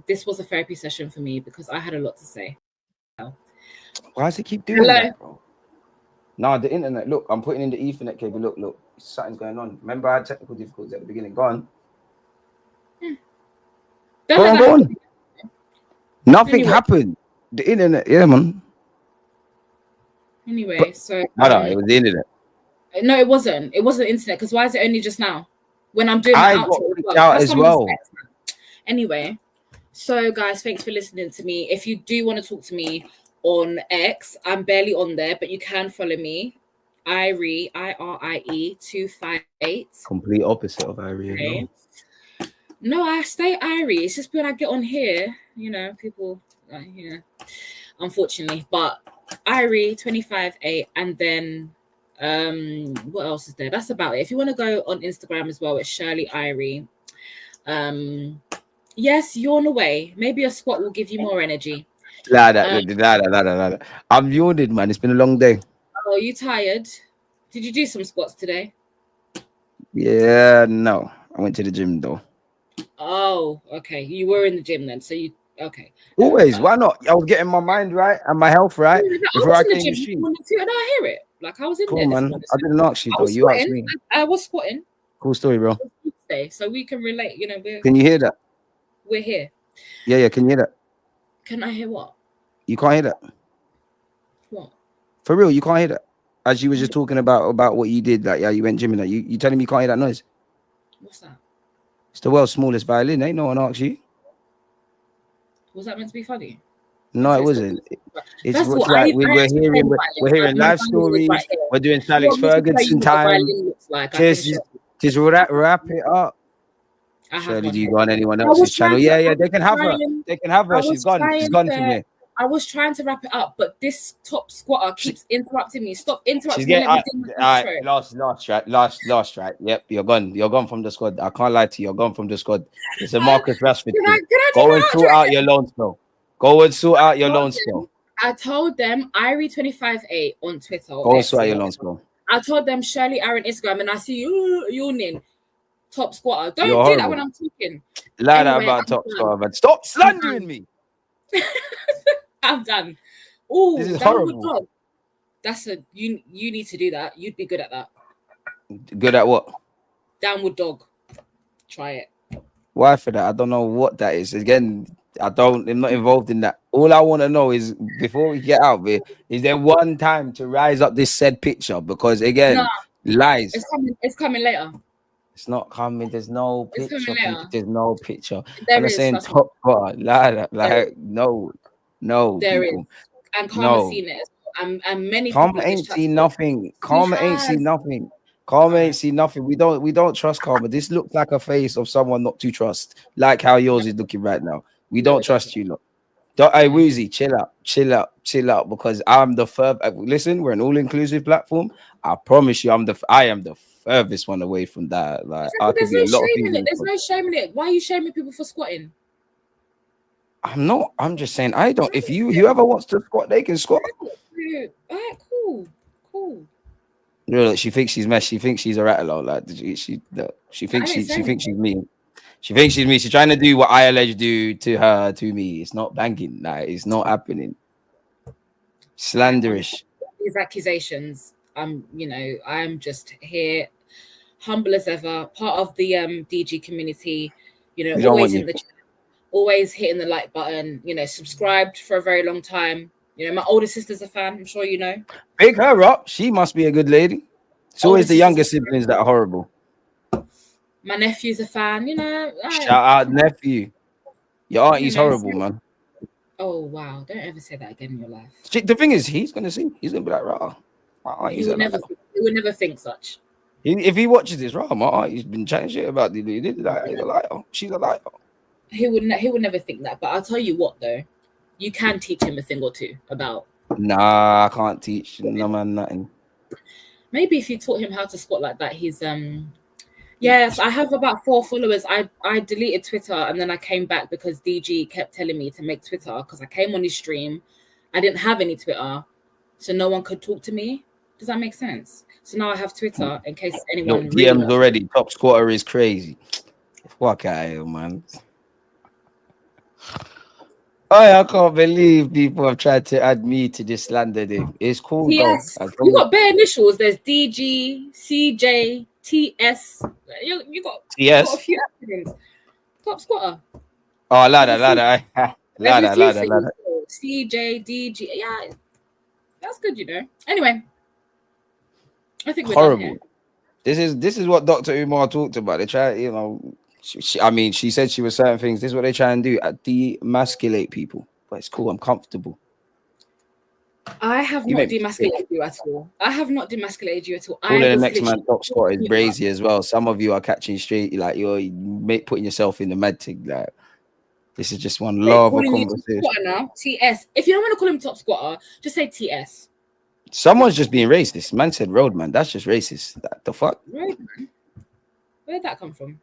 This was a therapy session for me because I had a lot to say. Why does it keep doing that, bro? No, the internet. Look, I'm putting in the Ethernet cable. Look. Something's going on. Remember, I had technical difficulties at the beginning. Go on. Go on. Nothing happened. The internet, yeah, man. Anyway, so it was the internet. No, it wasn't. It wasn't the internet. Because why is it only just now? When I'm doing my outro out as well. Anyway, so guys, thanks for listening to me. If you do want to talk to me on X, I'm barely on there, but you can follow me. Irie, IRIE 258. Complete opposite of Irie. Okay. No, I stay Irie. It's just when I get on here, people, unfortunately. But Irie 25-8, and then what else is there? That's about it. If you want to go on Instagram as well, it's Shirley Irie. Yes, yawn away. Maybe a squat will give you more energy. I'm yawning, man. It's been a long day. Oh, you tired? Did you do some squats today? Yeah, no. I went to the gym though. Oh, okay. You were in the gym then, so you okay. Always. Why not? I was getting my mind right and my health right before I came to stream. And I hear it. Like I was in Cool, there. man. I didn't ask you though. You asked me. I was squatting. Cool story, bro. So we can relate. You know, can you hear that? We're here. Yeah. Can you hear that? Can I hear what? You can't hear that. What? For real, you can't hear that. As you were just talking about what you did, like you went gymming. Like you telling me you can't hear that noise? What's that? It's the world's smallest violin. Ain't no one asked you. Was that meant to be funny? No, it wasn't. It's like we're hearing live stories. Right, we're doing Alex Ferguson time. Just wrap it up. Shirley, do you go on anyone else's channel? Yeah, they can have her. They can have her. She's gone. She's gone from here. I was trying to wrap it up, but this top squatter keeps interrupting me. Stop interrupting me. Last right. Yep, you're gone. You're gone from the squad. I can't lie to you. You're gone from the squad. It's a Marcus Rashford. Go and sort out your loan spell. Go and sort out your loan spell. I told them Irie 25-8 on Twitter. Go and sort out your loan spell. I told them Shirley Aaron Instagram, and I see you yawning. Top squatter. Don't do that when I'm talking. Lie about top squatter, man. Stop slandering me. I'm done. Oh, this is horrible. Dog. That's you need to do that. You'd be good at that. Good at what? Downward dog. Try it. Why for that? I don't know what that is. Again, I'm not involved in that. All I want to know is before we get out of here, is there one time to rise up this said picture? Because again, lies. It's coming later. It's not coming. There's no picture. There's no picture. I'm saying top bar. Like no. There people. is. And Karma seen it. And many Karma ain't seen nothing. Karma ain't seen nothing. Karma ain't seen nothing. We don't trust Karma. This looks like a face of someone not to trust. Like how yours is looking right now. We don't trust you, look. Hey, Woozy, chill out. Because I'm the listen, we're an all-inclusive platform. I promise you, I am the furthest one away from that. Like, there's no shame in it. There's no shame in it. Why are you shaming people for squatting? I'm not. I'm just saying. I don't. If whoever wants to squat, they can squat. All right, cool. No, she thinks she's mess. She thinks she's a rattler. Like she thinks she's me. She thinks she's me. She's trying to do what I alleged do to me. It's not banking. Like it's not happening. Slanderish. These accusations. I'm just here, humble as ever, part of the DG community. Always in the chat. Always hitting the like button, subscribed for a very long time. My older sister's a fan, I'm sure you know. Big her up. She must be a good lady. It's always the younger siblings that are horrible. My nephew's a fan, Shout out nephew. Your auntie's horrible, man. Oh, wow. Don't ever say that again in your life. The thing is, he's going to see. He's going to be like, rah. He would never think such. If he watches this, rah, my auntie's been chatting shit about the like, he's a liar. She's a liar. He would never think that. But I'll tell you what, though. You can teach him a thing or two about. Nah, I can't teach no man nothing. Maybe if you taught him how to squat like that, he's Yes, I have about 4 followers. I deleted Twitter and then I came back because DG kept telling me to make Twitter because I came on his stream. I didn't have any Twitter, so no one could talk to me. Does that make sense? So now I have Twitter in case anyone. DMs already. Top squatter is crazy. Fuck out of here, man. I can't believe people have tried to add me to this slander day. It's cool, yes. You got bare initials. There's DG, CJ, TS. You got a few acronyms. Top squatter. Oh, ladder. CJ, DG. Yeah, that's good, Anyway, I think we're horrible. Done here. This is what Dr. Umar talked about. They try, she said she was certain things. This is what they try and do, demasculate people. But it's cool. I'm comfortable. I have not demasculated you at all. All the next man top squatter is brazy as well. Some of you are catching straight, like you're putting yourself in the med thing. Like This is just one They're lava calling you top conversation. squatter now. TS. If you don't want to call him top squatter, just say TS. Someone's just being racist. Man said roadman. That's just racist. The fuck? Roadman? Where'd that come from?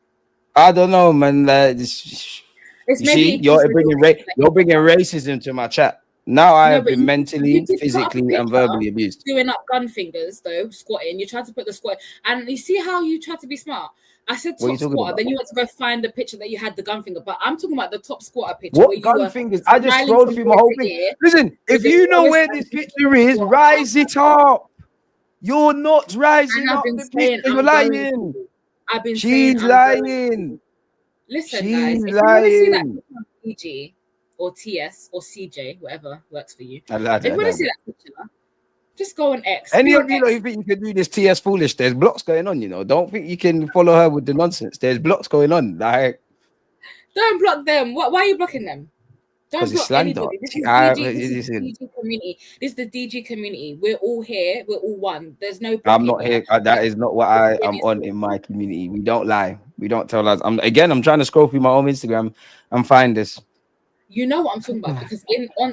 I don't know, man. You see, you're bringing racism to my chat. Now I have been mentally, physically, and verbally abused. Doing up gun fingers, though, squatting. You tried to put the squat, and you see how you tried to be smart. I said top squatter, then you went to go find the picture that you had the gun finger. But I'm talking about the top squatter picture. What gun fingers? I just scrolled through my whole thing. Listen, if you know where this picture is, rise it up. You're not rising up the picture. You're lying. I've been She's lying. Listen, She's guys, if you want to see that on PG or TS or CJ, whatever works for you. If you want to see that picture, just go on X. Any of you who think you can do this TS foolish, there's blocks going on, you know. Don't think you can follow her with the nonsense. There's blocks going on. Like, don't block them. Why are you blocking them? Don't block anybody. This is the DG community. This is the DG community. We're all here. We're all one. There's no. I'm not here. That is not what I am on in my community. We don't lie. We don't tell lies. I'm trying to scroll through my own Instagram and find this. You know what I'm talking about because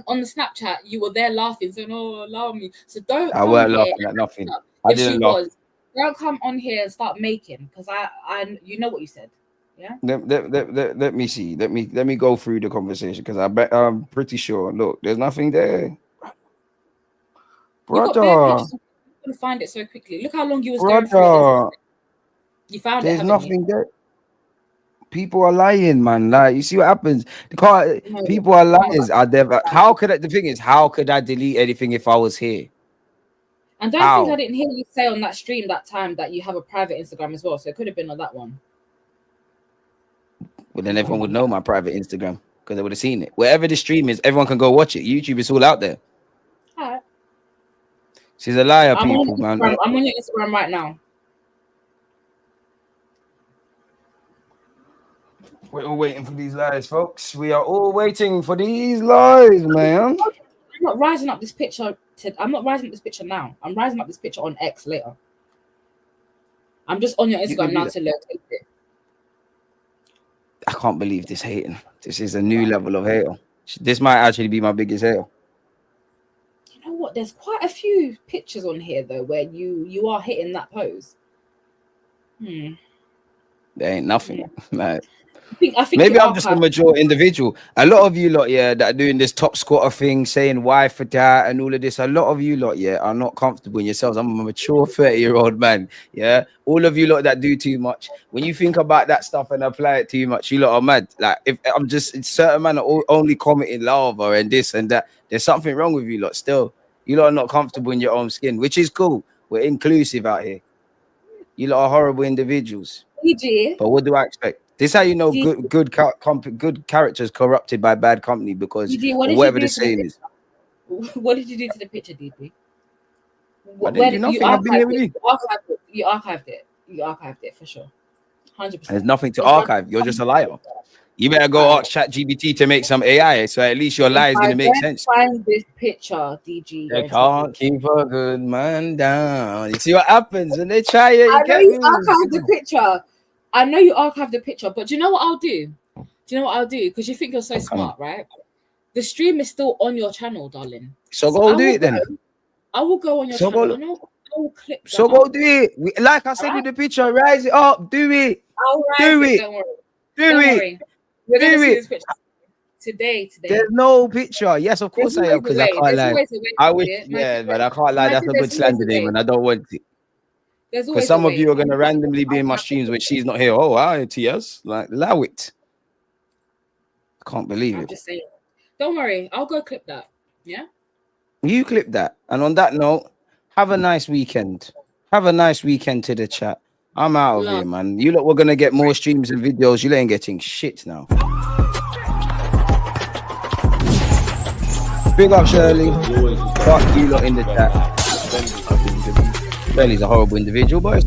on the Snapchat you were there laughing, saying, "Oh, allow me." So don't. I weren't laughing at nothing. I didn't laugh. Don't come on here and start making because I you know what you said. Yeah. Let me see. Let me go through the conversation because I'm pretty sure. Look, there's nothing there, brother. You're gonna find it so quickly. Look how long you was going through. You found there's nothing there. People are lying, man. Like, you see what happens? People are liars. How could I? The thing is, how could I delete anything if I was here? And don't think I didn't hear you say on that stream that time that you have a private Instagram as well. So it could have been on that one. Well, then everyone would know my private Instagram because they would have seen it. Wherever the stream is, everyone can go watch it. YouTube is all out there. All right. She's a liar, people, man. I'm on your Instagram right now. We're all waiting for these lies, folks. We are all waiting for these lies, man. I'm not rising up this picture. I'm not rising up this picture now. I'm rising up this picture on X later. I'm just on your Instagram now to locate it. I can't believe this hating. This is a new level of hate. This might actually be my biggest hate. You know what? There's quite a few pictures on here though where you are hitting that pose. There ain't nothing. Like, I think maybe I'm just a mature individual. A lot of you lot, that are doing this top squatter thing, saying why for that and all of this. A lot of you lot, are not comfortable in yourselves. I'm a mature 30-year-old man. Yeah, all of you lot that do too much. When you think about that stuff and apply it too much, you lot are mad. Like, if I'm just certain man are only commenting lava and this and that, there's something wrong with you lot. Still, you lot are not comfortable in your own skin, which is cool. We're inclusive out here. You lot are horrible individuals. But what do I expect? This is how you know good characters corrupted by bad company because whatever the saying is. What did you do to the picture, DP? I didn't do nothing. I've been here with you. You archived it. You archived it for sure. 100%. There's nothing to archive. You're just a liar. You better go ask ChatGPT to make some AI, so at least your lie is going to make sense. Find this picture, DG. They can't keep a good man down. You see what happens when they try it. I know you archived the picture. I know you archived the picture, but do you know what I'll do? Because you think you're so smart, right? The stream is still on your channel, darling. So go do it then. I will go on your channel. I will click that. So go do it. Like I said with the picture, rise it up. Do it. I'll rise it. Don't worry. Do it. We're going to see this picture today. There's no picture. Yes, of course I am, because I can't lie. I wish, but I can't lie. That's a good slander name, and I don't want it. Because some of you are going to randomly be in my streams when she's not here. Oh, wow, TS. Like, allow it. I can't believe it. I'm just saying. Don't worry. I'll go clip that. Yeah? You clip that. And on that note, have a nice weekend. Have a nice weekend to the chat. I'm out of here, man. You lot were going to get more streams and videos. You ain't getting shit now. Big up, Shirley. Fuck you lot in the chat. Shirley's a horrible individual, boys.